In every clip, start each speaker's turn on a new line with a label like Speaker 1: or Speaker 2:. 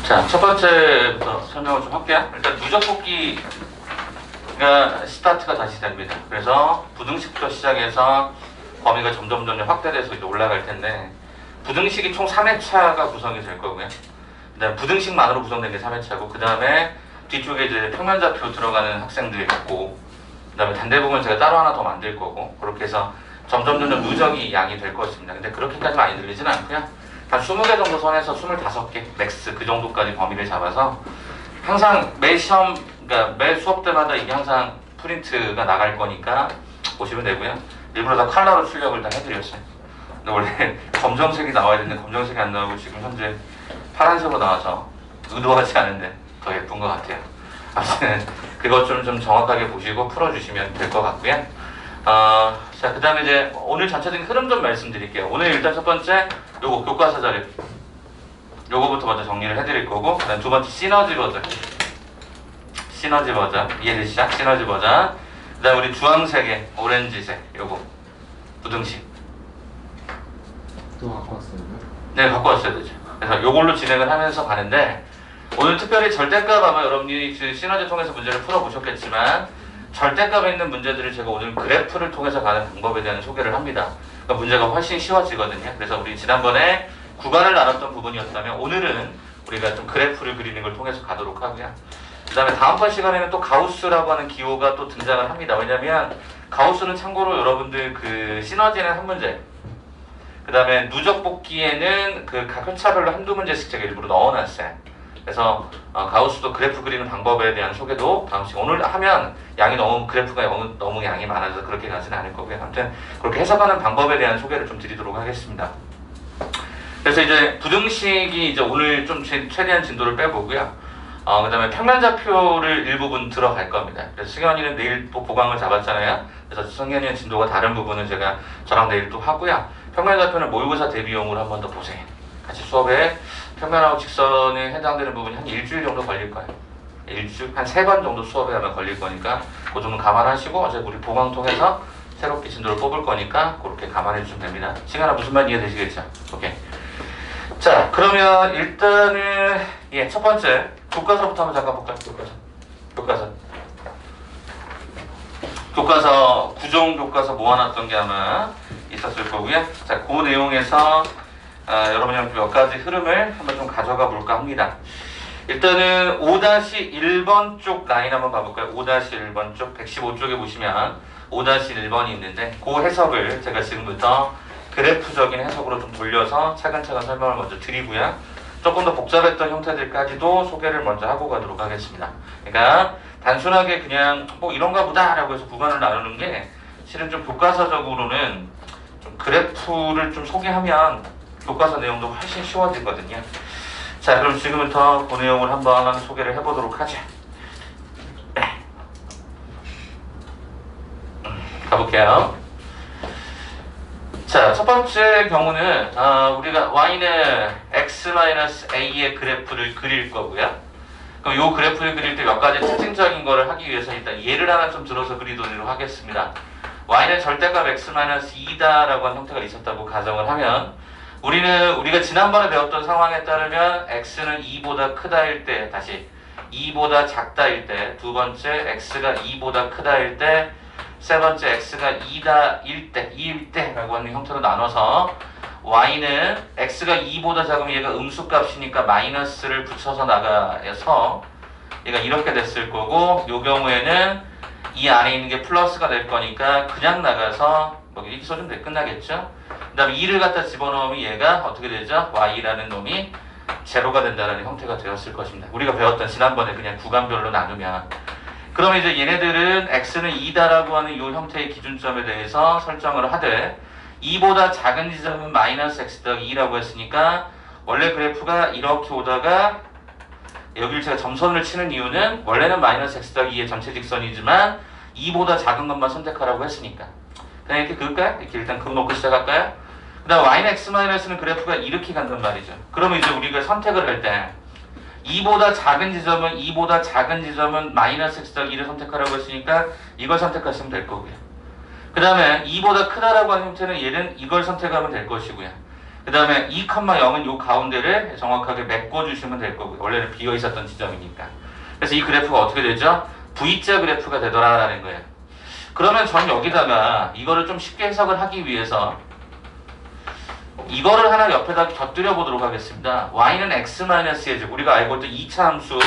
Speaker 1: 자, 첫 번째부터 설명을 좀 할게요. 일단 누적 뽑기가 스타트가 다시 됩니다. 그래서 부등식부터 시작해서 범위가 점점 확대돼서 이제 올라갈 텐데, 부등식이 총 3회차가 구성이 될 거고요. 그다음에 부등식만으로 구성된 게 3회차고, 그 다음에 뒤쪽에 이제 평면좌표 들어가는 학생들이 있고, 그 다음에 단대부분 제가 따로 하나 더 만들 거고, 그렇게 해서 점점 누적이 양이 될 것입니다. 근데 그렇게까지 많이 늘리지는 않고요. 한 20개 정도 선에서 25개 맥스 그 정도까지 범위를 잡아서 항상 매 시험, 그러니까 매 수업 때마다 이게 항상 프린트가 나갈 거니까 보시면 되고요. 일부러 다 컬러로 출력을 다 해드렸어요. 근데 원래 검정색이 나와야 되는데 검정색이 안 나오고 지금 현재 파란색으로 나와서 의도하지 않은데 더 예쁜 것 같아요. 아무튼 그것 좀 정확하게 보시고 풀어주시면 될 것 같고요. 자, 그 다음에 이제 오늘 전체적인 흐름 좀 말씀드릴게요. 오늘 일단 첫 번째 요거 교과서 자료 요거부터 먼저 정리를 해드릴 거고, 그 다음 두 번째 시너지 버전 이해되시죠? 시너지 버전. 그 다음 우리 주황색에 오렌지색 요거 부등식
Speaker 2: 또 갖고 왔어요?
Speaker 1: 네, 갖고 왔어야 되죠. 그래서 요걸로 진행을 하면서 가는데, 오늘 특별히 절대값 아마 여러분이 시너지 통해서 문제를 풀어보셨겠지만 절대값에 있는 문제들을 제가 오늘 그래프를 통해서 가는 방법에 대한 소개를 합니다. 그러니까 문제가 훨씬 쉬워지거든요. 그래서 우리 지난번에 구간을 나눴던 부분이었다면 오늘은 우리가 좀 그래프를 그리는 걸 통해서 가도록 하고요. 그 다음에 다음번 시간에는 또 가우스라고 하는 기호가 또 등장을 합니다. 왜냐면 가우스는 참고로 여러분들 그 시너지는 한 문제, 그 다음에 누적 뽑기에는 그 각 회차별로 한두 문제씩 제가 일부러 넣어놨어요. 그래서 가우스도 그래프 그리는 방법에 대한 소개도 다음 시간, 오늘 하면 양이 그래프가 너무 양이 많아서 그렇게 가지는 않을 거고요. 아무튼 그렇게 해석하는 방법에 대한 소개를 좀 드리도록 하겠습니다. 그래서 이제 부등식이 이제 오늘 좀 최대한 진도를 빼보고요. 그 다음에 평면좌표를 일부분 들어갈 겁니다. 그래서 승현이는 내일 또 보강을 잡았잖아요. 그래서 승현이는 진도가 다른 부분은 제가 저랑 내일 또 하고요. 평면좌표는 모의고사 대비용으로 한 번 더 보세요. 같이 수업에 평면하고 직선에 해당되는 부분이 한 일주일 정도 걸릴 거예요. 일주일, 한 3번 정도 수업에 아마 걸릴 거니까 그 정도 감안하시고, 어제 우리 보강 통해서 새롭게 진도를 뽑을 거니까 그렇게 감안해 주시면 됩니다. 시간아 무슨 말 이해되시겠죠? 오케이. 자, 그러면 일단은 첫 번째 교과서부터 한번 잠깐 볼까요? 교과서 구종 교과서 모아놨던 게 아마 있었을 거고요. 자, 그 내용에서 여러분이랑 몇 가지 흐름을 한번 좀 가져가 볼까 합니다. 일단은 5-1번 쪽 라인 한번 봐볼까요? 5-1번 쪽 115쪽에 보시면 5-1번이 있는데, 그 해석을 제가 지금부터 그래프적인 해석으로 좀 돌려서 차근차근 설명을 먼저 드리고요. 조금 더 복잡했던 형태들까지도 소개를 먼저 하고 가도록 하겠습니다. 그러니까 단순하게 그냥 뭐 이런가 보다 라고 해서 구간을 나누는 게 실은 좀 교과서적으로는 좀 그래프를 좀 소개하면 교과서 내용도 훨씬 쉬워지거든요. 자, 그럼 지금부터 그 내용을 한번 소개를 해보도록 하죠. 가볼게요. 자, 첫 번째 경우는 우리가 y는 x-a의 그래프를 그릴 거고요. 그럼 이 그래프를 그릴 때 몇 가지 특징적인 거를 하기 위해서 일단 예를 하나 좀 들어서 그리도록 하겠습니다. y는 절대값 x-2다라고 하는 형태가 있었다고 가정을 하면, 우리가 지난번에 배웠던 상황에 따르면 x는 2보다 크다일 때, 다시 2보다 작다일 때, 두 번째 x가 2보다 크다일 때, 세 번째 x가 2일 때 라고 하는 형태로 나눠서 y는 x가 2보다 작으면 얘가 음수값이니까 마이너스를 붙여서 나가서 얘가 이렇게 됐을 거고, 이 경우에는 이 안에 있는 게 플러스가 될 거니까 그냥 나가서 뭐 이렇게 써주면 돼 끝나겠죠. 그 다음에 2를 갖다 집어넣으면 얘가 어떻게 되죠? y라는 놈이 제로가 된다는 형태가 되었을 것입니다. 우리가 배웠던 지난번에 그냥 구간별로 나누면, 그러면 이제 얘네들은 x는 2다라고 하는 이 형태의 기준점에 대해서 설정을 하되, 2보다 작은 지점은 마이너스 x 더하기 2라고 했으니까 원래 그래프가 이렇게 오다가 여기를 제가 점선을 치는 이유는 원래는 마이너스 x 더하기 2의 전체 직선이지만 2보다 작은 것만 선택하라고 했으니까 그냥 이렇게 그을까요? 이렇게 일단 그어놓고 시작할까요? 그 다음 y는 x-는 그래프가 이렇게 간단 말이죠. 그러면 이제 우리가 선택을 할 때 2보다 작은 지점은 마이너스 x 더하기 2를 선택하라고 했으니까 이걸 선택하시면 될 거고요. 그 다음에 2보다 크다라고 하는 형태는 얘는 이걸 선택하면 될 것이고요. 그 다음에 2,0은 요 가운데를 정확하게 메꿔주시면 될 거고요. 원래는 비어 있었던 지점이니까. 그래서 이 그래프가 어떻게 되죠? V자 그래프가 되더라라는 거예요. 그러면 전 여기다가 이거를 좀 쉽게 해석을 하기 위해서 이거를 하나 옆에다 곁들여 보도록 하겠습니다. y는 x-의 제곱, 우리가 알고 있던 2차 함수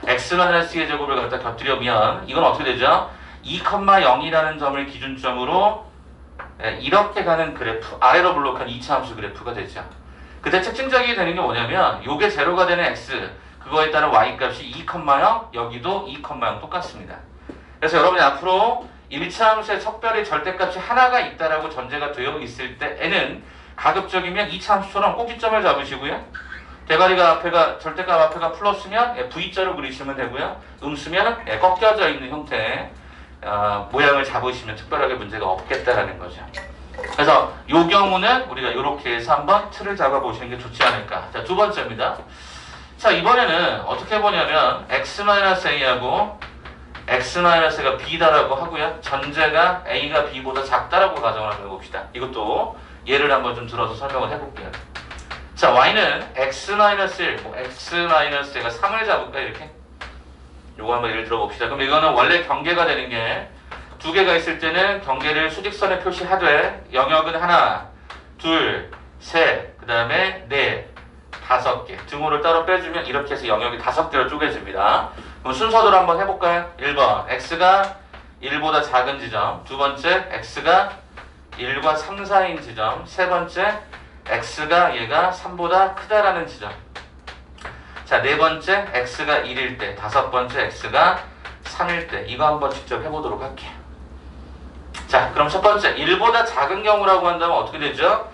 Speaker 1: x-의 제곱을 갖다 곁들여보면 이건 어떻게 되죠? 2,0이라는 점을 기준점으로 이렇게 가는 그래프, 아래로 블록한 2차 함수 그래프가 되죠. 그때 특징적이 되는 게 뭐냐면 요게 제로가 되는 x, 그거에 따른 y 값이 2,0, 여기도 2,0 똑같습니다. 그래서 여러분이 앞으로 1차 함수의 척별의 절대값이 하나가 있다라고 전제가 되어 있을 때에는 가급적이면 2차 함수처럼 꼭지점을 잡으시고요. 대가리가 앞에가 절대값 앞에가 플러스면 V자로 그리시면 되고요. 음수면 꺾여져 있는 형태의 모양을 잡으시면 특별하게 문제가 없겠다라는 거죠. 그래서 이 경우는 우리가 이렇게 해서 한번 틀을 잡아보시는 게 좋지 않을까. 자, 두 번째입니다. 자, 이번에는 어떻게 보냐면 x-a하고 x-a가 b다라고 하고요. 전제가 a가 b보다 작다라고 가정을 한번 해봅시다. 이것도 예를 한번 좀 들어서 설명을 해볼게요. 자, y는 x-1, x-a가 3을 잡을까 이렇게? 요거 한번 예를 들어봅시다. 그럼 이거는 원래 경계가 되는 게 두 개가 있을 때는 경계를 수직선에 표시하되 영역은 하나, 둘, 셋, 그 다음에 넷, 5개 등호를 따로 빼주면 이렇게 해서 영역이 5개로 쪼개집니다. 그럼 순서대로 한번 해볼까요? 1번 x가 1보다 작은 지점, 두 번째 x가 1과 3 사이인 지점, 세 번째 x가 얘가 3보다 크다라는 지점. 자, 네 번째 x가 1일 때, 다섯 번째 x가 3일 때. 이거 한번 직접 해보도록 할게요. 자, 그럼 첫 번째 1보다 작은 경우라고 한다면 어떻게 되죠?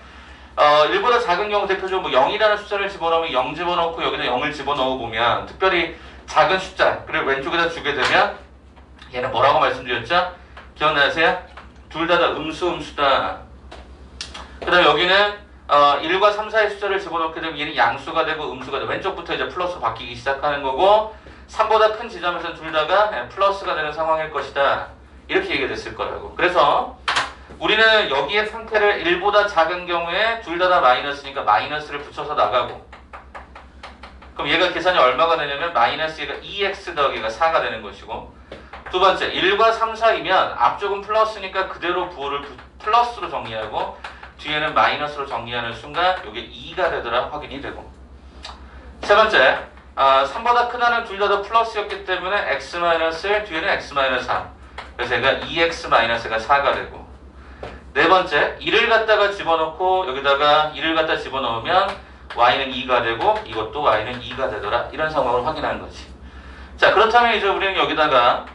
Speaker 1: 1보다 작은 경우 대표적으로 뭐 0이라는 숫자를 집어넣으면 0 집어넣고 여기다 0을 집어넣어 보면 특별히 작은 숫자, 그리고 왼쪽에다 주게 되면 얘는 뭐라고 말씀드렸죠? 기억나세요? 둘 다 음수다. 그 다음에 여기는 1과 3, 4의 숫자를 집어넣게 되면 얘는 양수가 되고 음수가 되고 왼쪽부터 이제 플러스 바뀌기 시작하는 거고 3보다 큰 지점에서는 둘 다가 플러스가 되는 상황일 것이다. 이렇게 얘기가 됐을 거라고. 그래서 우리는 여기의 상태를 1보다 작은 경우에 둘 다 마이너스니까 마이너스를 붙여서 나가고 그럼 얘가 계산이 얼마가 되냐면 마이너스 얘가 2x 더하기가 4가 되는 것이고 두 번째 1과 3 사이면 앞쪽은 플러스니까 그대로 부호를 플러스로 정리하고 뒤에는 마이너스로 정리하는 순간 이게 2가 되더라 확인이 되고 세 번째 3보다 크다는 둘 다 플러스였기 때문에 x-1 뒤에는 x-3 그래서 얘가 2x-가 4가 되고 네 번째 1을 갖다가 집어넣고 여기다가 1을 갖다 집어넣으면 y는 2가 되고 이것도 y는 2가 되더라 이런 상황을 확인하는 거지. 자, 그렇다면 이제 우리는 여기다가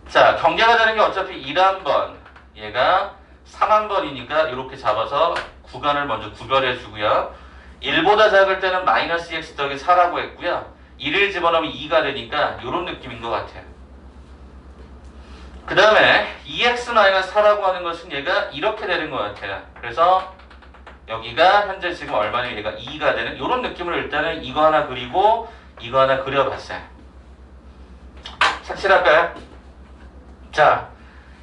Speaker 1: 자, 경계가 되는 게 어차피 1한번 얘가 3한번이니까 이렇게 잡아서 구간을 먼저 구별해 주고요. 1보다 작을 때는 마이너스 x 더하기 4라고 했고요. 1을 집어넣으면 2가 되니까 이런 느낌인 것 같아요. 그 다음에 2x-4라고 하는 것은 얘가 이렇게 되는 것 같아요. 그래서 여기가 현재 지금 얼마냐 얘가 2가 되는 이런 느낌으로 일단은 이거 하나 그리고 이거 하나 그려봤어요. 착실할까요? 자,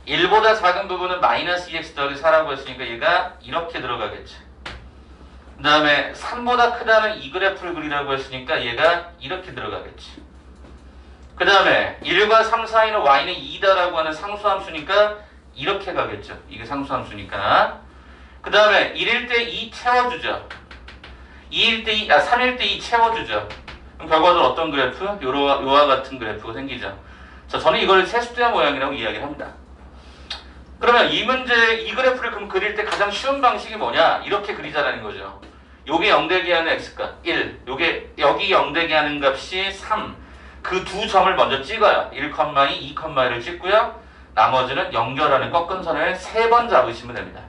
Speaker 1: 1보다 작은 부분은 마이너스 2x 더하기 4라고 했으니까 얘가 이렇게 들어가겠죠. 그 다음에 3보다 크다는 이 그래프를 그리라고 했으니까 얘가 이렇게 들어가겠지. 그 다음에 1과 3 사이는 y는 2다라고 하는 상수함수니까 이렇게 가겠죠. 이게 상수함수니까. 그 다음에 1일 때 2 채워주죠. 2일 때 2, 3일 때 2 채워주죠. 그럼 결과적으로 어떤 그래프? 요와 같은 그래프가 생기죠. 자, 저는 이걸 세수대한 모양이라고 이야기를 합니다. 그러면 이 문제, 이 그래프를 그럼 그릴 때 가장 쉬운 방식이 뭐냐? 이렇게 그리자라는 거죠. 요게 0되게 하는 x값 1, 요게 여기 0되게 하는 값이 3. 그 두 점을 먼저 찍어요. 1,2, 2,1을 찍고요. 나머지는 연결하는 꺾은 선을 3번 잡으시면 됩니다.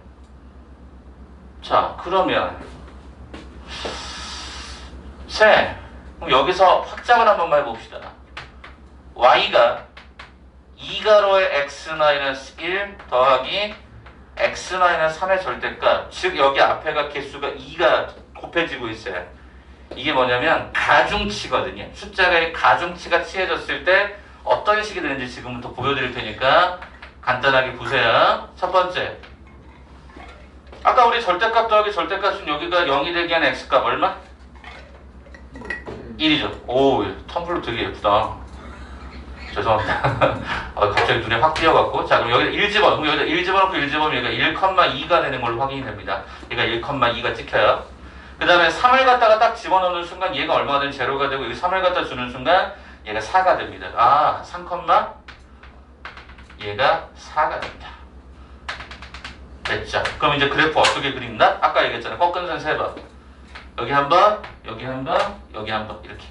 Speaker 1: 자, 그러면 그럼 여기서 확장을 한번만 해봅시다. y가 2가로의 x-1 더하기 x-3의 절대값, 즉 여기 앞에가 개수가 2가 곱해지고 있어요. 이게 뭐냐면 가중치거든요. 숫자가 가중치가 취해졌을 때 어떤 식이 되는지 지금부터 보여드릴 테니까 간단하게 보세요. 첫 번째 아까 우리 절대값 더하기 절대값은 여기가 0이 되게 한 x값 얼마? 1이죠. 오, 텀블러 되게 예쁘다. 죄송합니다. 갑자기 눈에 확 띄어갖고. 자, 그럼 여기다 1 집어. 그럼 여기다 1 집어넣고 1 집어넣으면 얘가 1,2가 되는 걸로 확인이 됩니다. 얘가 1,2가 찍혀요. 그 다음에 3을 갖다가 딱 집어넣는 순간 얘가 얼마가 되는 제로가 되고, 여기 3을 갖다 주는 순간 얘가 4가 됩니다. 아, 3, 얘가 4가 됩니다. 됐죠? 그럼 이제 그래프 어떻게 그린다? 아까 얘기했잖아. 꺾은 선 3번. 여기 한 번, 여기 한 번, 여기 한 번. 이렇게.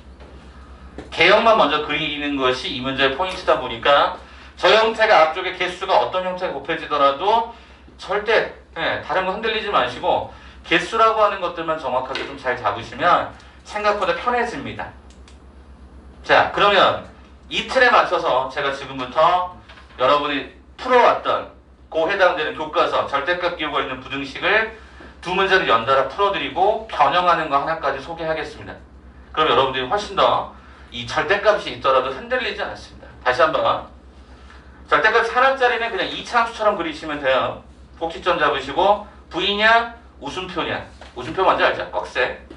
Speaker 1: 개형만 먼저 그리는 것이 이 문제의 포인트다 보니까 저 형태가 앞쪽에 개수가 어떤 형태가 곱해지더라도 절대 다른 거 흔들리지 마시고 개수라고 하는 것들만 정확하게 좀 잘 잡으시면 생각보다 편해집니다. 자, 그러면 이 틀에 맞춰서 제가 지금부터 여러분이 풀어왔던 그 해당되는 교과서 절대값 기호가 있는 부등식을 두 문제를 연달아 풀어드리고 변형하는 거 하나까지 소개하겠습니다. 그럼 여러분들이 훨씬 더 이 절대값이 있더라도 흔들리지 않습니다. 다시 한번 절대값 하나짜리는 그냥 이차함수처럼 그리시면 돼요. 복식점 잡으시고 V냐 웃음표냐. 웃음표 먼저 알죠? 꺽쇠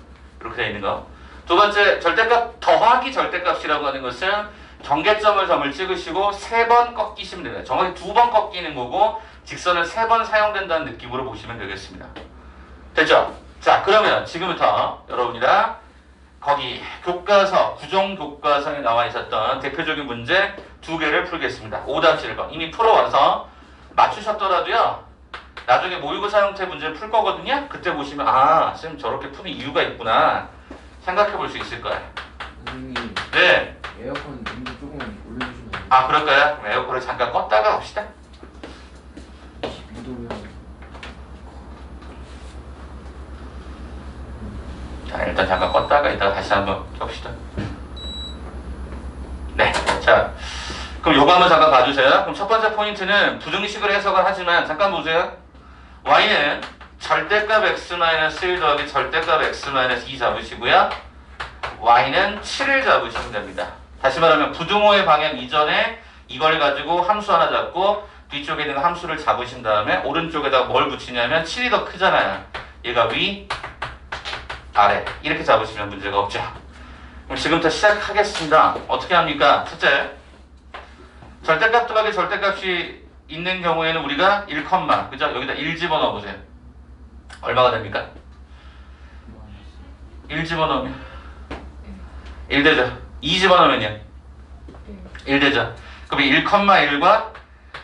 Speaker 1: 이렇게 되어 있는 거. 두 번째 절대값 더하기 절대값이라고 하는 것은 경계점을 점을 찍으시고 3번 꺾이시면 됩니다. 정확히 2번 꺾이는 거고 직선을 3번 사용된다는 느낌으로 보시면 되겠습니다. 됐죠? 자, 그러면 지금부터 여러분이랑 거기 교과서, 구정교과서에 나와 있었던 대표적인 문제 2개를 풀겠습니다. 5-1번 이미 풀어와서 맞추셨더라도요 나중에 모의고사 형태 문제를 풀 거거든요. 그때 보시면 아, 쌤 저렇게 푸는 이유가 있구나 생각해 볼 수 있을 거예요.
Speaker 2: 선생님,
Speaker 1: 네.
Speaker 2: 에어컨 온도 조금 올려주시면 안 돼요?
Speaker 1: 아, 그럴까요? 그럼 에어컨을 잠깐 껐다가 갑시다.
Speaker 2: 12도면
Speaker 1: 자, 일단 잠깐 껐다가 이따가 다시 한번 켭시다. 네. 자, 그럼 요거 한번 잠깐 봐주세요. 그럼 첫 번째 포인트는 부등식을 해석을 하지만 잠깐 보세요. y는 절대값 x-1 더하기 절대값 x-2 잡으시고요. y는 7을 잡으시면 됩니다. 다시 말하면 부등호의 방향 이전에 이걸 가지고 함수 하나 잡고 뒤쪽에 있는 함수를 잡으신 다음에 오른쪽에다가 뭘 붙이냐면 7이 더 크잖아요. 얘가 위, 아래 이렇게 잡으시면 문제가 없죠. 그럼 지금부터 시작하겠습니다. 어떻게 합니까? 첫째, 절대값 더하기 절대값이 있는 경우에는 우리가 1, 그죠? 여기다 1 집어넣어 보세요. 얼마가 됩니까? 1 집어넣으면 1 되죠. 2 집어넣으면요 1 되죠. 그럼 1,1과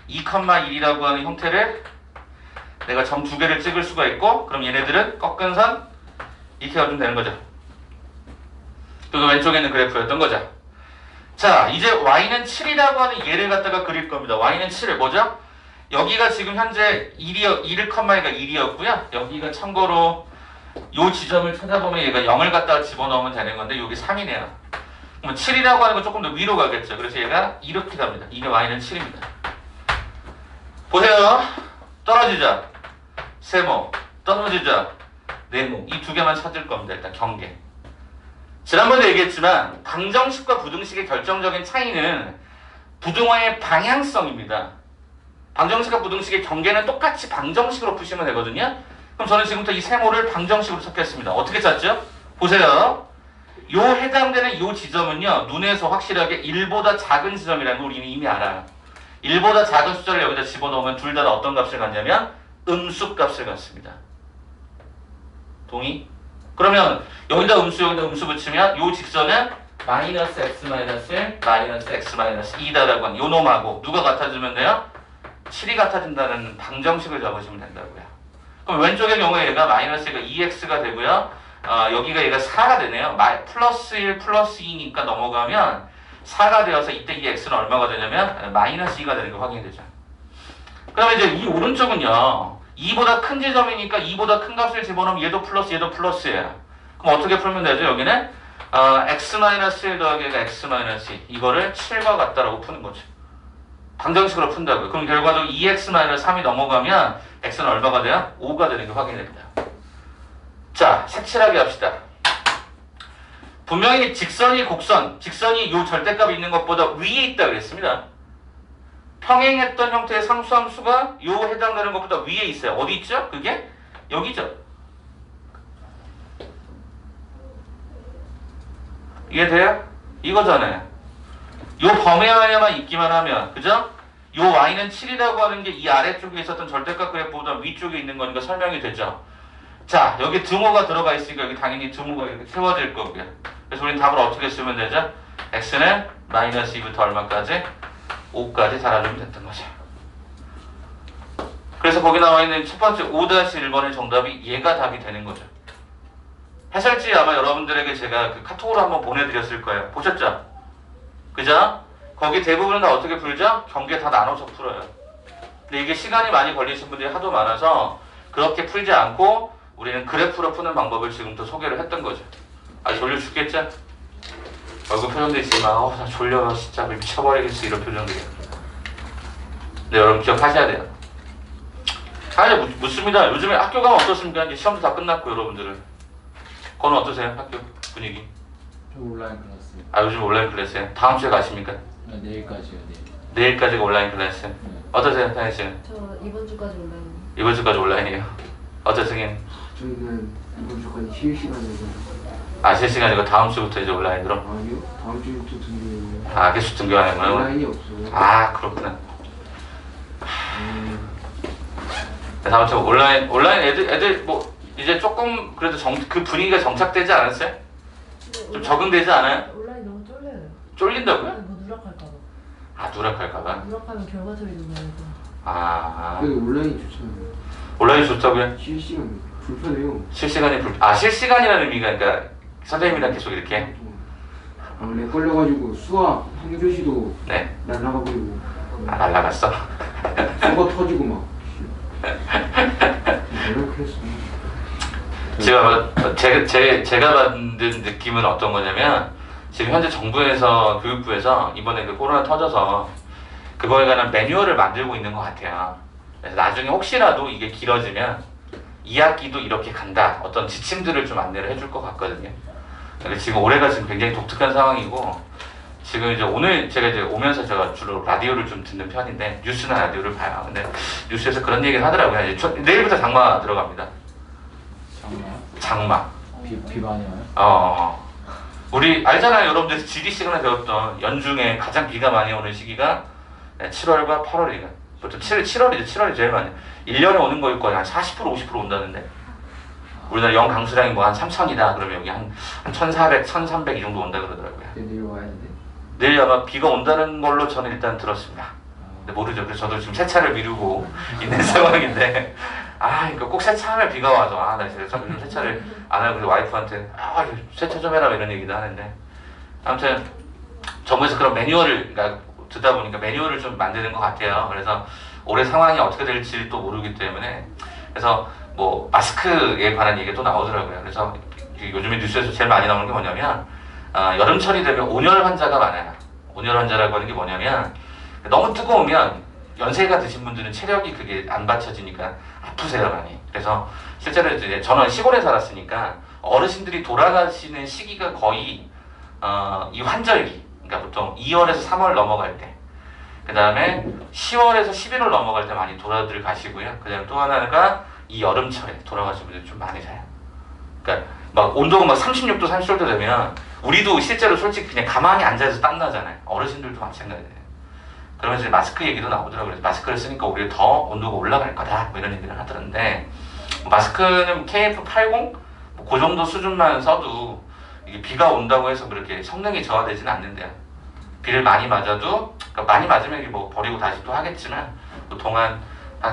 Speaker 1: 2,1이라고 하는 형태를 내가 점 2개를 찍을 수가 있고, 그럼 얘네들은 꺾은 선 이렇게 가주면 되는 거죠. 그리고 왼쪽에 있는 그래프였던 거죠. 자, 이제 y는 7이라고 하는 얘를 갖다가 그릴 겁니다. y는 7을 뭐죠? 여기가 지금 현재 1,2가 1이었고요. 여기가 참고로 요 지점을 찾아보면 얘가 0을 갖다가 집어넣으면 되는 건데 여기 3이네요. 그럼 7이라고 하는 건 조금 더 위로 가겠죠. 그래서 얘가 이렇게 갑니다. 이게 y는 7입니다. 보세요. 떨어지죠? 세모. 떨어지죠? 네모. 이 두 개만 찾을 겁니다. 일단 경계. 지난번에 얘기했지만 방정식과 부등식의 결정적인 차이는 부등호의 방향성입니다. 방정식과 부등식의 경계는 똑같이 방정식으로 푸시면 되거든요. 그럼 저는 지금부터 이 세모를 방정식으로 찾겠습니다. 어떻게 찾죠? 보세요. 요 해당되는 요 지점은요, 눈에서 확실하게 1보다 작은 지점이라는 걸 우리는 이미 알아요. 1보다 작은 숫자를 여기다 집어넣으면 둘 다 어떤 값을 갖냐면 음수 값을 갖습니다. 동의? 그러면 여기다 음수 붙이면 요 직선은 마이너스 x-1 마이너스 x-2다라고 하는 요 놈하고 누가 같아지면 돼요? 7이 같아진다는 방정식을 잡으시면 된다고요. 그럼 왼쪽의 경우에 얘가 마이너스가 2x가 되고요. 여기가 얘가 4가 되네요. 플러스 1 플러스 2니까 넘어가면 4가 되어서 이때 이 x는 얼마가 되냐면 마이너스 2가 되는 게 확인이 되죠. 그러면 이제 이 오른쪽은요. 2보다 큰 지점이니까 2보다 큰 값을 집어넣으면 얘도 플러스예요. 그럼 어떻게 풀면 되죠? 여기는 x-1 더하기 x-2 이거를 7과 같다라고 푸는 거죠. 방정식으로 푼다고요. 그럼 결과적으로 2x-3이 넘어가면 x는 얼마가 돼요? 5가 되는 게 확인이 됩니다. 자, 색칠하게 합시다. 분명히 직선이 요 절대값이 있는 것보다 위에 있다 그랬습니다. 평행했던 형태의 상수함수가 요 해당되는 것보다 위에 있어요. 어디 있죠? 그게 여기죠. 이해돼요? 이거잖아요. 요 범위 안에만 있기만 하면, 그죠? 요 y는 7이라고 하는 게 이 아래쪽에 있었던 절대값 그래프보다 위쪽에 있는 거니까 설명이 되죠. 자, 여기 등호가 들어가 있으니까 여기 당연히 등호가 이렇게 세워질 거고요. 그래서 우리는 답을 어떻게 쓰면 되죠? x는 마이너스 2부터 얼마까지? 5까지 달아주면 됐던 거죠. 그래서 거기 나와 있는 첫 번째 5-1번의 정답이 얘가 답이 되는 거죠. 해설지 아마 여러분들에게 제가 그 카톡으로 한번 보내드렸을 거예요. 보셨죠? 그죠? 거기 대부분은 다 어떻게 풀죠? 경계 다 나눠서 풀어요. 근데 이게 시간이 많이 걸리신 분들이 하도 많아서 그렇게 풀지 않고 우리는 그래프로 푸는 방법을 지금부터 소개를 했던 거죠. 아, 졸려 죽겠죠? 얼굴 표정도 있지만 나 졸려 진짜 미쳐버리겠어 이런 표정들이에요. 근데 여러분 기억하셔야 돼요. 묻습니다. 요즘에 학교 가면 어떻습니까? 이제 시험도 다 끝났고 여러분들은. 그건 어떠세요? 학교 분위기?
Speaker 2: 저 온라인 클래스.
Speaker 1: 아, 요즘 온라인 클래스에 다음 주에 가십니까?
Speaker 2: 내일까지요. 내일.
Speaker 1: 내일까지가 온라인 클래스.
Speaker 2: 네.
Speaker 1: 어떠세요, 타현 씨는?
Speaker 3: 저 이번 주까지 온라인.
Speaker 1: 이번 주까지 온라인이에요. 어떠세요?
Speaker 4: 저희는 이번 주까지 실시간으로.
Speaker 1: 아, 실시간이고 다음 주부터 이제 온라인으로?
Speaker 4: 아니요, 다음 주부터 등교해요.
Speaker 1: 아, 계속 등교하는구나.
Speaker 4: 온라인이 없어요.
Speaker 1: 아, 그렇구나. 다음 주 온라인 애들 뭐 이제 조금 그래도 그 분위기가 정착되지 않았어요? 좀 적응되지 않아요?
Speaker 3: 온라인 너무 쫄려요.
Speaker 1: 쫄린다고요?
Speaker 3: 뭐 누락할까봐.
Speaker 1: 아, 누락할까봐?
Speaker 3: 누락하면 결과적이 눈나요.
Speaker 1: 아,
Speaker 4: 그래도 온라인이 좋잖아요.
Speaker 1: 온라인 좋다고요?
Speaker 4: 실시간 불편해요.
Speaker 1: 실시간이라는 의미가 그러니까 선생님이랑 계속 이렇게
Speaker 4: 렉 걸려가지고 수학 한 교시도
Speaker 1: 네,
Speaker 4: 날라가 버리고
Speaker 1: 아, 날라갔어.
Speaker 4: 서버 터지고 막. 이렇게 했어.
Speaker 1: 제가 받은 느낌은 어떤 거냐면 지금 현재 정부에서 교육부에서 이번에 그 코로나 터져서 그거에 관한 매뉴얼을 만들고 있는 것 같아요. 그래서 나중에 혹시라도 이게 길어지면 2학기도 이렇게 간다. 어떤 지침들을 좀 안내를 해줄 것 같거든요. 근데 지금 올해가 지금 굉장히 독특한 상황이고 지금 이제 오늘 제가 이제 오면서 제가 주로 라디오를 좀 듣는 편인데 뉴스나 라디오를 봐요. 근데 뉴스에서 그런 얘기를 하더라고요. 이제 내일부터 장마 들어갑니다. 장마.
Speaker 2: 비 많이 와요?
Speaker 1: 우리 알잖아요. 여러분들 지리 시간에 배웠던 연중에 가장 비가 많이 오는 시기가 7월과 8월이가 보통 7월이 제일 많이 1년에 오는 거일 거예요. 한 40% 50% 온다는데 우리나라 연 강수량이 뭐 한 3,000이다 그러면 여기 한 1,400, 1,300 이 정도 온다 그러더라고요.
Speaker 4: 내일 와야 돼.
Speaker 1: 내일 아마 비가 온다는 걸로 저는 일단 들었습니다. 근데 모르죠. 그래서 저도 지금 세차를 미루고 있는 상황인데 그러니까 꼭 세차하면 비가 와서 나 진짜 요즘 세차를 안 하고 그래서 와이프한테 세차 좀 해라 이런 얘기도 하는데 아무튼 정부에서 그런 매뉴얼을 그러니까 듣다 보니까 매뉴얼을 좀 만드는 것 같아요. 그래서 올해 상황이 어떻게 될지 또 모르기 때문에 그래서 뭐 마스크에 관한 얘기가 또 나오더라고요. 그래서 요즘에 뉴스에서 제일 많이 나오는 게 뭐냐면 여름철이 되면 온열 환자가 많아요. 온열 환자라고 하는 게 뭐냐면 너무 뜨거우면 연세가 드신 분들은 체력이 그게 안 받쳐지니까 아프세요 많이. 그래서 실제로 이제 저는 시골에 살았으니까 어르신들이 돌아가시는 시기가 거의 이 환절기, 그러니까 보통 2월에서 3월 넘어갈 때, 그 다음에 10월에서 11월 넘어갈 때 많이 돌아들 가시고요. 그 다음에 또 하나가 이 여름철에 돌아가시는 분들이 좀 많이 자요. 그러니까 막 온도가 막 36도, 37도 되면 우리도 실제로 솔직히 그냥 가만히 앉아서 땀 나잖아요. 어르신들도 마찬가지예요. 그러면서 이제 마스크 얘기도 나오더라고요. 그래서 마스크를 쓰니까 오히려 더 온도가 올라갈 거다 뭐 이런 얘기를 하던데 마스크는 KF80 뭐 그 정도 수준만 써도 이게 비가 온다고 해서 그렇게 성능이 저하되지는 않는데요. 비를 많이 맞아도 그러니까 많이 맞으면 이게 뭐 버리고 다시 또 하겠지만 보통 한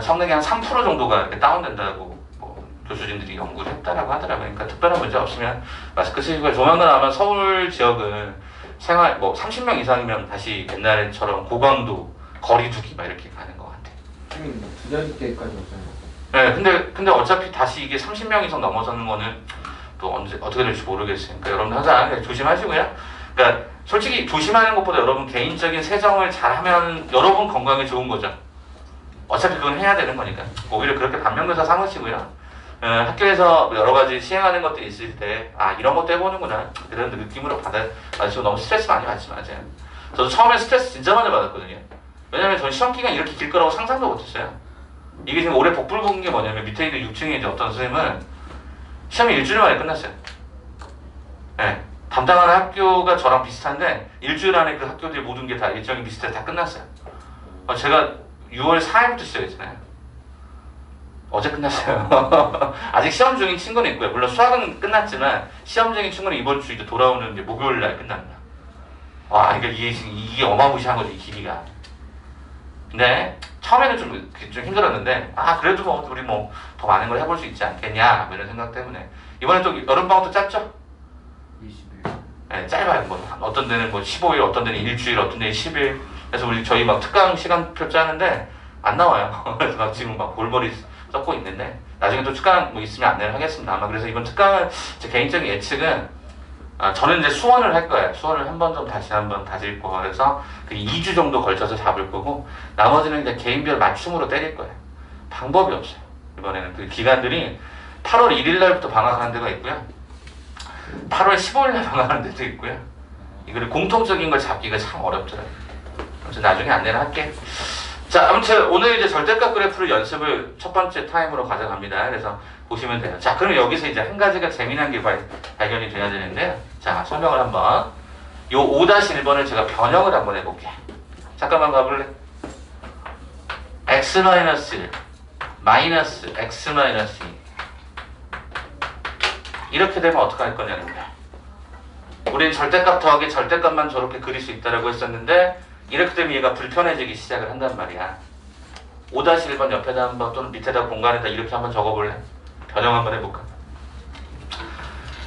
Speaker 1: 성능이 한 3% 정도가 이렇게 다운된다고 뭐 교수진들이 연구를 했다라고 하더라고요. 그러니까 특별한 문제 없으면 마스크 쓰시고요. 조만간 아마 서울 지역은 생활 뭐 30명 이상이면 다시 옛날처럼 고강도 거리두기 막 이렇게 가는 것 같아요.
Speaker 2: 선생님 2달 때까지 없어요.
Speaker 1: 네, 근데 어차피 다시 이게 30명 이상 넘어서는 거는 또 언제 어떻게 될지 모르겠어요. 그러니까 여러분 항상 조심하시고요. 그러니까 솔직히 조심하는 것보다 여러분 개인적인 세정을 잘하면 여러분 건강에 좋은 거죠. 어차피 그건 해야 되는 거니까 오히려 그렇게 반면교사 삼으시고요. 학교에서 여러 가지 시행하는 것들이 있을 때 이런 것도 해보는구나 이런 느낌으로 받으시고 너무 스트레스 많이 받지 마세요. 저도 처음에 스트레스 진짜 많이 받았거든요. 왜냐면 전 시험 기간 이렇게 길 거라고 상상도 못했어요. 이게 지금 올해 복불 본 게 뭐냐면 밑에 있는 6층에 이제 어떤 선생님은 시험이 일주일 만에 끝났어요. 네. 담당하는 학교가 저랑 비슷한데 일주일 안에 그 학교들이 모든 게 다 일정이 비슷해서 다 끝났어요. 제가 6월 4일부터 시작했잖아요. 어제 끝났어요. 아직 시험 중인 친구는 있고요. 물론 수학은 끝났지만 시험 중인 친구는 이번 주 이제 돌아오는 이제 목요일 날 끝납니다. 와, 그러니까 이게 어마무시한 거죠, 이 길이가. 근데 처음에는 좀 힘들었는데 그래도 뭐 우리 뭐 더 많은 걸 해볼 수 있지 않겠냐 이런 생각 때문에 이번에 또 여름방학도 짧죠?
Speaker 2: 20일.
Speaker 1: 네, 짧아요. 뭐 어떤 데는 뭐 15일, 어떤 데는 일주일, 어떤 데는 10일. 그래서 저희 막 특강 시간표 짜는데 안 나와요. 그래서 막 지금 막 골머리 썩고 있는데 나중에 또 특강 뭐 있으면 안내를 하겠습니다. 아마 그래서 이번 특강은 제 개인적인 예측은 저는 이제 수원을 할 거예요. 수원을 한 번 좀 다시 한번 다질 거 그래서 그 2주 정도 걸쳐서 잡을 거고 나머지는 이제 개인별 맞춤으로 때릴 거예요. 방법이 없어요. 이번에는 그 기간들이 8월 1일 날부터 방학하는 데가 있고요. 8월 15일 날 방학하는 데도 있고요. 이거를 공통적인 걸 잡기가 참 어렵더라고요. 그래서 나중에 안내를 할게. 자, 아무튼 오늘 이제 절대값 그래프를 연습을 첫 번째 타임으로 가져갑니다. 그래서 보시면 돼요. 자, 그럼 여기서 이제 한 가지가 재미난 게 발견이 돼야 되는데, 자, 설명을 한번. 요 5-1번을 제가 변형을 한번 해볼게. 잠깐만 가볼래? x-1 마이너스 x-2 이렇게 되면 어떻게 할 거냐는 거야. 우리는 절대값 더하기 절대값만 저렇게 그릴 수 있다라고 했었는데 이렇게 되면 얘가 불편해지기 시작을 한단 말이야. 5-1번 옆에다 한번 또는 밑에다 공간에다 이렇게 한번 적어볼래? 변형 한번 해볼까?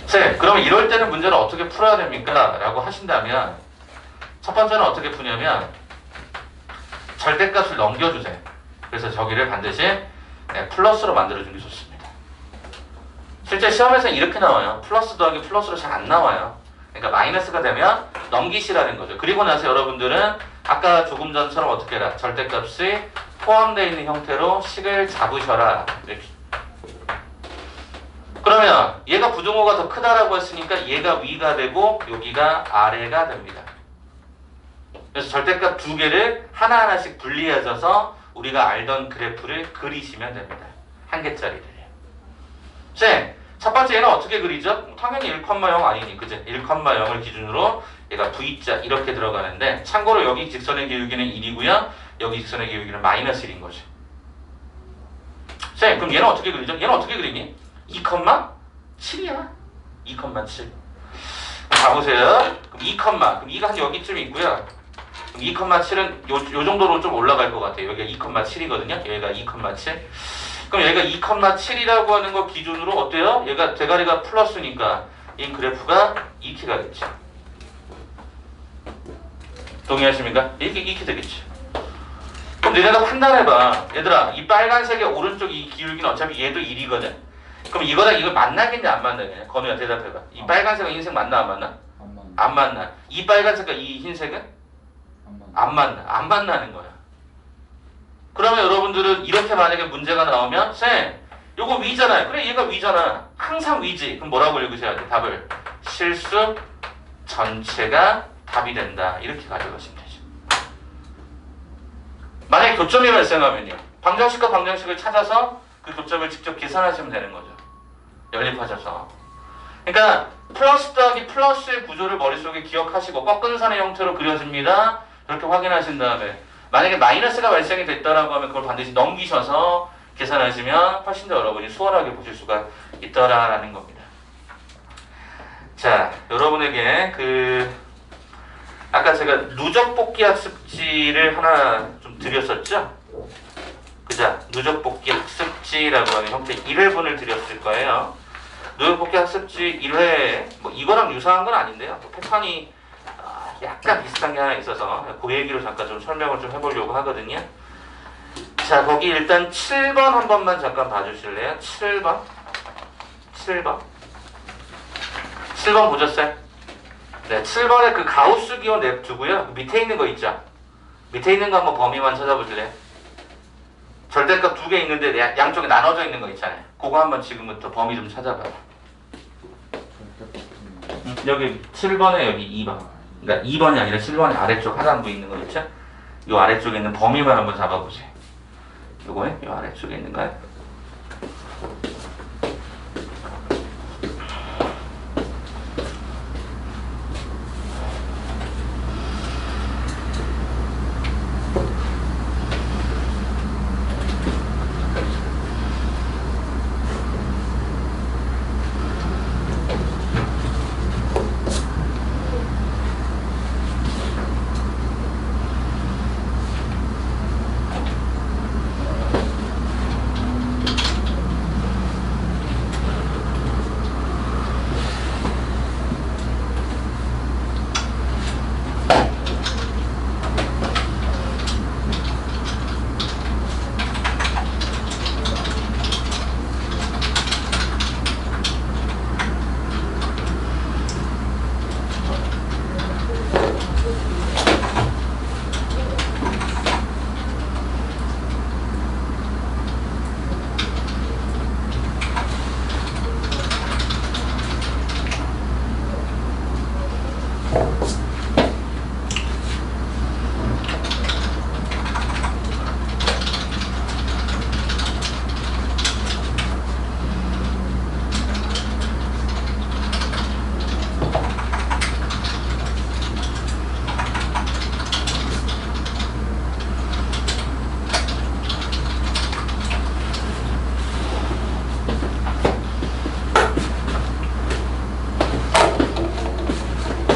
Speaker 1: 자, 그러면 이럴 때는 문제를 어떻게 풀어야 됩니까? 라고 하신다면 첫 번째는 어떻게 푸냐면 절대값을 넘겨주세요. 그래서 저기를 반드시 플러스로 만들어주는 게 좋습니다. 실제 시험에서 이렇게 나와요. 플러스 더하기 플러스로 잘 안 나와요. 그러니까 마이너스가 되면 넘기시라는 거죠. 그리고 나서 여러분들은 아까 조금 전처럼 어떻게 해라? 절대값이 포함되어 있는 형태로 식을 잡으셔라. 이렇게. 그러면 얘가 부등호가 더 크다라고 했으니까 얘가 위가 되고 여기가 아래가 됩니다. 그래서 절대값 두 개를 하나하나씩 분리해줘서 우리가 알던 그래프를 그리시면 됩니다. 한 개짜리를요. 쌤, 첫 번째 얘는 어떻게 그리죠? 당연히 1,0 아니니, 그죠? 1,0을 기준으로 얘가 V자 이렇게 들어가는데 참고로 여기 직선의 기울기는 1이고요. 여기 직선의 기울기는 마이너스 1인 거죠. 쌤, 그럼 얘는 어떻게 그리죠? 얘는 어떻게 그리니? 2,7이야. 2,7. 가보세요. 그럼 2, 그럼 2가 한 여기쯤 있고요. 2,7은 요 정도로 좀 올라갈 것 같아요. 여기가 2,7이거든요. 여기가 2,7. 그럼 여기가 2,7이라고 하는 거 기준으로 어때요? 얘가 대가리가 플러스니까 이 그래프가 이렇게 가겠죠. 동의하십니까? 이렇게 되겠죠. 그럼 너네가 판단해봐. 얘들아, 이 빨간색의 오른쪽 이 기울기는 어차피 얘도 1이거든. 그럼 이거랑 이거 만나겠냐 안 만나겠냐? 건우야 대답해봐. 이 빨간색과 흰색 만나 안 만나? 안 만나. 이 빨간색과 이 흰색은? 안 만나는 거야. 그러면 여러분들은 이렇게 만약에 문제가 나오면 쌤, 요거 위잖아요. 그래, 얘가 위잖아. 항상 위지. 그럼 뭐라고 읽으셔야 돼? 답을 실수 전체가 답이 된다. 이렇게 가져가시면 되죠. 만약에 교점이 발생하면요. 방정식과 방정식을 찾아서 그 교점을 직접 계산하시면 되는 거죠. 연립하셔서. 그러니까 플러스 더하기 플러스의 구조를 머릿속에 기억하시고 꺾은 선의 형태로 그려집니다. 그렇게 확인하신 다음에 만약에 마이너스가 발생이 됐다라고 하면 그걸 반드시 넘기셔서 계산하시면 훨씬 더 여러분이 수월하게 보실 수가 있더라라는 겁니다. 자, 여러분에게 아까 제가 누적 복귀 학습지를 하나 좀 드렸었죠? 그죠? 누적 복귀 학습지라고 하는 형태 1회분을 드렸을 거예요. 누적 복귀 학습지 1회 뭐 이거랑 유사한 건 아닌데요. 패턴이 약간 비슷한 게 하나 있어서 그 얘기로 잠깐 좀 설명을 좀 해보려고 하거든요. 자, 거기 일단 7번 한 번만 잠깐 봐주실래요? 7번 보셨어요? 네, 7번에 그 가우스 기호 냅두고요. 밑에 있는 거 있죠? 밑에 있는 거 한번 범위만 찾아보실래요? 절대값 두 개 있는데 양쪽에 나눠져 있는 거 있잖아요. 그거 한번 지금부터 범위 좀 찾아봐요. 여기 7번에 여기 2번. 그러니까 2번이 아니라 7번의 아래쪽 하단부에 있는 거 있죠? 이 아래쪽에 있는 범위만 한번 잡아보세요. 요거에 요 아래쪽에 있는 거야.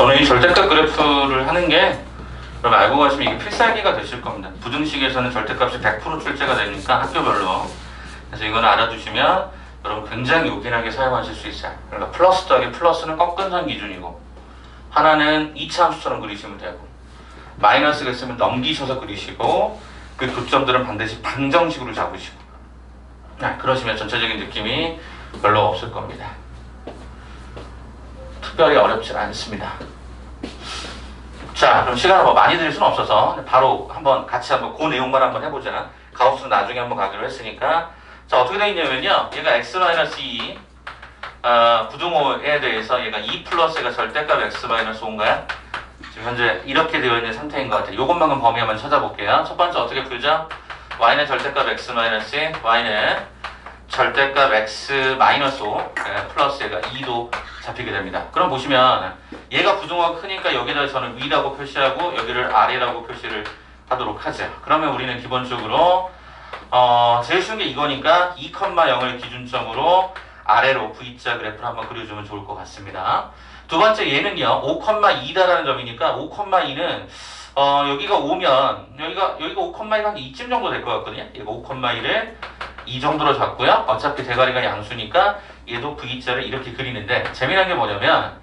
Speaker 1: 저는 이 절대값 그래프를 하는 게 여러분 알고 가시면 이게 필살기가 되실 겁니다. 부등식에서는 절대값이 100% 출제가 되니까 학교별로. 그래서 이거는 알아두시면 여러분 굉장히 요긴하게 사용하실 수 있어요. 그러니까 플러스 더하기 플러스는 꺾은선 기준이고 하나는 이차함수처럼 그리시면 되고 마이너스가 있으면 넘기셔서 그리시고 그 교점들은 반드시 방정식으로 잡으시고 그러시면 전체적인 느낌이 별로 없을 겁니다. 특별히 어렵지 않습니다. 자, 그럼 시간을 뭐 많이 드릴 수는 없어서 바로 한번 같이 한번 그 내용만 한번 해보자. 가우스는 나중에 한번 가기로 했으니까. 자, 어떻게 되어 있냐면요. 얘가 x-2 부등호에 대해서 얘가 2 플러스 얘가 절대값 x-5인가요? 지금 현재 이렇게 되어 있는 상태인 것 같아요. 요것만큼 범위 한번 찾아볼게요. 첫 번째 어떻게 풀죠? y는 절대값 x-1, y는 절대값 x-5 플러스 얘가 2도 잡히게 됩니다. 그럼 보시면 얘가 부등호가 크니까 여기다 저는 위라고 표시하고 여기를 아래라고 표시를 하도록 하죠. 그러면 우리는 기본적으로 제일 쉬운 게 이거니까 2,0을 기준점으로 아래로 V자 그래프를 한번 그려주면 좋을 것 같습니다. 두 번째 얘는요 5,2다라는 점이니까 5,2는 여기가 오면 여기가 5,2가 한 이쯤 정도 될 것 같거든요. 얘가 5,1을 이 정도로 잡고요. 어차피 대가리가 양수니까 얘도 V자를 이렇게 그리는데 재미난 게 뭐냐면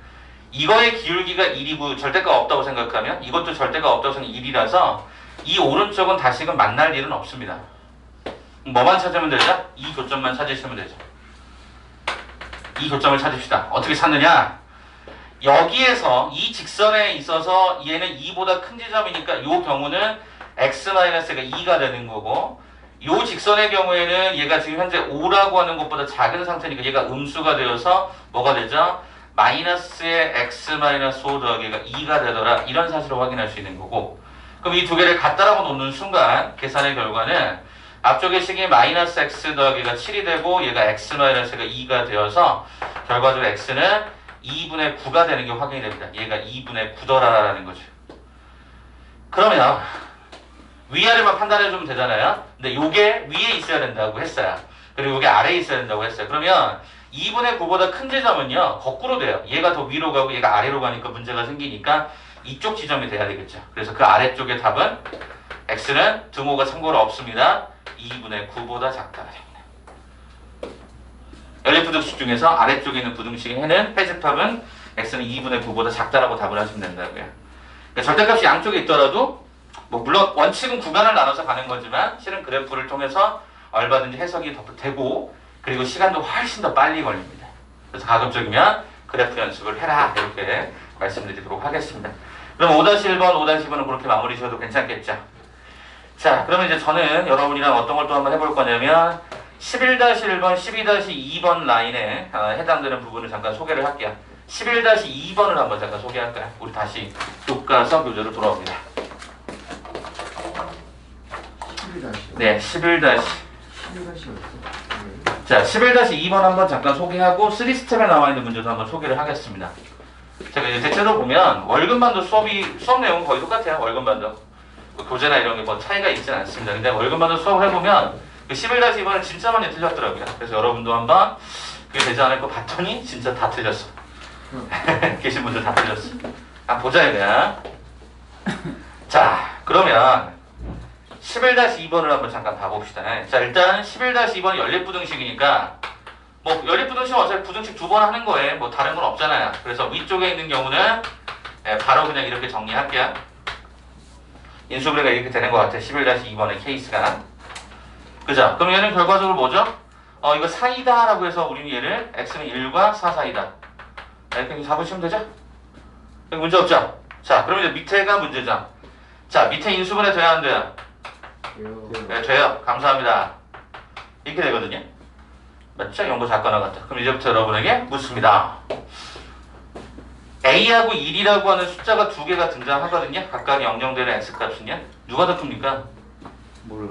Speaker 1: 이거의 기울기가 1이고 절대가 없다고 생각하면 이것도 절대가 없다고 생각하면 1이라서 이 오른쪽은 다시금 만날 일은 없습니다. 뭐만 찾으면 되죠? 이 교점만 찾으시면 되죠. 이 교점을 찾읍시다. 어떻게 찾느냐? 여기에서 이 직선에 있어서 얘는 2보다 큰 지점이니까 이 경우는 x-가 2가 되는 거고 이 직선의 경우에는 얘가 지금 현재 5라고 하는 것보다 작은 상태니까 얘가 음수가 되어서 뭐가 되죠? 마이너스의 x-5 더하기가 2가 되더라. 이런 사실을 확인할 수 있는 거고 그럼 이 두 개를 갖다라고 놓는 순간 계산의 결과는 앞쪽의 식이 마이너스 x 더하기가 7이 되고 얘가 x-가 2가 되어서 결과적으로 x는 2분의 9가 되는 게 확인이 됩니다. 얘가 2분의 9더라라는 거죠. 그러면 위아래만 판단해주면 되잖아요. 근데 요게 위에 있어야 된다고 했어요. 그리고 요게 아래에 있어야 된다고 했어요. 그러면 2분의 9보다 큰 지점은요 거꾸로 돼요. 얘가 더 위로 가고 얘가 아래로 가니까 문제가 생기니까 이쪽 지점이 돼야 되겠죠. 그래서 그 아래쪽의 답은 x는 등호가 참고로 없습니다. 2분의 9보다 작다가 됩니다. 연립부등식 중에서 아래쪽에 있는 부등식의 해는 회집합은 x는 2분의 9보다 작다라고 답을 하시면 된다고요. 그러니까 절대값이 양쪽에 있더라도 뭐 물론 원칙은 구간을 나눠서 가는 거지만 실은 그래프를 통해서 얼마든지 해석이 더 되고 그리고 시간도 훨씬 더 빨리 걸립니다. 그래서 가급적이면 그래프 연습을 해라 이렇게 말씀드리도록 하겠습니다. 그럼 5-1번, 5-2번은 그렇게 마무리 지어도 괜찮겠죠? 자, 그러면 이제 저는 여러분이랑 어떤 걸 또 한번 해볼 거냐면 11-1번, 12-2번 라인에 해당되는 부분을 잠깐 소개를 할게요. 11-2번을 한번 잠깐 소개할까요? 우리 다시 교과서 교재로 돌아옵니다.
Speaker 4: 11-이요.
Speaker 1: 네, 11-.
Speaker 4: 11-였어.
Speaker 1: 자, 11-2번 한번 잠깐 소개하고 3스텝에 나와 있는 문제도 한번 소개를 하겠습니다. 제가 이제 대체로 보면 월급반도 수업 내용은 거의 똑같아요. 월급반도. 뭐 교재나 이런 게 뭐 차이가 있지는 않습니다. 근데 월급반도 수업을 해보면 그 11-2번은 진짜 많이 틀렸더라고요. 그래서 여러분도 한번 그게 되지 않을까 봤더니 진짜 다 틀렸어. 계신 분들 다 틀렸어. 한번 보자 이거야. 자, 그러면 11-2번을 한번 잠깐 봐봅시다. 자, 일단 11-2번이 연립부등식이니까 뭐 연립부등식은 어차피 부등식 2번 하는 거에 뭐 다른 건 없잖아요. 그래서 위쪽에 있는 경우는 바로 그냥 이렇게 정리할게요. 인수분해가 이렇게 되는 것 같아요. 11-2번의 케이스가. 그죠? 그럼 얘는 결과적으로 뭐죠? 이거 사이다라고 해서 우리는 얘를 x는 1과 4 사이다. 이렇게 잡으시면 되죠? 여기 문제 없죠? 자, 그럼 이제 밑에가 문제죠. 자, 밑에 인수분해 돼야 안 돼요? 네, 돼요. 감사합니다. 이렇게 되거든요. 맞죠? 연구 작가 나갔다. 그럼 이제부터 여러분에게 묻습니다. A하고 1이라고 하는 숫자가 두 개가 등장하거든요. 각각 영정되는 x값은요. 누가 더 큽니까?
Speaker 2: 몰라.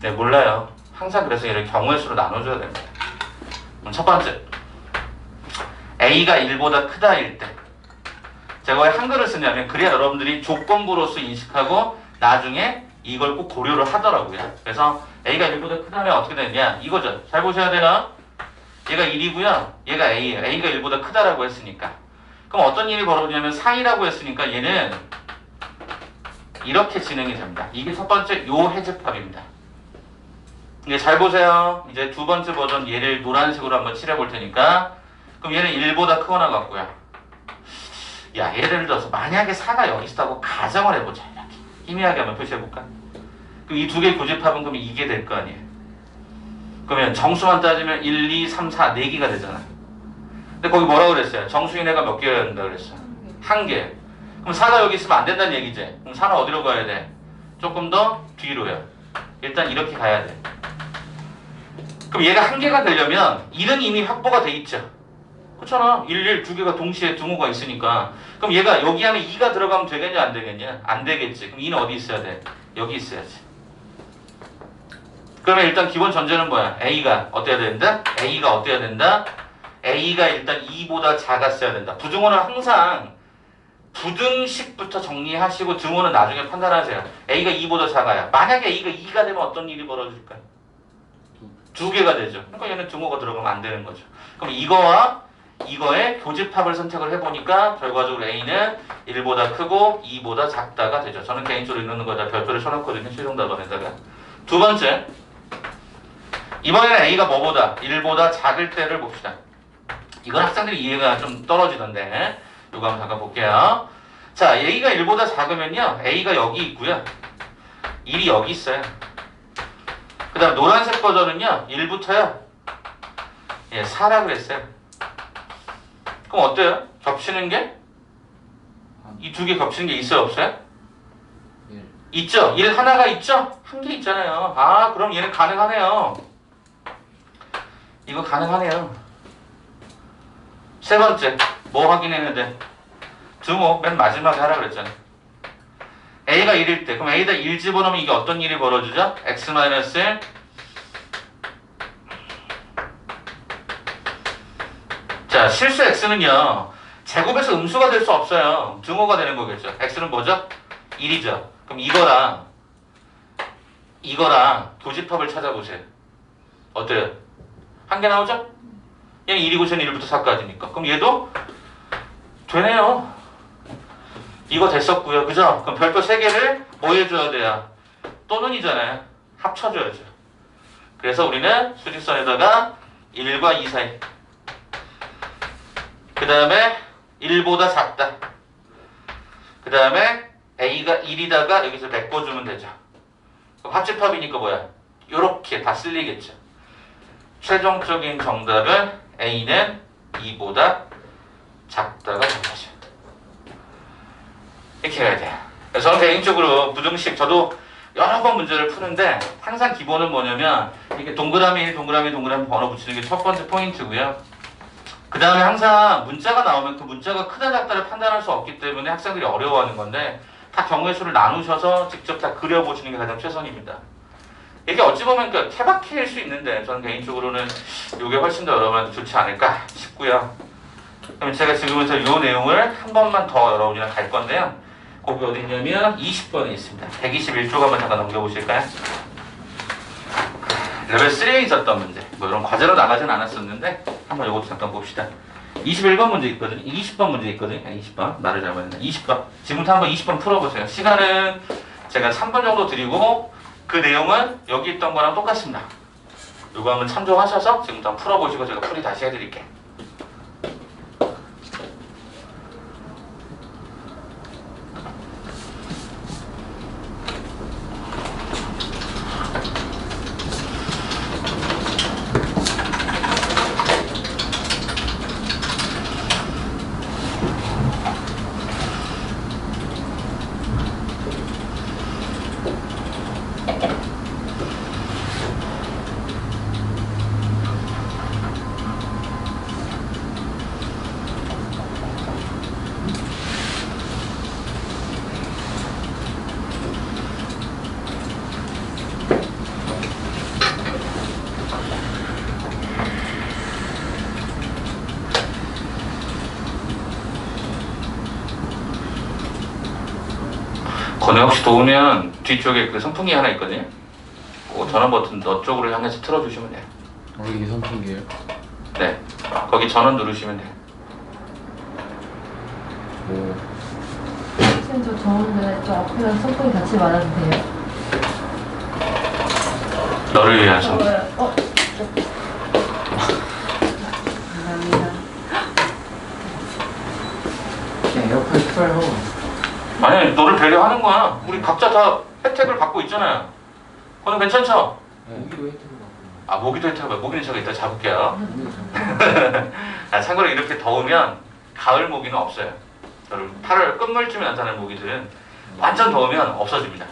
Speaker 1: 네, 몰라요. 항상 그래서 얘를 경우의 수로 나눠줘야 됩니다. 그럼 첫 번째. A가 1보다 크다일 때. 제가 왜 한글을 쓰냐면 그래야 여러분들이 조건부로서 인식하고 나중에 이걸 꼭 고려를 하더라고요. 그래서 A가 1보다 크다면 어떻게 되느냐 이거죠. 잘 보셔야 되나? 얘가 1이고요. 얘가 A예요. A가 1보다 크다라고 했으니까. 그럼 어떤 일이 벌어지냐면 4이라고 했으니까 얘는 이렇게 진행이 됩니다. 이게 첫 번째 요 해집합입니다. 이제 잘 보세요. 이제 두 번째 버전 얘를 노란색으로 한번 칠해 볼 테니까 그럼 얘는 1보다 크거나 같고요. 야, 예를 들어서 만약에 4가 여기 있다고 가정을 해보자. 이렇게 희미하게 한번 표시해볼까? 그럼 이 두 개의 교집합은 그러면 이게 될 거 아니에요. 그러면 정수만 따지면 1, 2, 3, 4, 4개가 되잖아. 근데 거기 뭐라고 그랬어요? 정수인 애가 몇 개여야 된다 그랬어? 1개. 그럼 4가 여기 있으면 안 된다는 얘기지? 그럼 4는 어디로 가야 돼? 조금 더 뒤로요. 일단 이렇게 가야 돼. 그럼 얘가 1개가 되려면 1은 이미 확보가 돼 있죠. 그렇잖아. 1, 1 두 개가 동시에 등호가 있으니까. 그럼 얘가 여기 안에 2가 들어가면 되겠냐 안 되겠냐? 안 되겠지. 그럼 2는 어디 있어야 돼? 여기 있어야지. 그러면 일단 기본 전제는 뭐야? A가 어때야 된다? A가 어때야 된다? A가 일단 2보다 작았어야 된다. 부등호는 항상 부등식부터 정리하시고 등호는 나중에 판단하세요. A가 2보다 작아야. 만약에 A가 2가 되면 어떤 일이 벌어질까요? 두 개가 되죠. 그러니까 얘는 등호가 들어가면 안 되는 거죠. 그럼 이거와 이거의 교집합을 선택을 해보니까 결과적으로 A는 1보다 크고 2보다 작다가 되죠. 저는 개인적으로 이러는 거다 별표를 쳐놓거든요. 최종 답안에다가. 두 번째. 이번에는 A가 뭐보다? 1보다 작을 때를 봅시다. 이건 학생들이 이해가 좀 떨어지던데 이거 한번 잠깐 볼게요. 자, A가 1보다 작으면요. A가 여기 있고요. 1이 여기 있어요. 그 다음 노란색 버전은요. 1부터요. 예, 4라 그랬어요. 그럼 어때요? 겹치는 게? 이 두 개 겹치는 게 있어요? 없어요?
Speaker 2: 1.
Speaker 1: 있죠? 1 하나가 있죠? 한 개 있잖아요. 아, 그럼 얘는 가능하네요. 이거 가능하네요. 세 번째, 뭐 확인해야 돼? 등호 맨 마지막에 하라 그랬잖아. A가 1일 때, 그럼 A에다 1 집어넣으면 이게 어떤 일이 벌어지죠? X-1. 자, 실수 X는요, 제곱에서 음수가 될 수 없어요. 등호가 되는 거겠죠. X는 뭐죠? 1이죠. 그럼 이거랑 교집합을 찾아보세요. 어때요? 한 개 나오죠? 얘는 1이고 쟤는 1부터 4까지니까. 그럼 얘도 되네요. 이거 됐었고요. 그죠? 그럼 별표 3개를 뭐 해줘야 돼요? 또는이잖아요. 합쳐줘야죠. 그래서 우리는 수직선에다가 1과 2 사이. 그 다음에 1보다 작다. 그 다음에 A가 1이다가 여기서 메꿔주면 되죠. 그럼 합집합이니까 뭐야? 요렇게 다 쓸리겠죠. 최종적인 정답은 A는 2보다 작다가 정답이죠. 이렇게 해야 돼요. 그래서 저는 개인적으로 부등식 저도 여러 번 문제를 푸는데 항상 기본은 뭐냐면 이렇게 동그라미 1, 동그라미 번호 붙이는 게 첫 번째 포인트고요. 그 다음에 항상 문자가 나오면 그 문자가 크다 작다를 판단할 수 없기 때문에 학생들이 어려워하는 건데 다 경우의 수를 나누셔서 직접 다 그려보시는 게 가장 최선입니다. 이게 어찌 보면 그 케바케일 수 있는데 저는 개인적으로는 이게 훨씬 더 여러분한테 좋지 않을까 싶고요. 그럼 제가 지금부터 이 내용을 한 번만 더 여러분이랑 갈 건데요. 거기 어디 있냐면 20번에 있습니다. 121쪽 한번 잠깐 넘겨보실까요? 레벨 3에 있었던 문제. 뭐 이런 과제로 나가진 않았었는데 한번 이것도 잠깐 봅시다. 21번 문제 있거든요. 20번 문제 있거든요. 20번. 말을 잘못했네. 20번. 지금부터 한번 20번 풀어보세요. 시간은 제가 3분 정도 드리고 그 내용은 여기 있던 거랑 똑같습니다. 이거 한번 참조하셔서 지금부터 한번 풀어보시고 제가 풀이 다시 해드릴게요. 건우 혹시 도우면 뒤쪽에 그 선풍기 하나 있거든요. 그 전원 버튼 너 쪽으로 향해서 틀어주시면 돼요.
Speaker 2: 이게 선풍기예요?
Speaker 1: 네, 거기 전원 누르시면 돼요.
Speaker 2: 오.
Speaker 3: 선생님 저 더운데 저 앞이랑 선풍기 같이 말아도 돼요?
Speaker 1: 너를 위한 선풍기.
Speaker 3: 감사합니다.
Speaker 4: 그냥 에어컨 틀어요.
Speaker 1: 아니, 너를 배려하는 거야. 우리 각자 다 혜택을 받고 있잖아요. 건우 괜찮죠?
Speaker 4: 모기도 혜택을 받고.
Speaker 1: 아, 모기도 혜택을 받고. 모기는 제가 이따 잡을게요.
Speaker 4: 모기도 참-
Speaker 1: 아, 참고로 이렇게 더우면 가을 모기는 없어요. 여러분 8월 끝물쯤에 나타나는 모기들은 완전 더우면 없어집니다.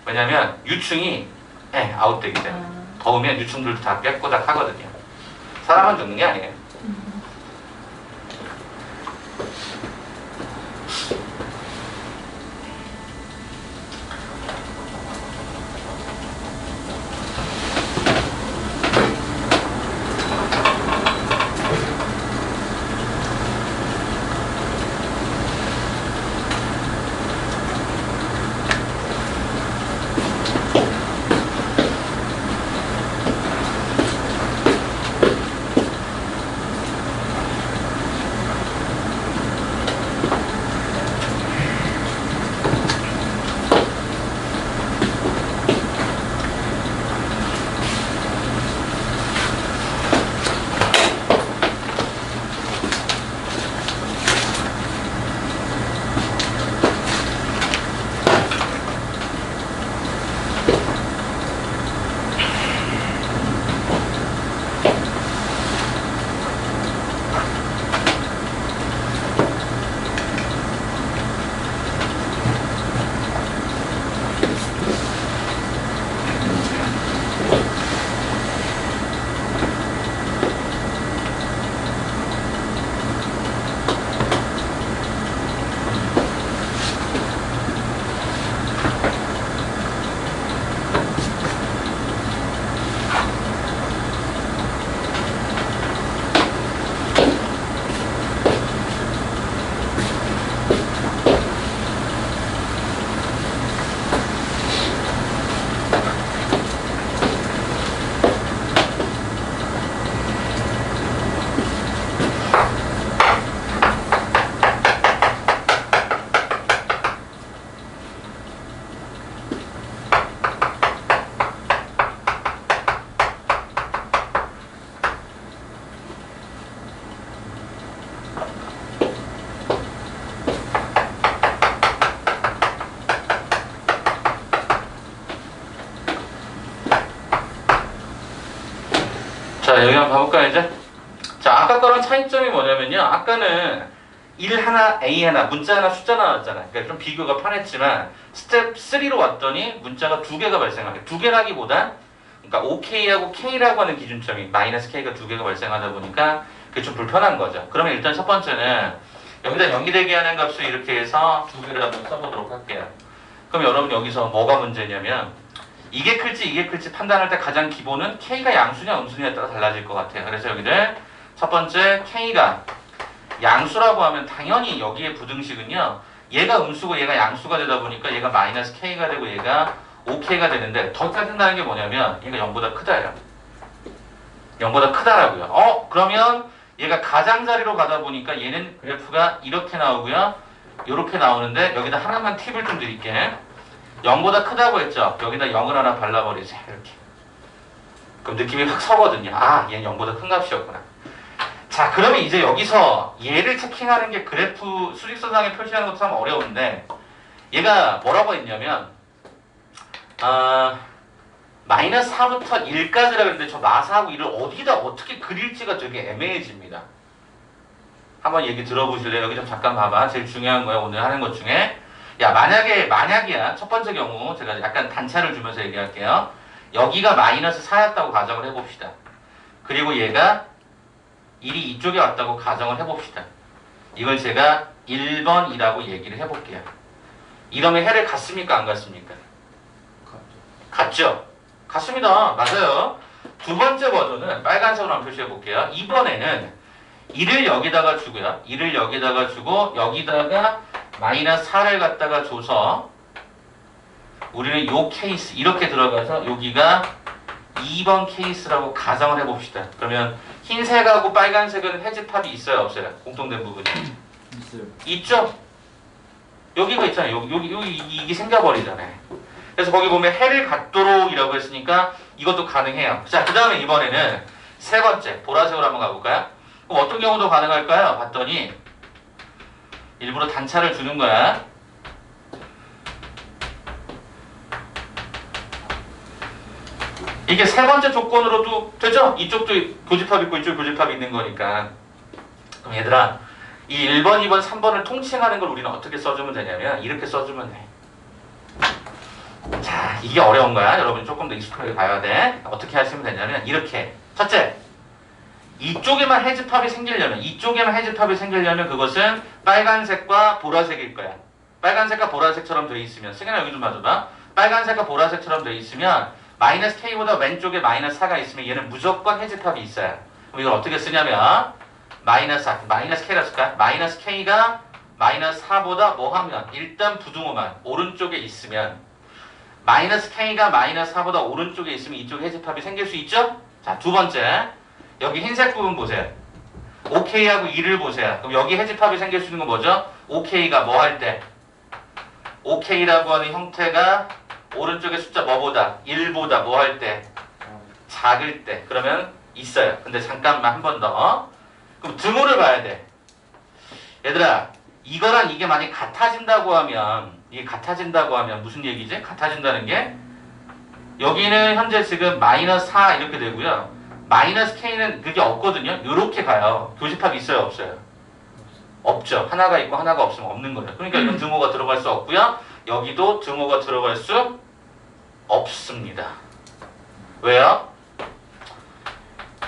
Speaker 1: 왜냐면 유충이 아웃되기 때문에. 더우면 유충들도 다 깨꼬닥 하거든요. 사람만 죽는 게 아니에요. 자, 여기 한번 가볼까요, 이제? 자, 아까 거랑 차이점이 뭐냐면요. 아까는 일 하나, A 하나, 문자 하나, 숫자 나왔잖아요. 그러니까 좀 비교가 편했지만 스텝 3로 왔더니 문자가 두 개가 발생하게. 두 개라기보단 그러니까 OK하고 K라고 하는 기준점이 마이너스 K가 두 개가 발생하다 보니까 그게 좀 불편한 거죠. 그러면 일단 첫 번째는 여기다 연기되게 하는 값을 이렇게 해서 두 개를 한번 써보도록 할게요. 그럼 여러분 여기서 뭐가 문제냐면 이게 클지 판단할 때 가장 기본은 K가 양수냐 음수냐에 따라 달라질 것 같아요. 그래서 여기를 첫 번째 K가 양수라고 하면 당연히 여기에 부등식은요. 얘가 음수고 얘가 양수가 되다 보니까 얘가 마이너스 K가 되고 얘가 5K가 되는데 더 짜증나는 게 뭐냐면 얘가 0보다 크다예요. 0보다 크다라고요. 그러면 얘가 가장자리로 가다 보니까 얘는 그래프가 이렇게 나오고요. 이렇게 나오는데 여기다 하나만 팁을 좀 드릴게. 0보다 크다고 했죠? 여기다 0을 하나 발라버리세요. 이렇게. 그럼 느낌이 확 서거든요. 아, 얘는 0보다 큰 값이었구나. 자, 그러면 이제 여기서 얘를 체킹하는 게 그래프 수직선상에 표시하는 것도 참 어려운데 얘가 뭐라고 했냐면 마이너스 4부터 1까지라 그랬는데 저 마사하고 1을 어디다 어떻게 그릴지가 되게 애매해집니다. 한번 얘기 들어보실래요? 여기 좀 잠깐 봐봐. 제일 중요한 거야 오늘 하는 것 중에. 야, 만약이야. 첫 번째 경우 제가 약간 단차를 주면서 얘기할게요. 여기가 마이너스 4였다고 가정을 해봅시다. 그리고 얘가 1이 이쪽에 왔다고 가정을 해봅시다. 이걸 제가 1번이라고 얘기를 해볼게요. 이러면 해를 갔습니까? 안 갔습니까? 갔죠? 갔습니다. 맞아요. 두 번째 버전은 빨간색으로 한번 표시해 볼게요. 이번에는 1을 여기다가 주고요. 1을 여기다가 주고 여기다가 마이너스 4를 갖다가 줘서 우리는 요 케이스 이렇게 들어가서 여기가 2번 케이스라고 가정을 해봅시다. 그러면 흰색하고 빨간색은 해집합이 있어요? 없어요? 공통된 부분이
Speaker 4: 있어요.
Speaker 1: 있죠? 여기가 있잖아요. 여기 이게 생겨버리잖아요. 그래서 거기 보면 해를 갖도록이라고 했으니까 이것도 가능해요. 자, 그 다음에 이번에는 세 번째 보라색으로 한번 가볼까요? 그럼 어떤 경우도 가능할까요? 봤더니 일부러 단차를 주는 거야. 이게 세 번째 조건으로도 되죠? 이쪽도 교집합 있고 이쪽 교집합이 있는 거니까. 그럼 얘들아, 이 1번, 2번, 3번을 통칭하는 걸 우리는 어떻게 써주면 되냐면 이렇게 써주면 돼. 자, 이게 어려운 거야. 여러분 조금 더 익숙하게 가야 돼. 어떻게 하시면 되냐면 이렇게. 첫째, 이쪽에만 해집합이 생기려면 그것은 빨간색과 보라색일 거야. 빨간색과 보라색처럼 돼 있으면 승현아 여기 좀 봐줘봐. 빨간색과 보라색처럼 돼 있으면 마이너스 K보다 왼쪽에 마이너스 4가 있으면 얘는 무조건 해집합이 있어요. 그럼 이걸 어떻게 쓰냐면 마이너스 K라 쓸까? 마이너스 K가 마이너스 4보다 뭐 하면 일단 부등호만 오른쪽에 있으면 마이너스 K가 마이너스 4보다 오른쪽에 있으면 이쪽에 해집합이 생길 수 있죠? 자, 두 번째 여기 흰색 부분 보세요. OK하고 2를 보세요. 그럼 여기 해집합이 생길 수 있는 건 뭐죠? OK가 뭐 할 때? OK라고 하는 형태가 오른쪽의 숫자 뭐보다? 1보다 뭐 할 때? 작을 때. 그러면 있어요. 근데 잠깐만 한 번 더. 그럼 등호를 봐야 돼. 얘들아, 이거랑 이게 만약 같아진다고 하면 이게 같아진다고 하면 무슨 얘기지? 같아진다는 게 여기는 현재 지금 마이너스 4 이렇게 되고요. 마이너스 K는 그게 없거든요. 이렇게 가요. 교집합이 있어요? 없어요? 없죠. 하나가 있고 하나가 없으면 없는 거예요. 그러니까 이건 등호가 들어갈 수 없고요. 여기도 등호가 들어갈 수 없습니다. 왜요?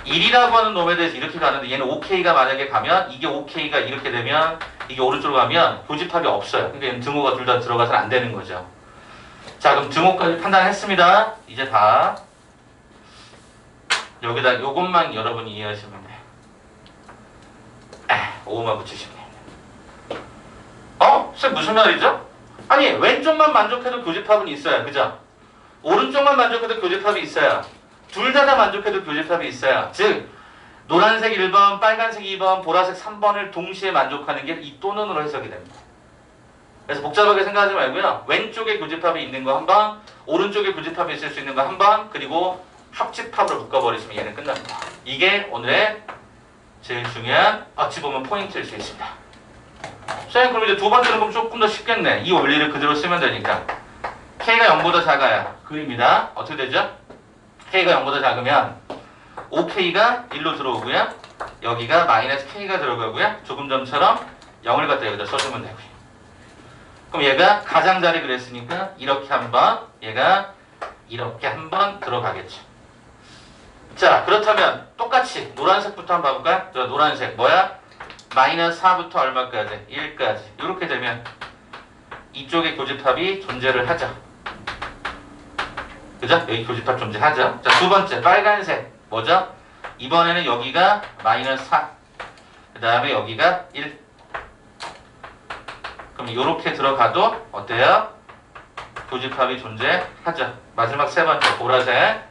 Speaker 1: 1이라고 하는 놈에 대해서 이렇게 가는데 얘는 OK가 만약에 가면 이게 OK가 이렇게 되면 이게 오른쪽으로 가면 교집합이 없어요. 그러니까 얘는 등호가 둘 다 들어가서는 안 되는 거죠. 자, 그럼 등호까지 판단했습니다. 이제 다 여기다 요것만 여러분이 이해하시면 돼요. 5만 붙이시면 돼요. 쌤 무슨 말이죠? 아니 왼쪽만 만족해도 교집합은 있어요. 그죠? 오른쪽만 만족해도 교집합이 있어요. 둘 다 만족해도 교집합이 있어요. 즉 노란색 1번, 빨간색 2번, 보라색 3번을 동시에 만족하는 게 이 또는으로 해석이 됩니다. 그래서 복잡하게 생각하지 말고요. 왼쪽에 교집합이 있는 거 한 번, 오른쪽에 교집합이 있을 수 있는 거 한 번, 그리고 합집합으로 묶어버리시면 얘는 끝납니다. 이게 오늘의 제일 중요한 어찌 보면 포인트일 수 있습니다. 선생님 그럼 이제 두 번째는 그럼 조금 더 쉽겠네. 이 원리를 그대로 쓰면 되니까 K가 0보다 작아야 그입니다. 어떻게 되죠? K가 0보다 작으면 OK가 1로 들어오고요. 여기가 마이너스 K가 들어가고요. 조금 전처럼 0을 갖다 여기다 써주면 되고요. 그럼 얘가 가장자리 그랬으니까 이렇게 한번 얘가 이렇게 한번 들어가겠죠. 자, 그렇다면 똑같이 노란색부터 한번 봐볼까요? 저 노란색 뭐야? 마이너스 4부터 얼마까지? 1까지. 이렇게 되면 이쪽에 교집합이 존재를 하죠. 그죠? 여기 교집합 존재하죠. 자, 두 번째 빨간색 뭐죠? 이번에는 여기가 마이너스 4, 그 다음에 여기가 1. 그럼 이렇게 들어가도 어때요? 교집합이 존재하죠. 마지막 세 번째 보라색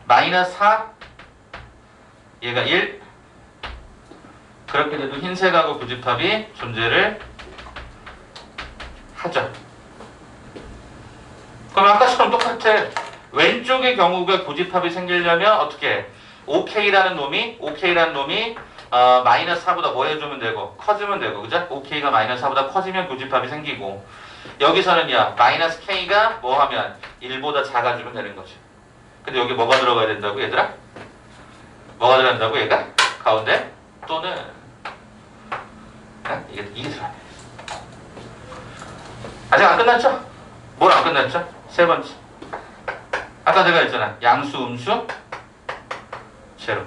Speaker 1: 마이너스 4, 얘가 1. 그렇게 돼도 흰색하고 교집합이 존재를 하죠. 그럼 아까처럼 똑같아. 왼쪽의 경우가 교집합이 생기려면 어떻게? OK라는 놈이 마이너스 4보다 뭐 해주면 되고 커지면 되고, 그죠? OK가 마이너스 4보다 커지면 교집합이 생기고, 여기서는요 마이너스 K가 뭐 하면 1보다 작아지면 되는 거죠. 근데 여기 뭐가 들어가야 된다고 얘들아? 뭐가 들어간다고 얘가? 가운데? 또는 이게 들어가야 돼. 아직 안 끝났죠? 뭘 안 끝났죠? 세 번째. 아까 제가 했잖아. 양수, 음수, 제로.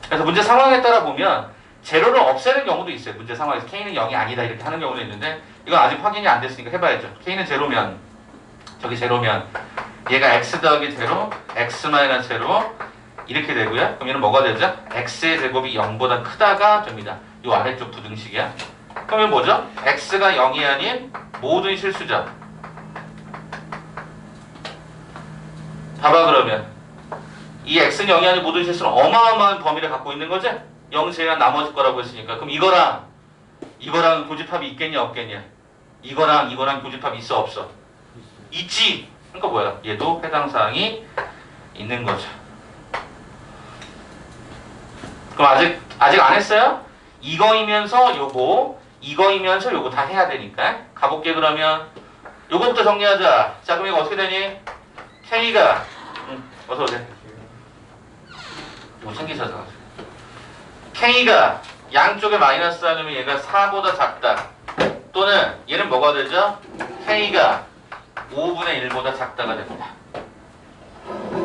Speaker 1: 그래서 문제 상황에 따라 보면 제로를 없애는 경우도 있어요. 문제 상황에서 K는 0이 아니다 이렇게 하는 경우도 있는데, 이건 아직 확인이 안 됐으니까 해봐야죠. K는 제로면, 저기 제로면 얘가 X 더하기 제로, X 마이너스 제로 이렇게 되고요. 그럼 얘는 뭐가 되죠? X의 제곱이 0보다 크다가 됩니다. 요 아래쪽 부등식이야. 그러면 뭐죠? X가 0이 아닌 모든 실수죠. 봐봐. 그러면 이 X는 0이 아닌 모든 실수는 어마어마한 범위를 갖고 있는 거지? 0 제외한 나머지 거라고 했으니까. 그럼 이거랑 교집합이 있겠냐 없겠냐? 이거랑 교집합이 있어 없어? 있지. 그러니까 뭐야? 얘도 해당 사항이 있는 거죠. 그럼 아직 안 했어요? 이거이면서 요거 다 해야 되니까. 가볼게. 그러면 요거부터 정리하자. 자, 그럼 이거 어떻게 되니? K가 어서 오세요. 뭐 챙기셔서. K가 양쪽에 마이너스 하면 얘가 4보다 작다. 또는 얘는 뭐가 되죠? K가 5분의 1보다 작다가 됩니다.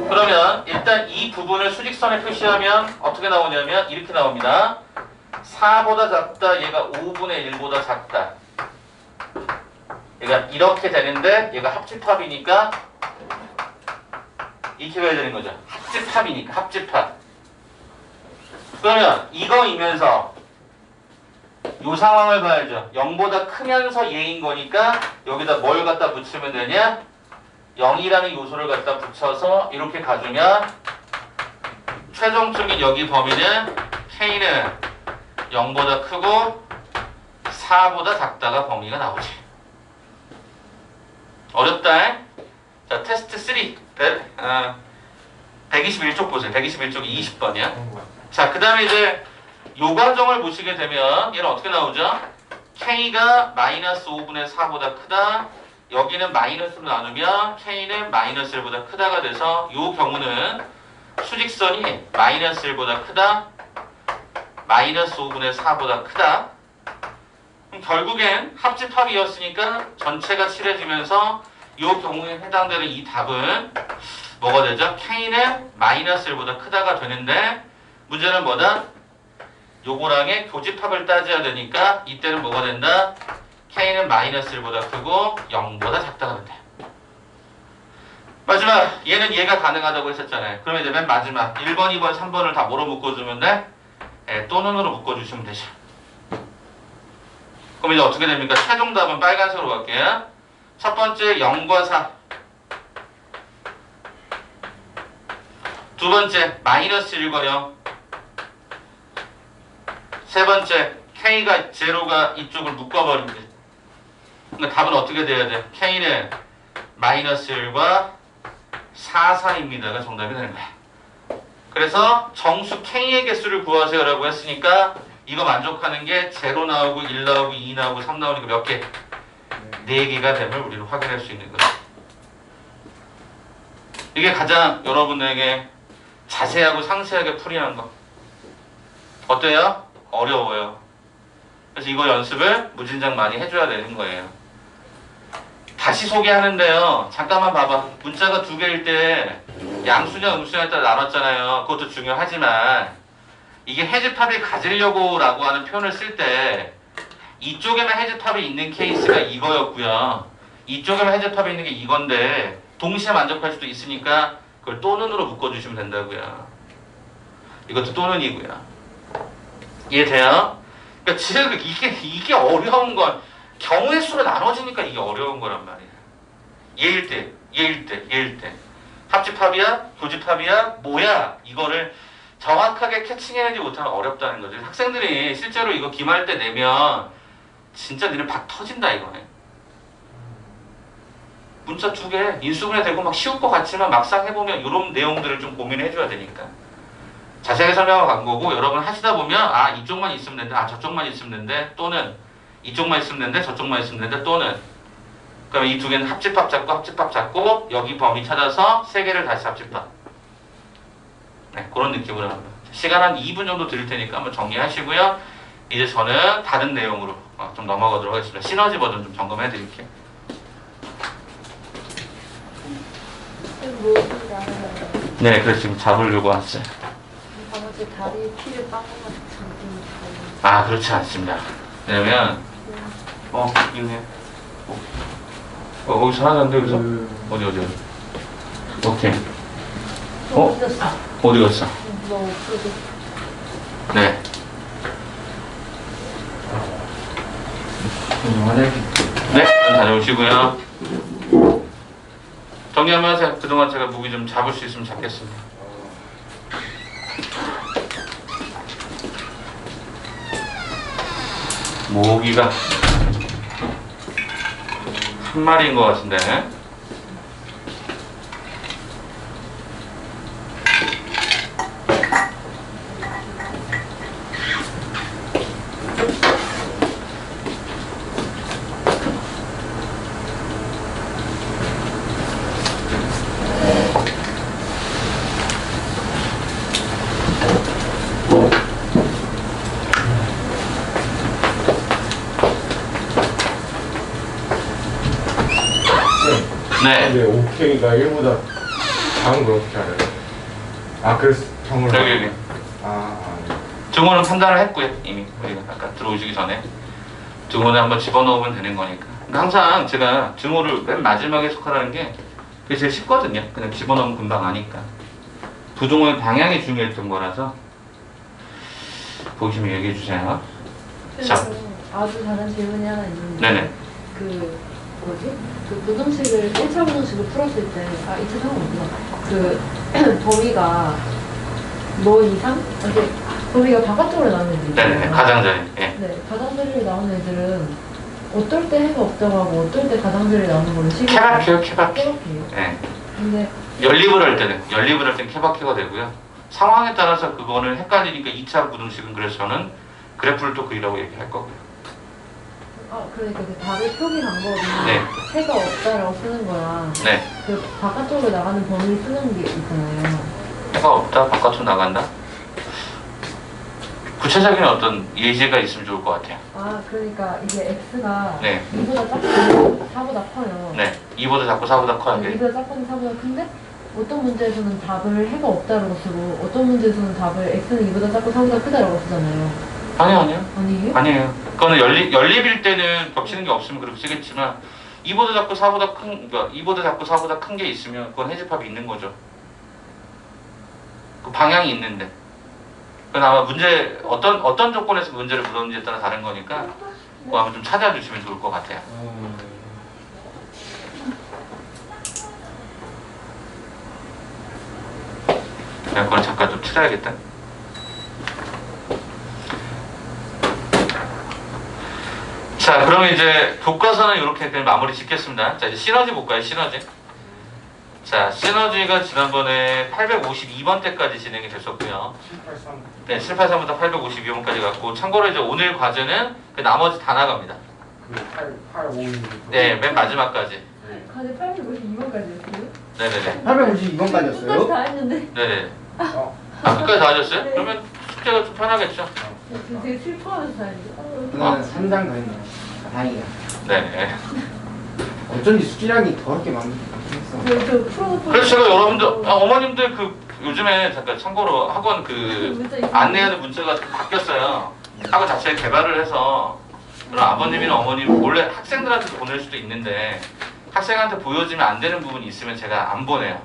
Speaker 1: 그러면 일단 이 부분을 수직선에 표시하면 어떻게 나오냐면 이렇게 나옵니다. 4보다 작다, 얘가 5분의 1보다 작다. 얘가 이렇게 되는데 얘가 합집합이니까 이렇게 가야 되는 거죠. 합집합이니까 합집합. 그러면 이거이면서 이 상황을 봐야죠. 0보다 크면서 얘인 거니까 여기다 뭘 갖다 붙이면 되냐? 0이라는 요소를 갖다 붙여서 이렇게 가주면 최종적인 여기 범위는 K는 0보다 크고 4보다 작다가 범위가 나오지. 어렵다. 자, 테스트 3 121쪽 보세요. 121쪽이 20번이야. 자, 그 다음에 이제 요 과정을 보시게 되면 얘는 어떻게 나오죠? K가 마이너스 5분의 4보다 크다. 여기는 마이너스로 나누면 K는 마이너스 1보다 크다가 돼서 요 경우는 수직선이 마이너스 1보다 크다, 마이너스 5분의 4보다 크다. 그럼 결국엔 합집합이었으니까 전체가 칠해지면서 요 경우에 해당되는 이 답은 뭐가 되죠? K는 마이너스 1보다 크다가 되는데, 문제는 뭐다? 요거랑의 교집합을 따져야 되니까 이때는 뭐가 된다? K는 마이너스 1보다 크고 0보다 작다가 된다. 마지막, 얘는 얘가 가능하다고 했었잖아요. 그러면 이제 맨 마지막 1번, 2번, 3번을 다 뭐로 묶어주면 돼? 또는으로 묶어주시면 되죠. 그럼 이제 어떻게 됩니까? 최종 답은 빨간색으로 갈게요. 첫 번째 0과 4. 두 번째 마이너스 1과 0. 세 번째 K가 제로가 이쪽을 묶어버린대. 그러니까 답은 어떻게 돼야 돼? K는 마이너스 1과 4 사이입니다가 정답이 되는 거야. 그래서 정수 K의 개수를 구하세요라고 했으니까 이거 만족하는 게 0 나오고 1 나오고 2 나오고 3 나오니까 몇 개? 4개가 됨을 우리는 확인할 수 있는 거죠. 이게 가장 여러분에게 자세하고 상세하게 풀이하는 거. 어때요? 어려워요. 그래서 이거 연습을 무진장 많이 해줘야 되는 거예요. 다시 소개하는데요. 잠깐만 봐봐. 문자가 2개일 때 양수냐 음수냐에 따라 나눴잖아요. 그것도 중요하지만 이게 해집합을 가지려고 라고 하는 표현을 쓸 때 이쪽에만 해집합이 있는 케이스가 이거였고요. 이쪽에만 해집합이 있는 게 이건데 동시에 만족할 수도 있으니까 그걸 또는으로 묶어주시면 된다고요. 이것도 또는이고요. 이해돼요? 그러니까 지금 이게 어려운 건 경우의 수로 나눠지니까 이게 어려운 거란 말이야. 얘일 때, 얘일 때, 얘일 때. 합집합이야? 교집합이야? 뭐야? 이거를 정확하게 캐칭해내지 못하면 어렵다는 거죠. 학생들이 실제로 이거 기말 때 내면 진짜 니네 박 터진다 이거네. 문자 2개 인수분해 되고 막 쉬울 것 같지만 막상 해보면 이런 내용들을 좀 고민해줘야 되니까. 자세하게 설명하고 간 거고 여러분 하시다 보면 아 이쪽만 있으면 된다, 아 저쪽만 있으면 된대, 또는 이쪽만 있으면 된대, 저쪽만 있으면 된대, 또는 그러면 이 두 개는 합집합 잡고 여기 범위 찾아서 세 개를 다시 합집합. 네, 그런 느낌으로 합니다. 시간 한 2분 정도 드릴 테니까 한번 정리하시고요. 이제 저는 다른 내용으로 좀 넘어가도록 하겠습니다. 시너지 버전 좀 점검해 드릴게요. 네, 그래서 지금 잡으려고 왔어요.
Speaker 3: 아버지 다리 피를 빠고 같은
Speaker 1: 아, 그렇지 않습니다. 왜냐면 있네. 거기 사라졌는데 여기서? 어디? 오케이. 어디 갔어? 네. 네, 다녀오시고요. 정리 한번 하세요. 그동안 제가 무기 좀 잡을 수 있으면 잡겠습니다. 모기가 한 마리인 것 같은데. 네.
Speaker 5: 근데 오케이가 1보다 작은 걸 어떻게 알아요? 아, 그래서 정을
Speaker 1: 여기.
Speaker 5: 네.
Speaker 1: 증오는 판단을 했고요. 이미 우리가 아까 들어오시기 전에 증오는 한번 집어넣으면 되는 거니까. 그러니까 항상 제가 증오를 맨 마지막에 속하라는 게 그게 제일 쉽거든요. 그냥 집어넣으면 금방 아니까. 부등호의 방향이 중요했던 거라서 보시면 얘기해 주세요. 자.
Speaker 3: 아주 작은 질문이 하나 있는데
Speaker 1: 네네.
Speaker 3: 그 부등식을 1차 부등식을 풀었을 때 2차 상관없구나. 그 범위가 뭐 이상? 이렇게 범위가 바깥쪽으로 나오는 애들 있잖아요.
Speaker 1: 네네. 가장자리. 예.
Speaker 3: 네, 가장자리로 나오는 애들은 어떨 때 해가 없다고 하고 어떨 때 가장자리 나오는 걸로
Speaker 1: 케바케요.
Speaker 3: 케바케요.
Speaker 1: 예.
Speaker 3: 근데
Speaker 1: 연립을 할 때는 케바케가 되고요. 상황에 따라서 그거는 헷갈리니까 2차 부등식은 그래서 저는 그래프를 또 그리라고 얘기할 거고요.
Speaker 3: 그러니까 그 답의 표기 방법이
Speaker 1: 네.
Speaker 3: 해가 없다라고 쓰는 거랑
Speaker 1: 네.
Speaker 3: 그 바깥쪽으로 나가는 범위 쓰는 게 있잖아요.
Speaker 1: 해가 없다, 바깥으로 나간다. 구체적인 어떤 예시가 있으면 좋을 것 같아요.
Speaker 3: 그러니까 이게 x가
Speaker 1: 네.
Speaker 3: 2보다 작고 4보다 커요.
Speaker 1: 네. 2보다 작고 4보다 커야 돼.
Speaker 3: 2보다 작고 4보다 큰데 어떤 문제에서는 답을 해가 없다라고 쓰고 어떤 문제에서는 답을 x는 2보다 작고 4보다 크다라고 쓰잖아요.
Speaker 1: 아니요.
Speaker 3: 아니에요?
Speaker 1: 아니에요. 그거는 연립일 때는 겹치는 게 없으면 그렇게 쓰겠지만 2보다 작고 4보다 큰, 그러니까 2보다 작고 4보다 큰 게 있으면 그건 해집합이 있는 거죠. 그 방향이 있는데. 그건 아마 문제, 어떤 조건에서 문제를 물었는지에 따라 다른 거니까 그거 한번 좀 찾아주시면 좋을 것 같아요. 그냥 그건 잠깐 좀 치러야겠다. 자, 그러면 이제 교과서는 이렇게 그냥 마무리 짓겠습니다. 자, 이제 시너지 볼까요? 시너지. 자, 시너지가 지난번에 852번 때까지 진행이 됐었고요.
Speaker 5: 783.
Speaker 1: 네, 783부터 852번까지 갔고, 참고로 이제 오늘 과제는 그 나머지 다 나갑니다.
Speaker 5: 그 852.
Speaker 1: 네, 맨 마지막까지.
Speaker 3: 과제 852번까지였어요?
Speaker 1: 네네네.
Speaker 2: 852번까지였어요?
Speaker 3: 다 했는데
Speaker 1: 네네. 끝까지 다 하셨어요? 그러면 숙제가 좀 편하겠죠?
Speaker 3: 되게 슬퍼하면서 다 했는데
Speaker 2: 저는 3장 더 했네요. 다행이다.
Speaker 1: 네.
Speaker 2: 어쩐지 수지량이 더럽게 많겠어.
Speaker 3: 저 풀어놓고
Speaker 1: 그래서 제가 여러분들, 어머님들 그 요즘에 잠깐 참고로 학원 그 안내하는 문자가 바뀌었어요. 학원 자체에 개발을 해서 그럼 아버님이나 어머님 몰래 학생들한테 보낼 수도 있는데 학생한테 보여주면 안 되는 부분이 있으면 제가 안 보내요.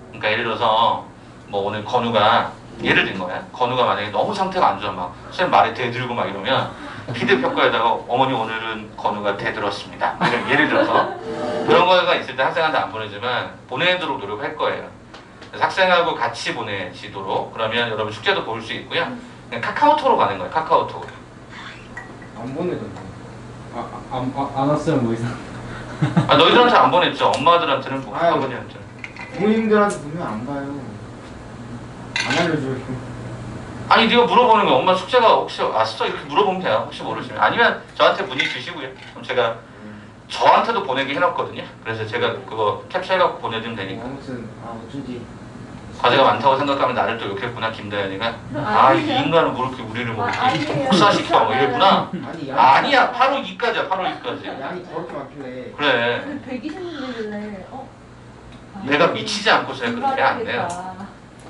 Speaker 1: 그러니까 예를 들어서 뭐 오늘 건우가 예를 든 거야. 건우가 만약에 너무 상태가 안 좋아 막 선생님 말에 대들고 막 이러면 피드 평가에다가 어머니 오늘은 건우가 대들었습니다. 이런 예를 들어서 그런 거가 있을 때 학생한테 안 보내주면 보내도록 노력할 거예요. 그래서 학생하고 같이 보내지도록 그러면 여러분 숙제도 볼 수 있고요. 그냥 카카오톡으로 가는 거예요. 카카오톡으로.
Speaker 2: 안 보내던데.
Speaker 4: 안 왔으면 뭐 이상.
Speaker 1: 아 너희들한테 안 보냈죠. 엄마들한테는 뭐
Speaker 2: 아유.
Speaker 1: 아버지한테는.
Speaker 2: 부모님들한테 보면 안 봐요. 안 알려줘요.
Speaker 1: 아니 네가 물어보는 거야. 엄마 숙제가 혹시 왔어? 이렇게 물어보면 돼요. 혹시 모르시면. 아니면 저한테 문의 주시고요. 그럼 제가 저한테도 보내게 해놨거든요. 그래서 제가 그거 캡처해갖고 보내주면 되니까.
Speaker 2: 아무튼 어쩐지
Speaker 1: 과제가 많다고 생각하면 나를 또 욕했구나 김다현이가. 아 이 인간은 뭐 이렇게 우리를 뭐 이렇게 혹사시켜 뭐 이랬구나.
Speaker 2: 아니
Speaker 1: 아니야 8월 2까지야 8월 2까지.
Speaker 2: 양이 더럽게 많길래
Speaker 1: 그래
Speaker 3: 근데 120년이길래
Speaker 1: 내가 미치지 않고서야 그렇게 안 돼요.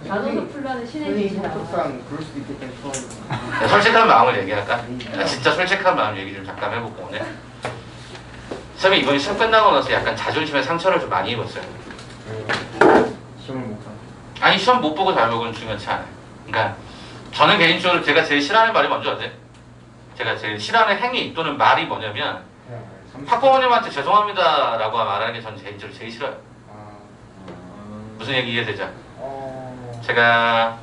Speaker 3: 나도 플라는 신의
Speaker 2: 선생님
Speaker 3: 짓이다.
Speaker 2: 성격상 그럴 수도 있겠다 싶어가지고.
Speaker 1: 야, 솔직한 마음을 얘기할까? 나 진짜 솔직한 마음 얘기 좀 잠깐 해보고 오늘. 선생님 이번에 시험 끝나고 나서 약간 자존심에 상처를 좀 많이 입었어요.
Speaker 2: 시험을 못 봐.
Speaker 1: 아니 시험 못 보고 잘 보고는 중요치 않아요. 그러니까 저는 개인적으로 제가 제일 싫어하는 말이 뭔지 아세요? 제가 제일 싫어하는 행위 또는 말이 뭐냐면 학부모님한테 죄송합니다라고 말하는 게 저는 개인적으로 제일 싫어요. 무슨 얘기 이해되죠? 제가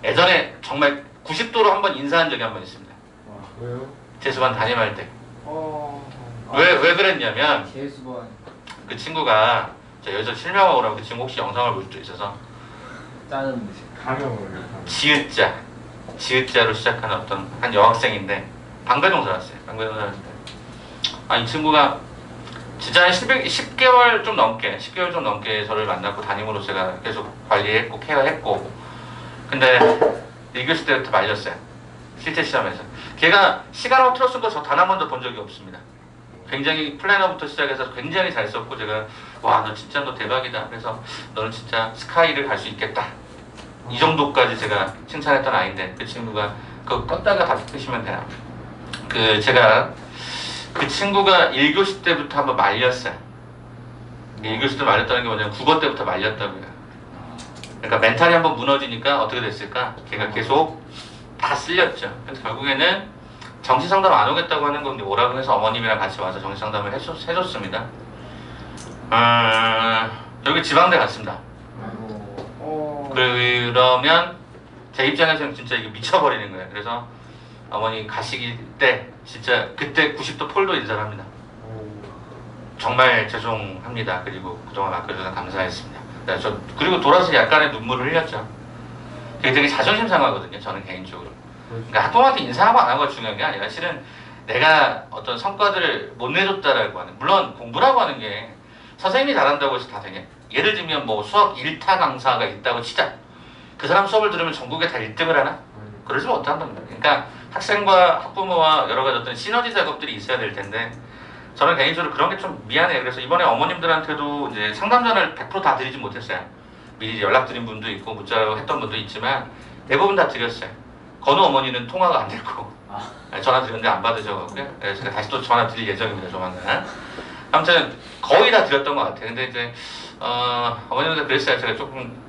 Speaker 1: 예전에 정말 90도로 한번 인사한 적이 한 번 있습니다.
Speaker 2: 왜요?
Speaker 1: 재수반 담임할 때.
Speaker 2: 아,
Speaker 1: 왜 그랬냐면
Speaker 2: 재수반.
Speaker 1: 그 친구가 저 여기서 실명하고 그러면 그 친구 혹시 영상을 볼 수도 있어서
Speaker 4: 짜는 듯이.
Speaker 5: 가명을.
Speaker 1: 지읒자로 시작하는 어떤 한 여학생인데 방배동사 왔어요. 방배동사 왔을 때. 아 이 친구가 진짜 한 10개월 좀 넘게 저를 만났고 담임으로 제가 계속 관리했고 케어했고 근데 1교시 때부터 말렸어요. 실제 시험에서. 걔가 시간을 틀었을 거 저 단 한 번도 본 적이 없습니다. 굉장히 플래너부터 시작해서 굉장히 잘 썼고 제가 와 너 진짜 너 대박이다. 그래서 너는 진짜 스카이를 갈 수 있겠다. 이 정도까지 제가 칭찬했던 아이인데 그 친구가 그거 껐다가 다시 끄시면 돼요. 제가 그 친구가 1교시 때부터 한번 말렸어요. 1교시 때 말렸다는 게 뭐냐면 국어 때부터 말렸다고요. 그러니까 멘탈이 한번 무너지니까 어떻게 됐을까? 걔가 계속 다 쓸렸죠. 그래서 결국에는 정시상담 안 오겠다고 하는 건데 오라고 해서 어머님이랑 같이 와서 정시상담을 해줬습니다. 여기 지방대 갔습니다. 그러면 제 입장에서는 진짜 이게 미쳐버리는 거예요. 그래서 어머니 가시기 때 진짜 그때 90도 폴도 인사를 합니다. 정말 죄송합니다. 그리고 그동안 맡겨주셔서 감사했습니다. 그리고 돌아서 약간의 눈물을 흘렸죠. 그게 되게 자존심 상하거든요. 저는 개인적으로. 그러니까 학부모한테 인사하고 안 하고가 중요한 게 아니라 실은 내가 어떤 성과들을 못 내줬다라고 하는 물론 공부라고 하는 게 선생님이 잘한다고 해서 다 되게 예를 들면 뭐 수학 1타 강사가 있다고 치자. 그 사람 수업을 들으면 전국에 다 1등을 하나? 그러지 못한단 말이에요. 그러니까 학생과 학부모와 여러 가지 어떤 시너지 작업들이 있어야 될 텐데 저는 개인적으로 그런 게 좀 미안해요. 그래서 이번에 어머님들한테도 이제 상담 전화를 100% 다 드리지 못했어요. 미리 연락드린 분도 있고 문자로 했던 분도 있지만 대부분 다 드렸어요. 건우 어머니는 통화가 안 됐고 전화 드렸는데 안 받으셔가지고요. 그래서 제가 다시 또 전화 드릴 예정입니다. 조만간. 아무튼 거의 다 드렸던 것 같아요. 근데 이제 어머님들 그랬어요. 제가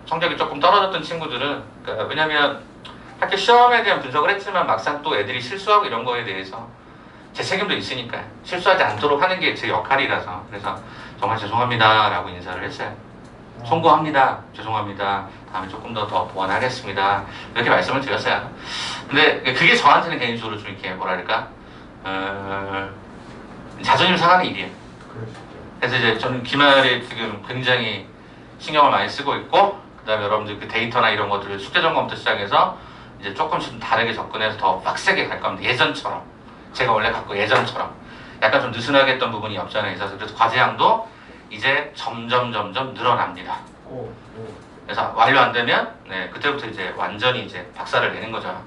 Speaker 1: 성적이 조금 떨어졌던 친구들은 그러니까 왜냐면 학교 시험에 대한 분석을 했지만 막상 또 애들이 실수하고 이런 거에 대해서 제 책임도 있으니까 실수하지 않도록 하는 게 제 역할이라서 그래서 정말 죄송합니다 라고 인사를 했어요. 송구합니다. 죄송합니다. 다음에 조금 더 보완하겠습니다. 이렇게 말씀을 드렸어요. 근데 그게 저한테는 개인적으로 좀 이렇게 뭐랄까 자존심 상하는 일이에요. 그래서 이제 저는 기말에 지금 굉장히 신경을 많이 쓰고 있고 그 다음에 여러분들 그 데이터나 이런 것들을 숙제 점검부터 시작해서 이제 조금씩 다르게 접근해서 더 빡세게 갈 겁니다. 예전처럼 제가 원래 갖고 예전처럼 약간 좀 느슨하게 했던 부분이 없지 않아 있어서 그래서 과제량도 이제 점점 늘어납니다. 그래서 완료 안 되면 그때부터 이제 완전히 이제 박살을 내는 거죠.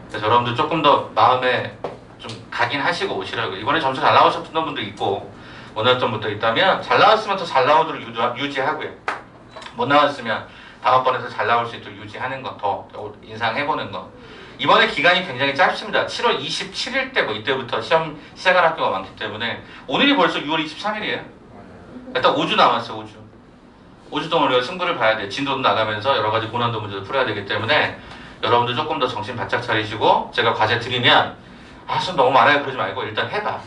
Speaker 1: 그래서 여러분들 조금 더 마음에 좀 각인하시고 오시라고요. 이번에 점수 잘 나오셨던 분도 있고 못 나왔던 분도 있다면 잘 나왔으면 더 잘 나오도록 유지하고요. 못 나왔으면 다음번에서 잘 나올 수 있도록 유지하는 거, 더 인상해보는 거. 이번에 기간이 굉장히 짧습니다. 7월 27일 때 뭐 이때부터 시험 시작할 학교가 많기 때문에 오늘이 벌써 6월 23일이에요. 일단 5주 남았어요. 5주. 5주 동안 우리가 승부를 봐야 돼. 진도도 나가면서 여러 가지 고난도 문제도 풀어야 되기 때문에 여러분들 조금 더 정신 바짝 차리시고 제가 과제 드리면 수업 너무 많아요 그러지 말고 일단 해봐.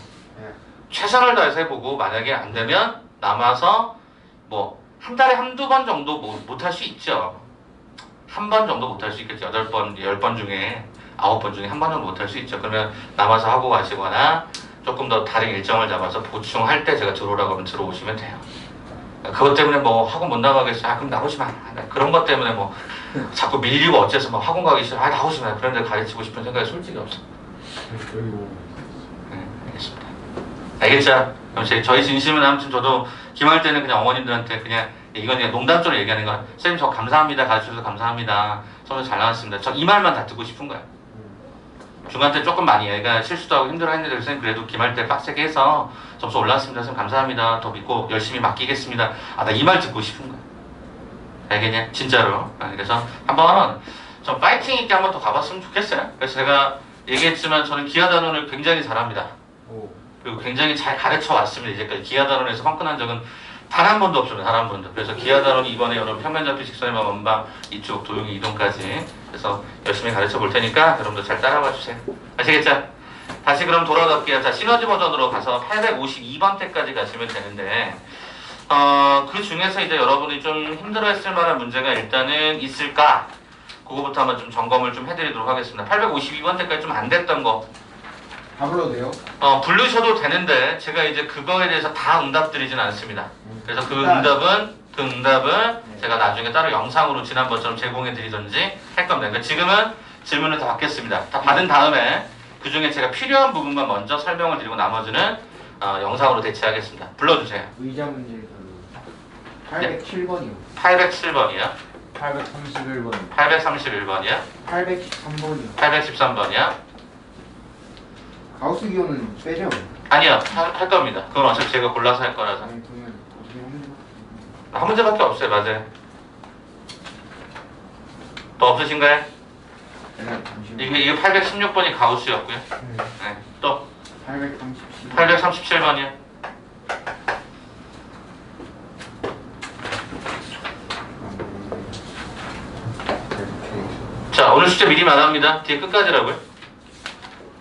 Speaker 1: 최선을 다해서 해보고 만약에 안 되면 남아서 뭐 한 달에 한두 번 정도 못 할 수 있죠. 한 번 정도 못 할 수 있겠죠. 8번, 10번 중에 9번 중에 한 번 정도 못 할 수 있죠. 그러면 남아서 하고 가시거나 조금 더 다른 일정을 잡아서 보충할 때 제가 들어오라고 하면 들어오시면 돼요. 그것 때문에 뭐 학원 못 나가겠어. 그럼 나오지 마. 그런 것 때문에 뭐 자꾸 밀리고 어째서 뭐 학원 가기 싫어. 나오지 마. 그런 데 가르치고 싶은 생각이 솔직히 없어. 알겠습니다. 알겠죠? 그럼 저희 진심은 아무튼 저도 기말 때는 그냥 어머님들한테 그냥 이건 그냥 농담적으로 얘기하는 거야. 선생님 저 감사합니다. 가르쳐주셔서 감사합니다. 선생님 잘 나왔습니다. 저 이 말만 다 듣고 싶은 거야. 중간 때 조금 많이 애가 실수도 하고 힘들어 했는데 선생님 그래도 기말 때 빡세게 해서 점수 올라왔습니다. 선생님 감사합니다. 더 믿고 열심히 맡기겠습니다. 나 이 말 듣고 싶은 거야. 알겠냐? 진짜로. 그래서 한번 좀 파이팅 있게 한번 더 가봤으면 좋겠어요. 그래서 제가 얘기했지만 저는 기하단원을 굉장히 잘합니다. 그리고 굉장히 잘 가르쳐 왔습니다. 이제까지 기하단원에서 펑크난 적은 단 한 번도 없습니다. 단 한 번도. 그래서 기하단원이 이번에 여러분 평면잡기 직선의 원방 이쪽 도용이 이동까지 그래서 열심히 가르쳐 볼 테니까 여러분들 잘 따라와 주세요. 아시겠죠? 다시 그럼 돌아갈게요. 자, 시너지 버전으로 가서 852번 때까지 가시면 되는데 그 중에서 이제 여러분이 좀 힘들어했을 만한 문제가 일단은 있을까? 그거부터 한번 좀 점검을 좀 해드리도록 하겠습니다. 852번 때까지 좀 안 됐던 거
Speaker 2: 다 불러도 돼요?
Speaker 1: 부르셔도 되는데 제가 이제 그거에 대해서 다 응답 드리진 않습니다. 그래서 그 응답은 제가 나중에 따로 영상으로 지난번처럼 제공해 드리든지 할 겁니다. 그러니까 지금은 질문을 다 받겠습니다. 다 받은 다음에 그 중에 제가 필요한 부분만 먼저 설명을 드리고 나머지는 영상으로 대체하겠습니다. 불러주세요.
Speaker 2: 의자 문제 807번이요.
Speaker 1: 807번이요.
Speaker 4: 831번.
Speaker 1: 831번이요.
Speaker 2: 813번이요.
Speaker 1: 813번이요.
Speaker 2: 가우스 기호는 빼죠?
Speaker 1: 아니요. 할 겁니다. 그건 어차피 제가 골라서 할 거라서.
Speaker 2: 아니 그러면 어떻게 하는
Speaker 1: 한 문제밖에 없어요. 맞아요. 또 없으신가요?
Speaker 2: 잠시만요.
Speaker 1: 이게 816번이 가우스였고요. 네. 또
Speaker 2: 837.
Speaker 1: 837번이요. 자, 오늘 숙제 미리 말합니다. 뒤에 끝까지라고요.